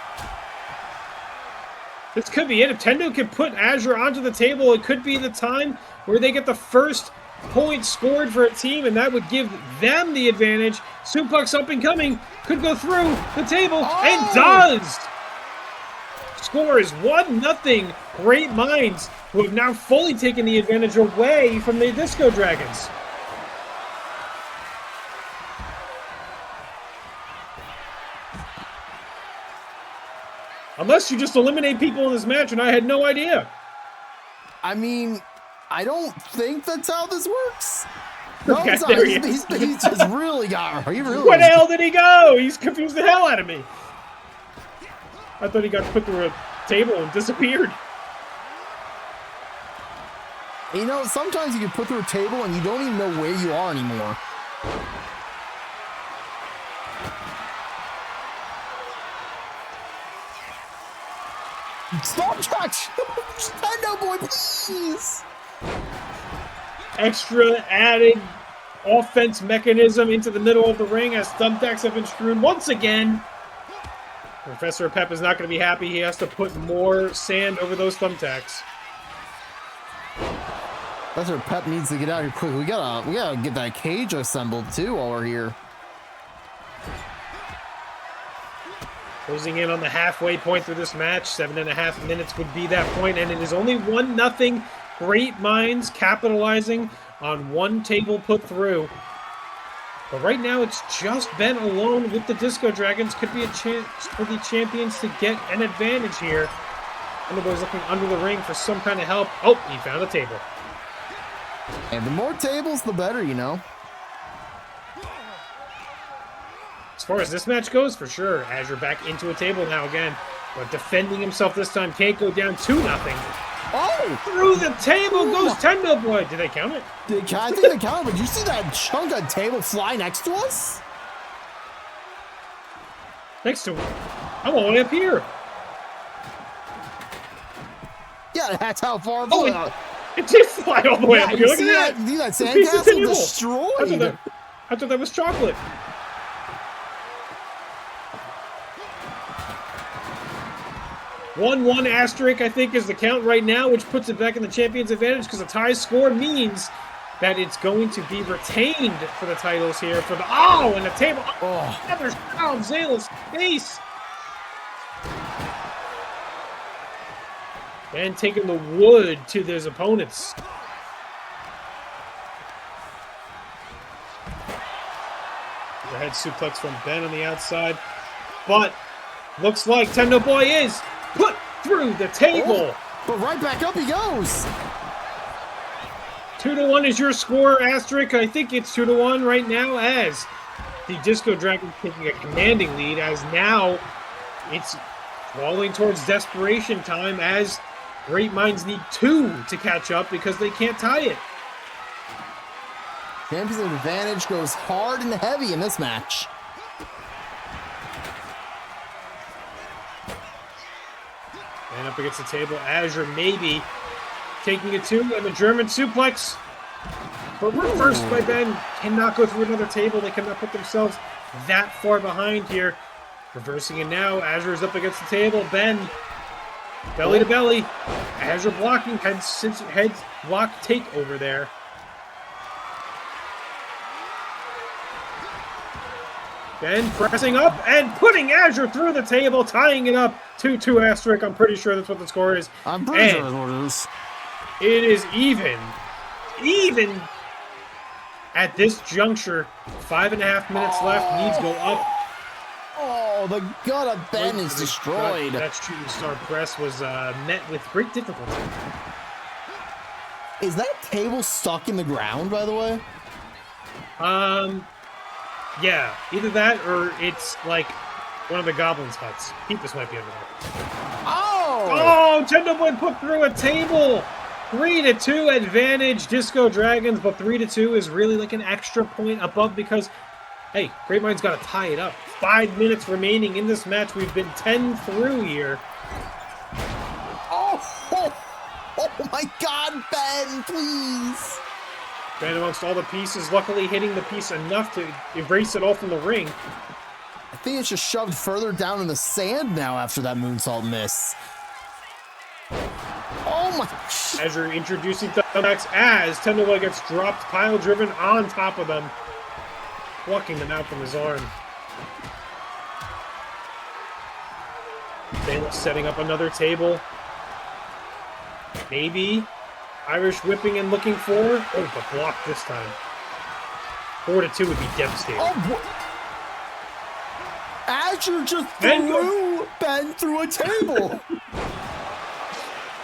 This could be it. If Nintendo can put Azure onto the table, it could be the time where they get the first point scored for a team, and that would give them the advantage. Suplex up and coming. Could go through the table, and does! Score is 1-0. Great Minds, who have now fully taken the advantage away from the Disco Dragons. Unless you just eliminate people in this match, and I had no idea. I mean, I don't think that's how this works. No, Okay, it's not. there he He's is. just really got her. He really Where the hell did he go? He's confused the hell out of me. I thought he got put through a table and disappeared. You know, sometimes you can put through a table and you don't even know where you are anymore. Stop touch! No, boy, please! Extra added offense mechanism into the middle of the ring as Thumbtacks have been strewn once again. Professor Pep is not going to be happy. He has to put more sand over those Thumbtacks. Professor Pep needs to get out here quick. We gotta get that cage assembled too while we're here. Closing in on the halfway point through this match. 7.5 minutes would be that point, and it is only 1-0. Great Minds capitalizing on one table put through. But right now, it's just Ben alone with the Disco Dragons. Could be a chance for the champions to get an advantage here. Underboy's looking under the ring for some kind of help. Oh, he found a table. And the more tables, the better, you know. As far as this match goes, for sure, Azure back into a table now again. But defending himself this time, can't go down 2-0. Oh! Through the table goes Tendo Boy. Did they count it? I think they counted, but did you see that chunk of table fly next to us? Next to him. I'm all the way up here. Yeah, that's how far it flew. Oh, it did fly all the way up here. Look at that. That It's a piece of sandcastle table. destroyed. I thought that was chocolate. One asterisk, I think, is the count right now, which puts it back in the champion's advantage because a tie score means that it's going to be retained for the titles here. For the and the table. Oh, another shot on Zayla's face. And taking the wood to his opponents. The head suplex from Ben on the outside. But looks like Tendo Boy is put through the table. But right back up he goes. 2-1 is your score, asterisk. I think it's 2-1 right now as the Disco Dragon taking a commanding lead, as now it's falling towards desperation time as Great Minds need 2 to catch up because they can't tie it. Champion's advantage goes hard and heavy in this match. And up against the table, Azure maybe taking it to, and the German suplex. But reversed by Ben. Cannot go through another table. They cannot put themselves that far behind here. Reversing it now. Azure is up against the table. Ben, belly to belly. Azure blocking. Head block takeover there. Ben pressing up and putting Azure through the table, tying it up 2-2 asterisk. I'm pretty sure that's what the score is. I'm pretty sure that's what it is. It is even. Even at this juncture. 5.5 minutes left. Needs go up. Oh, the gut of Ben is destroyed. That shooting star press was met with great difficulty. Is that table stuck in the ground, by the way? Yeah, either that or it's like one of the goblins' huts. Peepus might be under there. Oh! Oh, Tendo Boy put through a table! 3-2 advantage, Disco Dragons, but 3-2 is really like an extra point above because, hey, Great Mind's got to tie it up. 5 minutes remaining in this match. We've been 10 through here. Oh my God, Ben, please! Ben amongst all the pieces, luckily hitting the piece enough to erase it all from the ring. I think it's just shoved further down in the sand now after that moonsault miss. Oh my... Azure introducing Thumbtacks as Tendo Boy gets dropped, pile driven on top of them, plucking them out from his arm. Then setting up another table. Maybe Irish whipping and looking for. Oh, but blocked this time. 4-2 would be devastating. Oh, Azure just threw Ben through a table.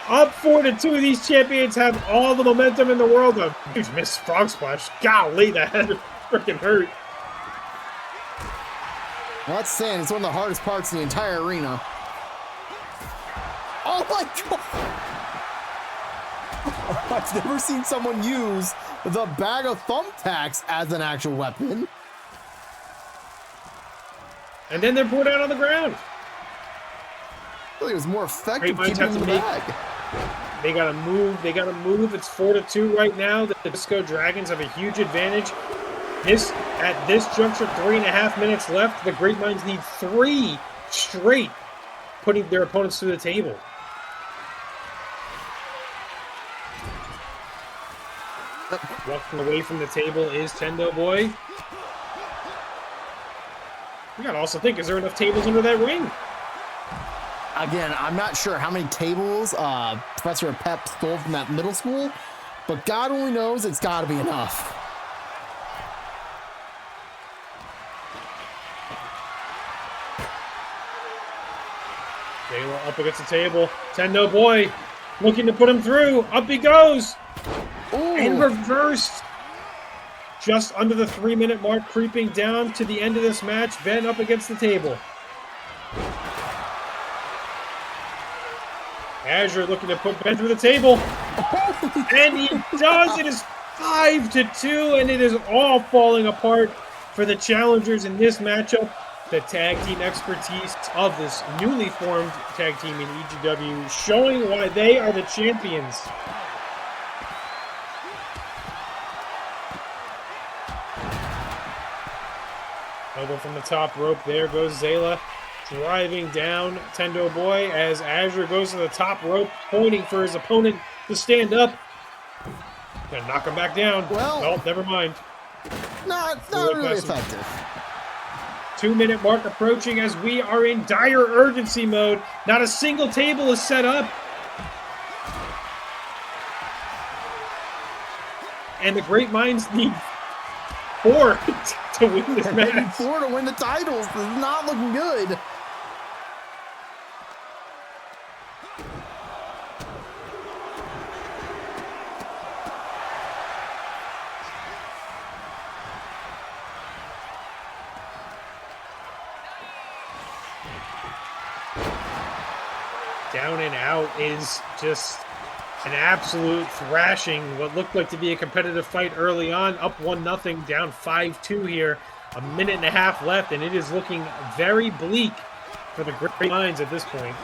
Up 4-2. These champions have all the momentum in the world. A huge missed frog splash. Golly, that had to freaking hurt. Well, that's saying it's one of the hardest parts in the entire arena. Oh my God! I've never seen someone use the bag of thumbtacks as an actual weapon. And then they're put out on the ground. I think it was more effective keeping them in the bag. They gotta move. They gotta move. It's 4-2 right now. The Disco Dragons have a huge advantage. At this juncture, 3.5 minutes left. The Great Minds need 3 straight, putting their opponents to the table. Walking away from the table is Tendo Boy. We gotta also think, is there enough tables under that ring? Again, I'm not sure how many tables Professor Pep stole from that middle school, but God only knows it's gotta be enough. Jayla up against the table. Tendo Boy looking to put him through. Up he goes. Ooh. And reversed. Just under the 3-minute mark, creeping down to the end of this match. Ben up against the table. Azure looking to put Ben through the table. And he does. It is 5-2, and it is all falling apart for the challengers in this matchup. The tag team expertise of this newly formed tag team in EGW, showing why they are the champions. Elbow from the top rope. There goes Zayla, driving down Tendo Boy as Azure goes to the top rope, pointing for his opponent to stand up. Gonna knock him back down. Well, nope, never mind. Not really effective. 2-minute mark approaching as we are in dire urgency mode. Not a single table is set up. And the Great Minds need 4 to win this match. They need 4 to win the titles. This is not looking good. Down and out is just an absolute thrashing. What looked like to be a competitive fight early on. Up 1-0, down 5-2 here. 1.5 minutes left, and it is looking very bleak for the Great Minds at this point.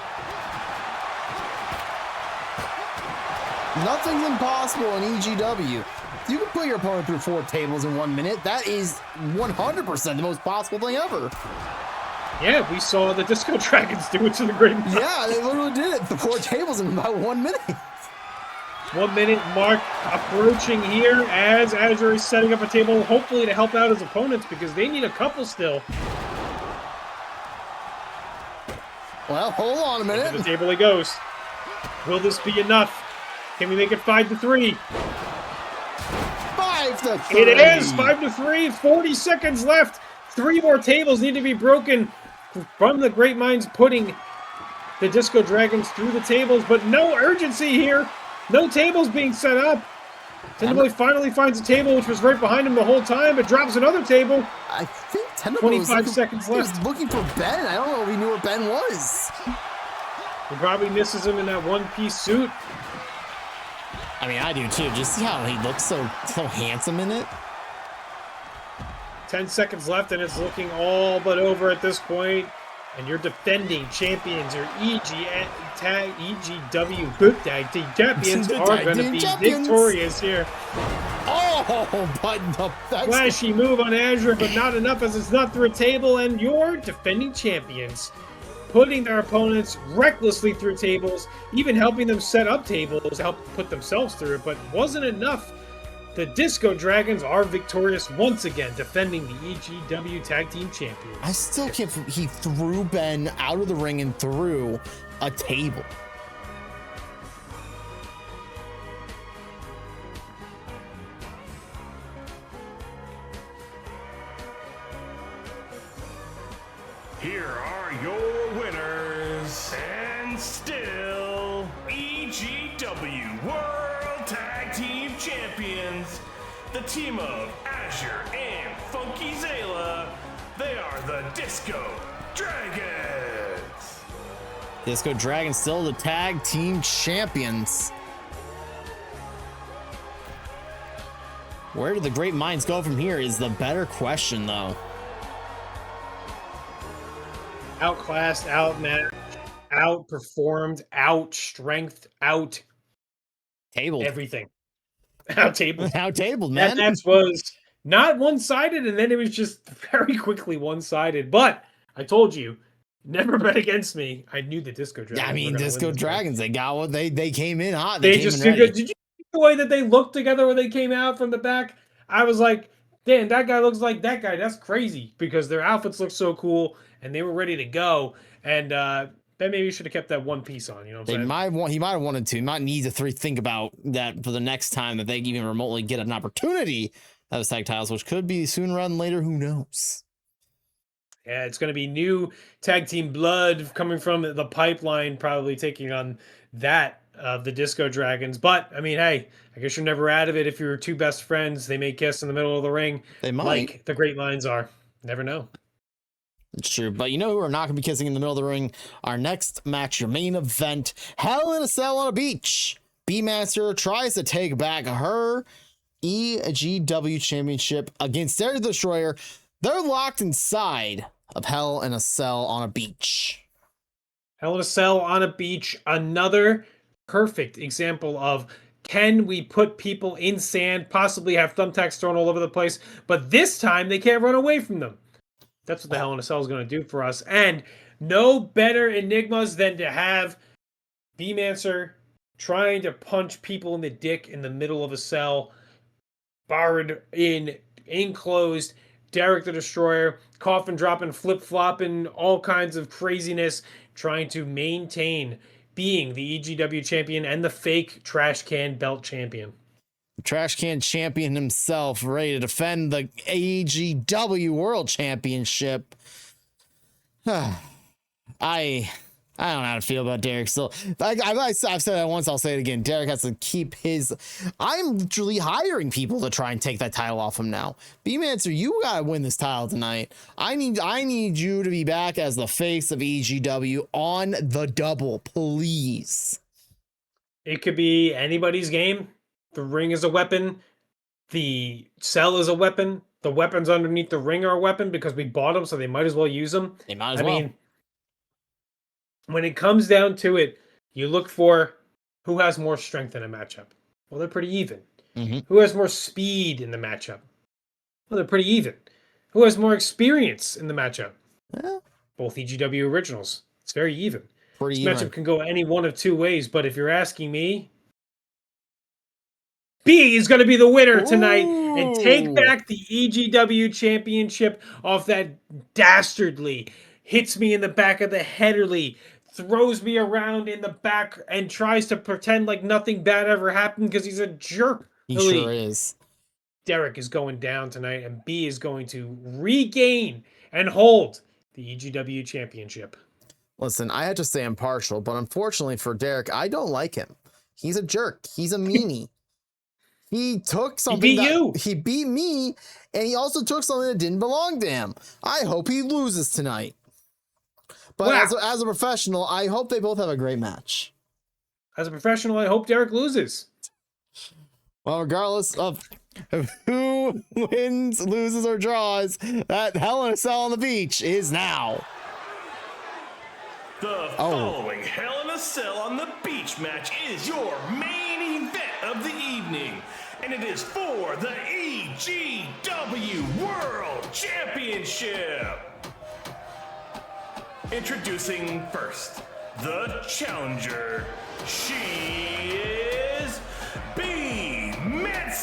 Nothing's impossible in EGW. You can put your opponent through 4 tables in 1 minute. That is 100% the most possible thing ever. Yeah, we saw the Disco Dragons do it to the Great Minds. Yeah, they literally did it. The 4 tables in about 1 minute. 1 minute mark approaching here as Azure is setting up a table, hopefully to help out his opponents because they need a couple still. Well, hold on a minute. Into the table he goes. Will this be enough? Can we make it 5-3? 5-3. It is 5-3. 40 seconds left. 3 more tables need to be broken from the Great Minds, putting the Disco Dragons through the tables, but no urgency here. No tables being set up. Tenderboy finally finds a table, which was right behind him the whole time, but drops another table. I think Tenderboy 25 seconds left. He was looking for Ben. I don't know if he knew where Ben was. He probably misses him in that one-piece suit. I mean, I do too. Just see how he looks so handsome in it. 10 seconds left, and it's looking all but over at this point. And your defending champions, your EGW Good Tag Team Champions, are going to be victorious here. Oh, but no, flashy move on Azure, but not enough as it's not through a table. And your defending champions putting their opponents recklessly through tables, even helping them set up tables to help put themselves through it, but wasn't enough. The Disco Dragons are victorious once again, defending the EGW Tag Team Champions. I still can't. He threw Ben out of the ring and through a table. Here are your winners, and still EGW World Tag Team Champions, the team of Azure and Funky Zayla. They are the Disco Dragons. Disco Dragons still the tag team champions. Where do the Great Minds go from here is the better question, though. Outclassed, outmatched, outperformed, out-strength, out... Tabled. Everything. Out-tabled. Out-tabled, man. That was not one-sided, and then it was just very quickly one-sided. But I told you, never bet against me. I knew the Disco Dragons. Yeah, I mean, Disco Dragons, they got what they came in hot. They just did good. Did you see the way that they looked together when they came out from the back? I was like, damn, that guy looks like that guy. That's crazy because their outfits look so cool and they were ready to go. And then maybe you should have kept that one piece on. You know what I'm saying? He might have wanted to. He might need to think about that for the next time that they even remotely get an opportunity at those tag titles, which could be sooner rather than later. Who knows? Yeah, it's going to be new tag team blood coming from the pipeline, probably taking on that of the Disco Dragons. But, I mean, hey, I guess you're never out of it. If you're two best friends, they may kiss in the middle of the ring. They might. Like the Great Minds are. Never know. It's true. But you know who are not going to be kissing in the middle of the ring? Our next match, your main event, Hell in a Cell on a Beach. Beemancer tries to take back her EGW Championship against Derrick the Destroyer. They're locked inside of Hell in a Cell on a Beach. Hell in a Cell on a Beach, another perfect example of can we put people in sand, possibly have thumbtacks thrown all over the place, but this time they can't run away from them. That's what the Hell in a Cell is going to do for us. And no better enigmas than to have Beemancer trying to punch people in the dick in the middle of a cell, barred in, enclosed, Derrick the Destroyer, coffin dropping, flip-flopping, all kinds of craziness, trying to maintain being the EGW champion and the fake trash can belt champion. Trash can champion himself, ready to defend the EGW World Championship. I don't know how to feel about Derrick still. I've said that once, I'll say it again. Derrick has to keep his... I'm literally hiring people to try and take that title off him now. Beemancer, you gotta win this title tonight. I need you to be back as the face of EGW on the double, please. It could be anybody's game. The ring is a weapon. The cell is a weapon. The weapons underneath the ring are a weapon because we bought them, so they might as well use them. They might as well. I mean, when it comes down to it, you look for Who has more strength in a matchup? Well, they're pretty even. Who has more speed in the matchup? Well, they're pretty even. Who has more experience in the matchup? Both EGW originals. It's very even. This matchup can go any one of two ways, but if you're asking me, B is going to be the winner tonight and take back the EGW Championship off that dastardly, hits me in the back of the headerly, throws me around in the back, and tries to pretend like nothing bad ever happened because he's a jerk. He sure is. Derrick is going down tonight, and B is going to regain and hold the EGW Championship. Listen, I had to say impartial, but unfortunately for Derrick, I don't like him. He's a jerk. He's a meanie. He took something he beat me, and he also took something that didn't belong to him. I hope he loses tonight. But as a professional, I hope they both have a great match. As a professional, I hope Derrick loses. Well, regardless of who wins, loses, or draws, that Hell in a Cell on the beach is now. The following Hell in a Cell on the Beach match is your main event of the evening, and it is for the EGW World Championship. Introducing first, the challenger. She is Beemancer.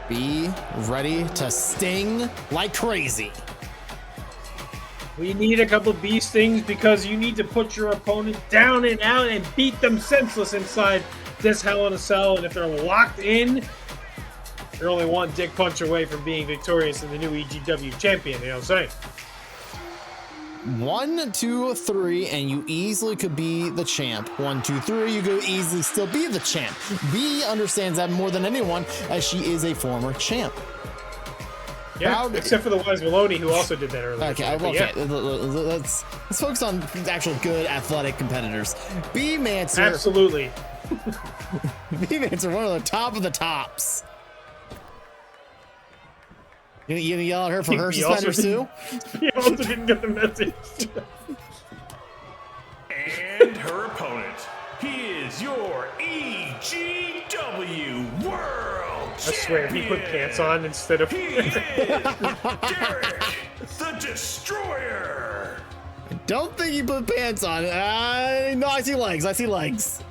Be ready to sting like crazy. We need a couple bee stings because you need to put your opponent down and out and beat them senseless inside this Hell in a Cell. And if they're locked in, you're only one dick punch away from being victorious in the new EGW champion. You know what I'm saying? 1, 2, 3, and you easily could be the champ. 1, 2, 3, you could easily still be the champ. B understands that more than anyone, as she is a former champ. Yeah, except for the Wise Melone, who also did that earlier. Okay, let's focus on actual good athletic competitors. Beemancer. Absolutely. Beemancer, one of the top of the tops. You gonna yell at her for her suspenders too? He also didn't get the message. And her opponent, he is your EGW World I swear, if he put pants on instead of... He is Derrick the Destroyer. I don't think he put pants on. No, I see legs. I see legs.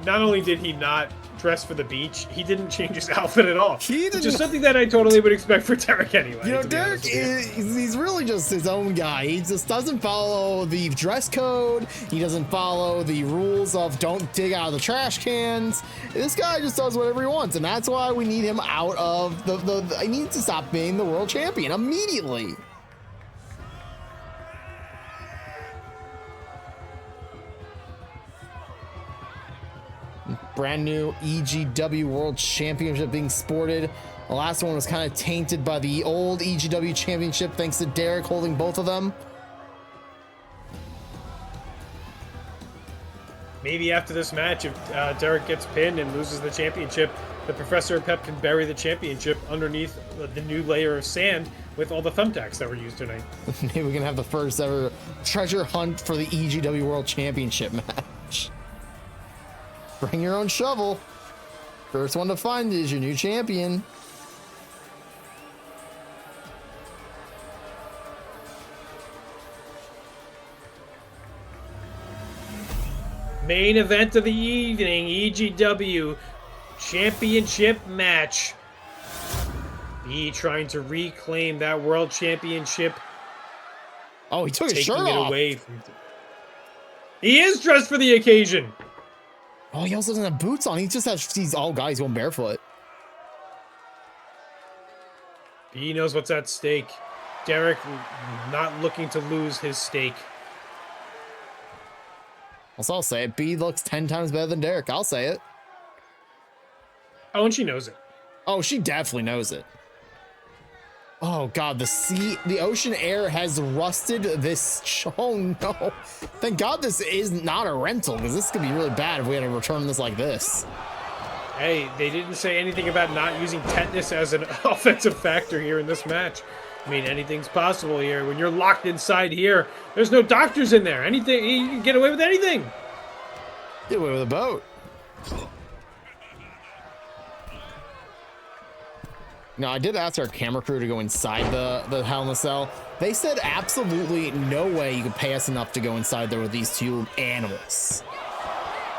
Not only did he not dress for the beach, he didn't change his outfit at all. He didn't. Which is something that I totally would expect for Derrick anyway. You know, Derrick, he's really just his own guy. He just doesn't follow the dress code. He doesn't follow the rules of don't dig out of the trash cans. This guy just does whatever he wants, and that's why we need him out of the I need to stop being the world champion immediately. Brand new EGW World Championship being sported. The last one was kind of tainted by the old EGW Championship thanks to Derrick holding both of them. Maybe after this match, if Derrick gets pinned and loses the championship, the Professor Pep can bury the championship underneath the new layer of sand with all the thumbtacks that were used tonight. Maybe we can have the first ever treasure hunt for the EGW World Championship match. Bring your own shovel. First one to find is your new champion. Main event of the evening, EGW Championship match. B trying to reclaim that world championship. Oh, he took his shirt off. Away from... He is dressed for the occasion. Oh, he also doesn't have boots on. He just has these all guys going barefoot. He knows what's at stake. Derrick not looking to lose his stake. Also, I'll say it. B looks 10 times better than Derrick. I'll say it. Oh, and she knows it. Oh, she definitely knows it. Oh God, the ocean air has rusted this. Oh no! Thank God this is not a rental, because this could be really bad if we had to return this like this. Hey, they didn't say anything about not using tetanus as an offensive factor here in this match. I mean, anything's possible here. When you're locked inside here, there's no doctors in there. Anything, you can get away with anything. Get away with a boat. Now, I did ask our camera crew to go inside the Hell in a Cell. They said absolutely no way you could pay us enough to go inside there with these two animals.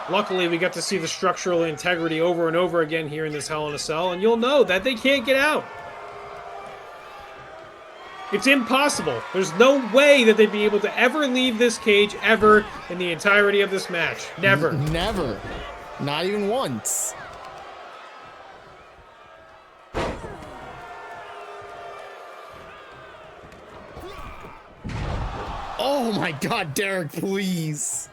Luckily, we got to see the structural integrity over and over again here in this Hell in a Cell, and you'll know that they can't get out. It's impossible. There's no way that they'd be able to ever leave this cage ever in the entirety of this match. Never. Never. Not even once. Oh my God, Derrick, please.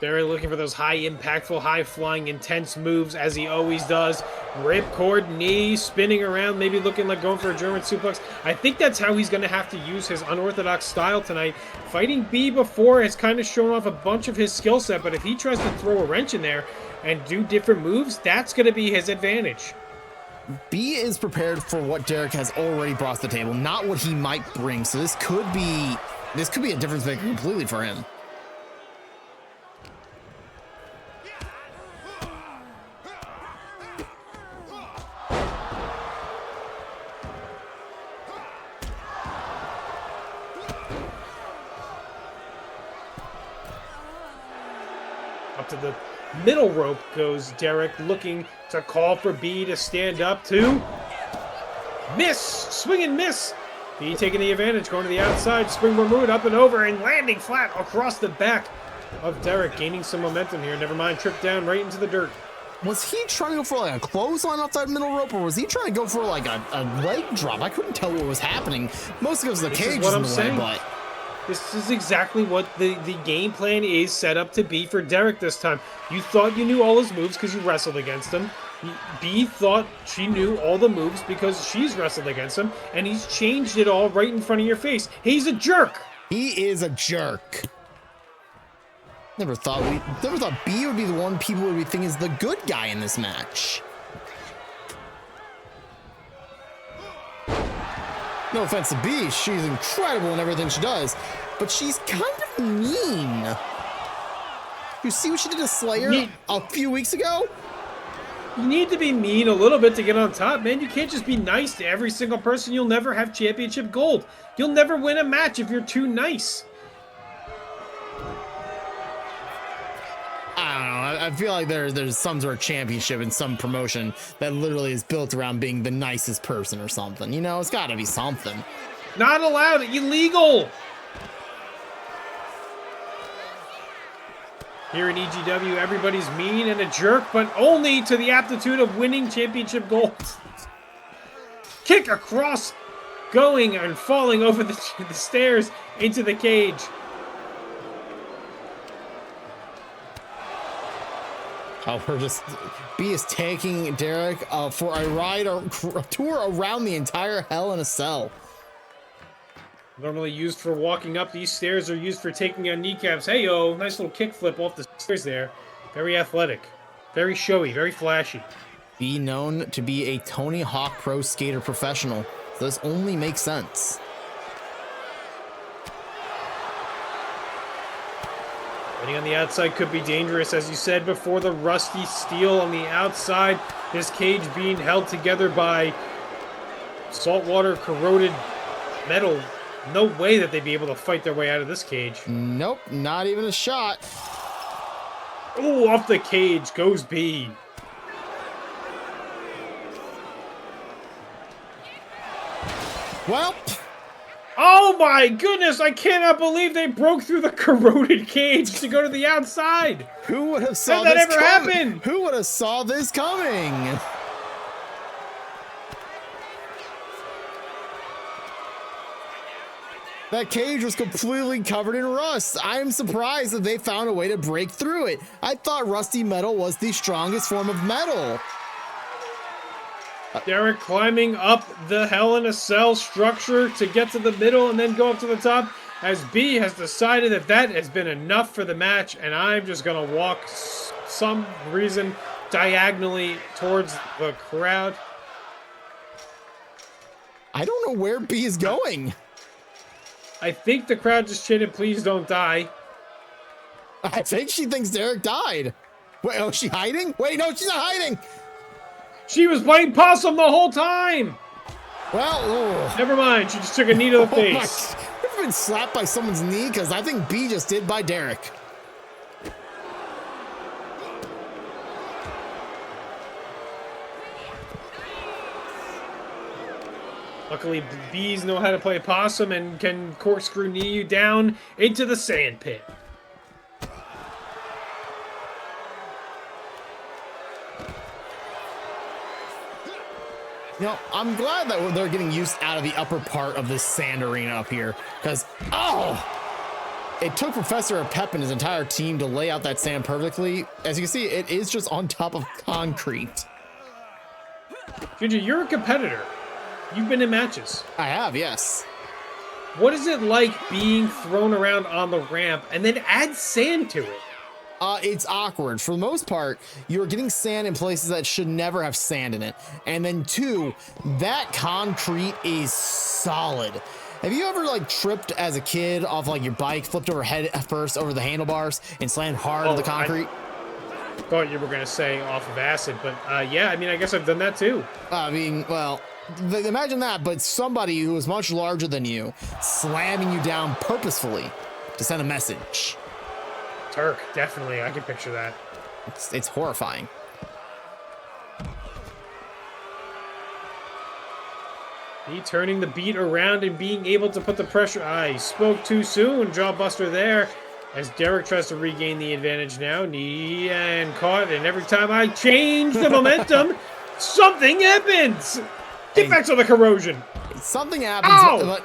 Derrick looking for those high impactful, high flying, intense moves as he always does. Ripcord knee, spinning around, maybe looking like going for a German suplex. I think that's how he's going to have to use his unorthodox style tonight. Fighting B before has kind of shown off a bunch of his skill set, but if he tries to throw a wrench in there and do different moves, that's going to be his advantage. B is prepared for what Derrick has already brought to the table, not what he might bring. So this could be a difference maker completely for him. Up to the middle rope goes Derrick, looking to call for B to stand up to. Miss! Swing and miss! B taking the advantage, going to the outside. Springboard moon up and over and landing flat across the back of Derrick, gaining some momentum here. Never mind, trip down right into the dirt. Was he trying to go for like a clothesline off that middle rope, or was he trying to go for like a leg drop? I couldn't tell what was happening. Mostly because the cage is in the way, but... This is exactly what the game plan is set up to be for Derrick this time. You thought you knew all his moves because you wrestled against him. B thought she knew all the moves because she's wrestled against him, and he's changed it all right in front of your face. He's a jerk. He is a jerk. Never thought B would be the one people would think is the good guy in this match. No offense to B, she's incredible in everything she does, but she's kind of mean. You see what she did to Slayyyr a few weeks ago? You need to be mean a little bit to get on top, man. You can't just be nice to every single person. You'll never have championship gold. You'll never win a match if you're too nice. I don't know. I feel like there's some sort of championship in some promotion that literally is built around being the nicest person or something. You know, it's got to be something. Not allowed. Illegal. Here in EGW, everybody's mean and a jerk, but only to the aptitude of winning championship gold. Kick across, going and falling over the stairs into the cage. Oh, B is taking Derrick for a ride or a tour around the entire Hell in a Cell. Normally used for walking up, these stairs are used for taking on kneecaps. Hey, yo, nice little kickflip off the stairs there. Very athletic, very showy, very flashy. B known to be a Tony Hawk Pro Skater professional, so this only makes sense. Fighting on the outside could be dangerous, as you said before. The rusty steel on the outside. This cage being held together by saltwater corroded metal. No way that they'd be able to fight their way out of this cage. Nope, not even a shot. Oh, off the cage goes B. Well. Oh my goodness, I cannot believe they broke through the corroded cage to go to the outside. Who would have saw this ever coming? Happen? Who would have saw this coming? That cage was completely covered in rust. I am surprised that they found a way to break through it. I thought rusty metal was the strongest form of metal. Derrick climbing up the Hell in a Cell structure to get to the middle and then go up to the top, as B has decided that that has been enough for the match, and I'm just going to walk some reason diagonally towards the crowd. I don't know where B is going. I think the crowd just chanted, "Please don't die." I think she thinks Derrick died. Wait, oh, is she hiding? Wait, no, she's not hiding. She was playing possum the whole time. Well, never mind. She just took a knee to the face. You've been slapped by someone's knee, because I think B just did by Derrick. Luckily, bees know how to play possum and can corkscrew knee you down into the sand pit. You know, I'm glad that they're getting used out of the upper part of this sand arena up here, because, it took Professor Pep and his entire team to lay out that sand perfectly. As you can see, it is just on top of concrete. Ginger, you're a competitor. You've been in matches. I have, yes. What is it like being thrown around on the ramp and then add sand to it? It's awkward. For the most part, you're getting sand in places that should never have sand in it. And then two, that concrete is solid. Have you ever like tripped as a kid off like your bike, flipped over head first over the handlebars and slammed hard on the concrete? I thought you were going to say off of acid, but yeah, I mean, I guess I've done that too. I mean, well, imagine that, but somebody who is much larger than you slamming you down purposefully to send a message. Turk, definitely. I can picture that. It's horrifying. He turning the beat around and being able to put the pressure. He spoke too soon. Jawbuster there as Derrick tries to regain the advantage now. Knee and caught. And every time I change the momentum, something happens. Get back to the corrosion. Something happens, but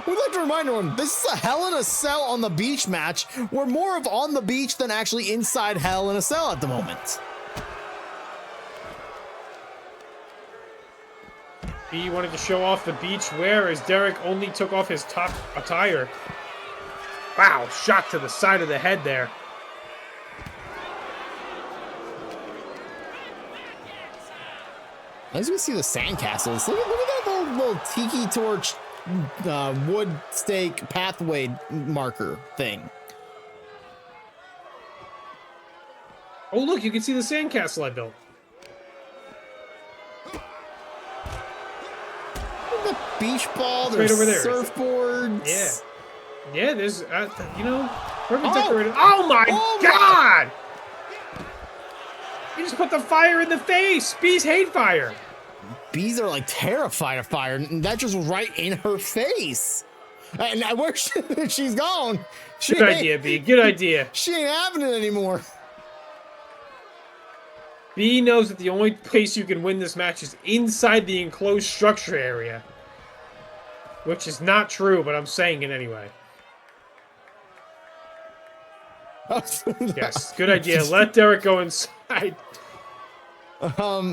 we'd like to remind everyone, this is a Hell in a Cell on the beach match. We're more of on the beach than actually inside Hell in a Cell at the moment. B wanted to show off the beach wear as Derrick only took off his top attire. Wow, shot to the side of the head there. As we see the sandcastles, look at that little tiki torch wood stake pathway marker thing. Oh, look, you can see the sandcastle I built. The beach ball, it's there's right over there. Surfboards. Yeah. Yeah, there's, you know, perfect decorated. Oh my God! You just put the fire in the face. Bees hate fire. Bees are like terrified of fire, and that just was right in her face. And where she's gone. Good idea, B. Good idea. She ain't having it anymore. B knows that the only place you can win this match is inside the enclosed structure area. Which is not true, but I'm saying it anyway. Yes, good idea. Let Derrick go inside.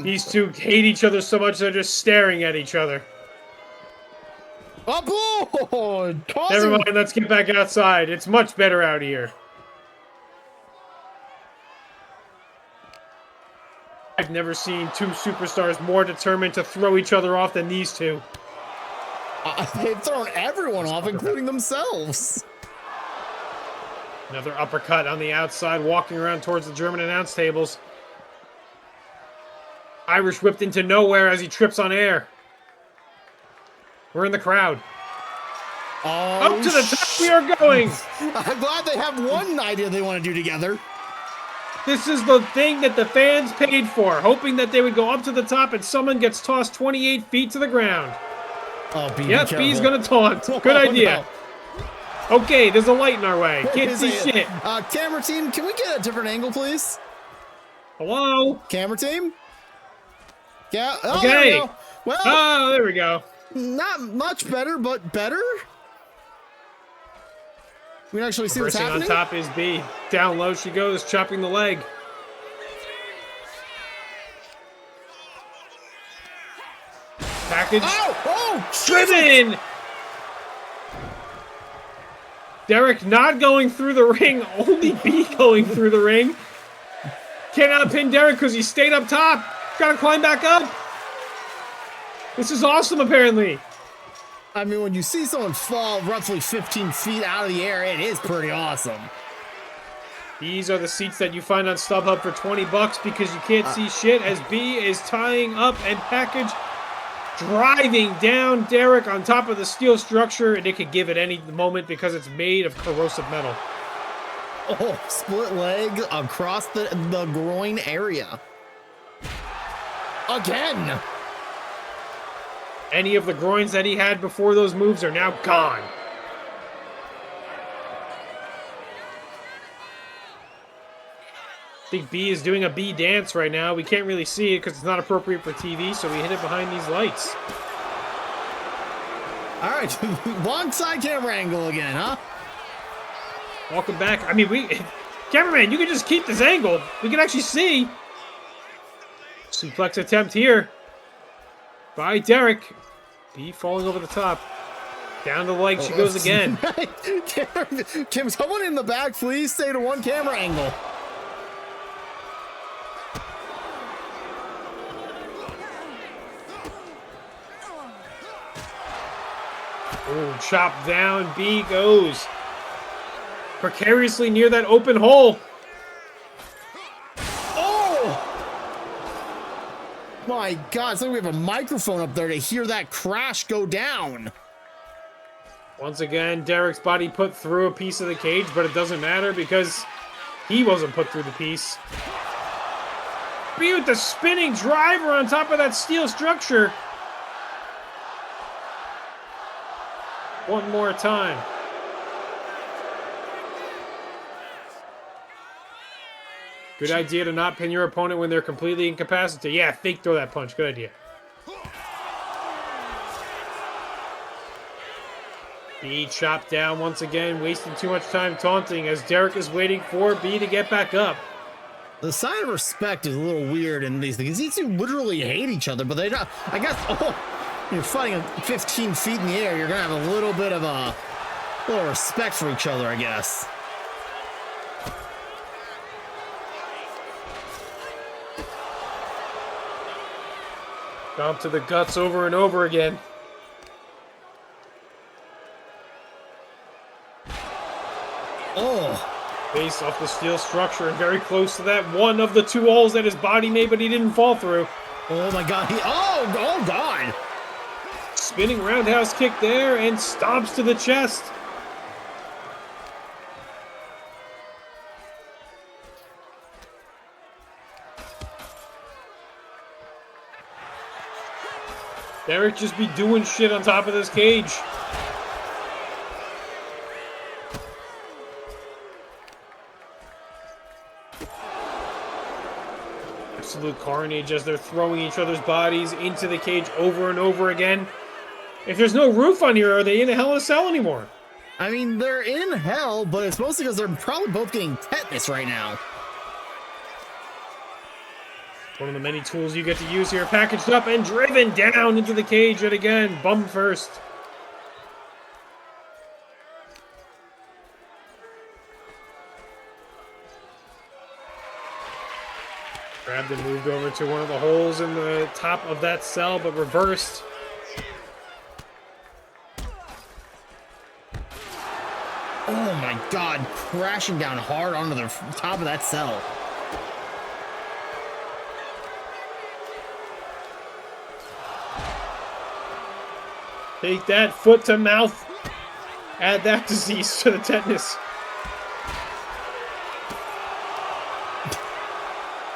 These two hate each other so much they're just staring at each other. Never mind, let's get back outside. It's much better out here. I've never seen two superstars more determined to throw each other off than these two. They've thrown everyone off, including themselves. Another uppercut on the outside, walking around towards the German announce tables. Irish whipped into nowhere as he trips on air. We're in the crowd. Up to the top we are going. I'm glad they have one idea they want to do together. This is the thing that the fans paid for, hoping that they would go up to the top and someone gets tossed 28 feet to the ground. Oh, B, yep, B's gonna taunt. Good idea. No. Okay, there's a light in our way. Can't see shit. Camera team, can we get a different angle, please? Hello? Camera team? Yeah. Oh, okay. There we go. Well, oh, there we go. Not much better, but better. We can actually see what's happening. On top is B. Down low she goes, chopping the leg. Package. Oh, driven. Derrick not going through the ring. Only B going through the ring. Cannot pin Derrick because he stayed up top. Gotta climb back up. This is awesome, apparently. I mean, when you see someone fall roughly 15 feet out of the air, it is pretty awesome. These are the seats that you find on StubHub for $20 because you can't see shit as B is tying up and package driving down Derrick on top of the steel structure, and it could give at any moment because it's made of corrosive metal. Oh, split leg across the groin area. Again. Any of the groins that he had before those moves are now gone. I think B is doing a B dance right now. We can't really see it because it's not appropriate for TV, so we hit it behind these lights. All right, long side camera angle again, huh? Welcome back. I mean, cameraman, you can just keep this angle. We can actually see. Suplex attempt here by Derrick. B falling over the top. Down the leg she goes again. Kim, someone in the back, please stay to one camera angle. Oh, chop down. B goes precariously near that open hole. My God, it's like we have a microphone up there to hear that crash go down. Once again, Derrick's body put through a piece of the cage, but it doesn't matter because he wasn't put through the piece. B with the spinning driver on top of that steel structure. One more time. Good idea to not pin your opponent when they're completely incapacitated. Yeah, fake throw that punch. Good idea. B chopped down once again, wasting too much time taunting as Derrick is waiting for B to get back up. The sign of respect is a little weird in these things. These two literally hate each other, but they don't. I guess, you're fighting 15 feet in the air. You're going to have a little bit of a little respect for each other, I guess. Stomp to the guts over and over again. Oh. Face off the steel structure and very close to that one of the two holes that his body made, but he didn't fall through. Oh my God. Oh God. Spinning roundhouse kick there and stomps to the chest. Derrick just be doing shit on top of this cage. Absolute carnage as they're throwing each other's bodies into the cage over and over again. If there's no roof on here, are they in a Hell in a Cell anymore? I mean, they're in hell, but it's mostly because they're probably both getting tetanus right now. One of the many tools you get to use here, packaged up and driven down into the cage yet again. Bum first. Grabbed and moved over to one of the holes in the top of that cell, but reversed. Oh my God, crashing down hard onto the top of that cell. Take that, foot to mouth. Add that disease to the tetanus.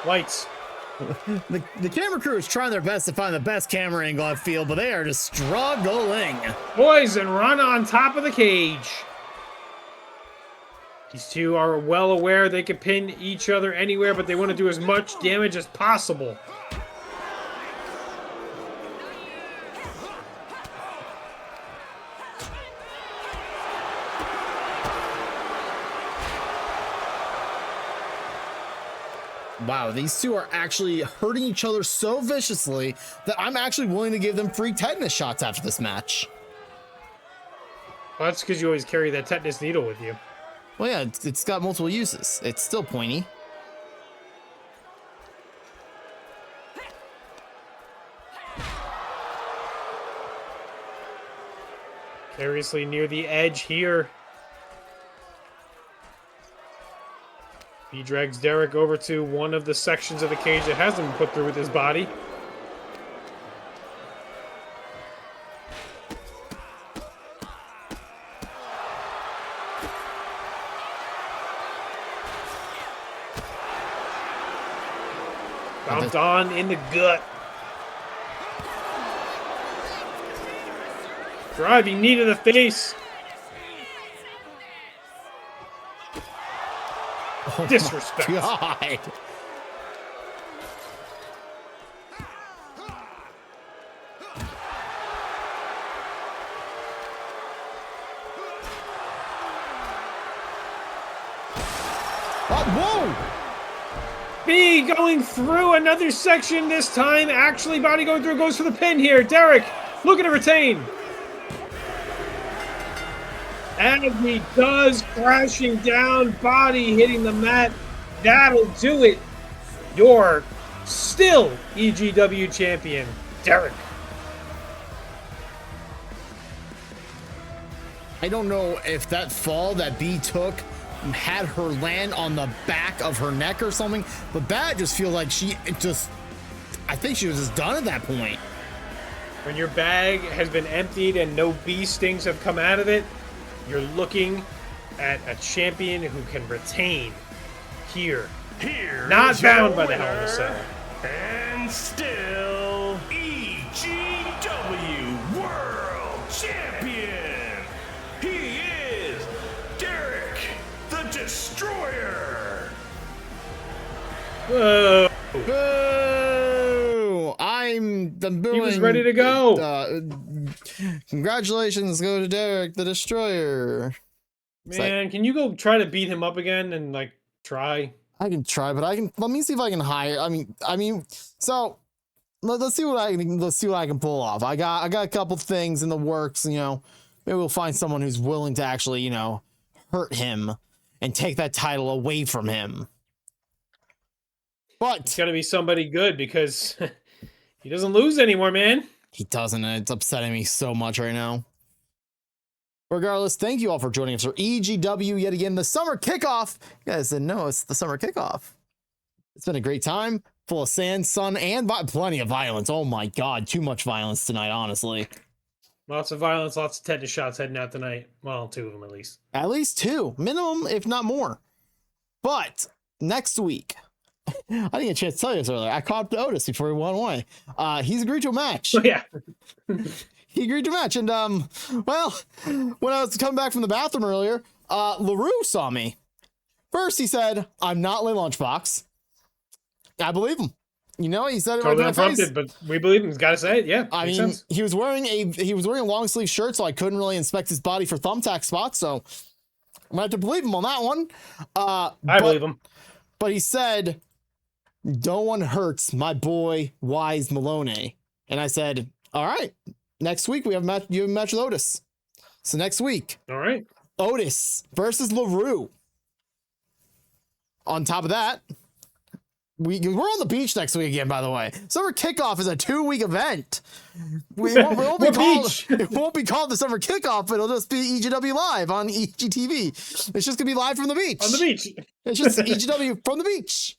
Lights. The camera crew is trying their best to find the best camera angle, I feel, but they are just struggling. Poison run on top of the cage. These two are well aware they can pin each other anywhere, but they want to do as much damage as possible. Wow, these two are actually hurting each other so viciously that I'm actually willing to give them free tetanus shots after this match. Well, that's because you always carry that tetanus needle with you. Well, yeah, it's got multiple uses. It's still pointy. Seriously near the edge here. He drags Derrick over to one of the sections of the cage that hasn't been put through with his body. Bumped on in the gut. Driving knee to the face. Oh Disrespect. God. Whoa! B going through another section this time. Actually, body going through, goes for the pin here. Derrick looking to retain. And he does, crashing down, body hitting the mat. That'll do it. You're still EGW champion, Derrick. I don't know if that fall that B took had her land on the back of her neck or something, but that just feels like I think she was just done at that point. When your bag has been emptied and no bee stings have come out of it, you're looking at a champion who can retain here. Not bound by the Hell in a Cell. And still EGW World Champion. He is Derrick the Destroyer. Whoa. Boo! I'm booing. He was ready to go. Congratulations go to Derrick the Destroyer. Man, can you go try to beat him up again and like try? I can try, but let me see if I can hire. So let's see what I can pull off. I got a couple things in the works, maybe we'll find someone who's willing to actually, hurt him and take that title away from him. But it's got to be somebody good because he doesn't lose anymore, man. He doesn't, and it's upsetting me so much right now. Regardless, thank you all for joining us for EGW yet again, the summer kickoff. You guys didn't know it's the summer kickoff. It's been a great time, full of sand, sun, and plenty of violence. Oh my God, too much violence tonight, honestly. Lots of violence, lots of tetanus shots heading out tonight. Well, 2 of them at least. At least 2, minimum, if not more. But next week, I didn't get a chance to tell you this earlier. I caught up to Otis before he went away. He's agreed to a match. Oh, yeah. He agreed to a match. And, well, when I was coming back from the bathroom earlier, LaRue saw me. First, he said, I'm not Lunchbox. I believe him. He said it totally right to my face. But we believe him. He's got to say it. Yeah. I mean, sense. he was wearing a long sleeve shirt, so I couldn't really inspect his body for thumbtack spots. So I'm gonna have to believe him on that one. I believe him. But he said, no one hurts my boy Wise Melone. And I said, all right, next week we have a match. You have a match with Otis. So next week, all right, Otis versus LaRue. On top of that, we're on the beach next week again, by the way. Summer Kickoff is a 2-week event. It won't be called the Summer Kickoff, but it'll just be EGW Live on EGTV. It's just going to be live from the beach. On the beach. It's just EGW from the beach.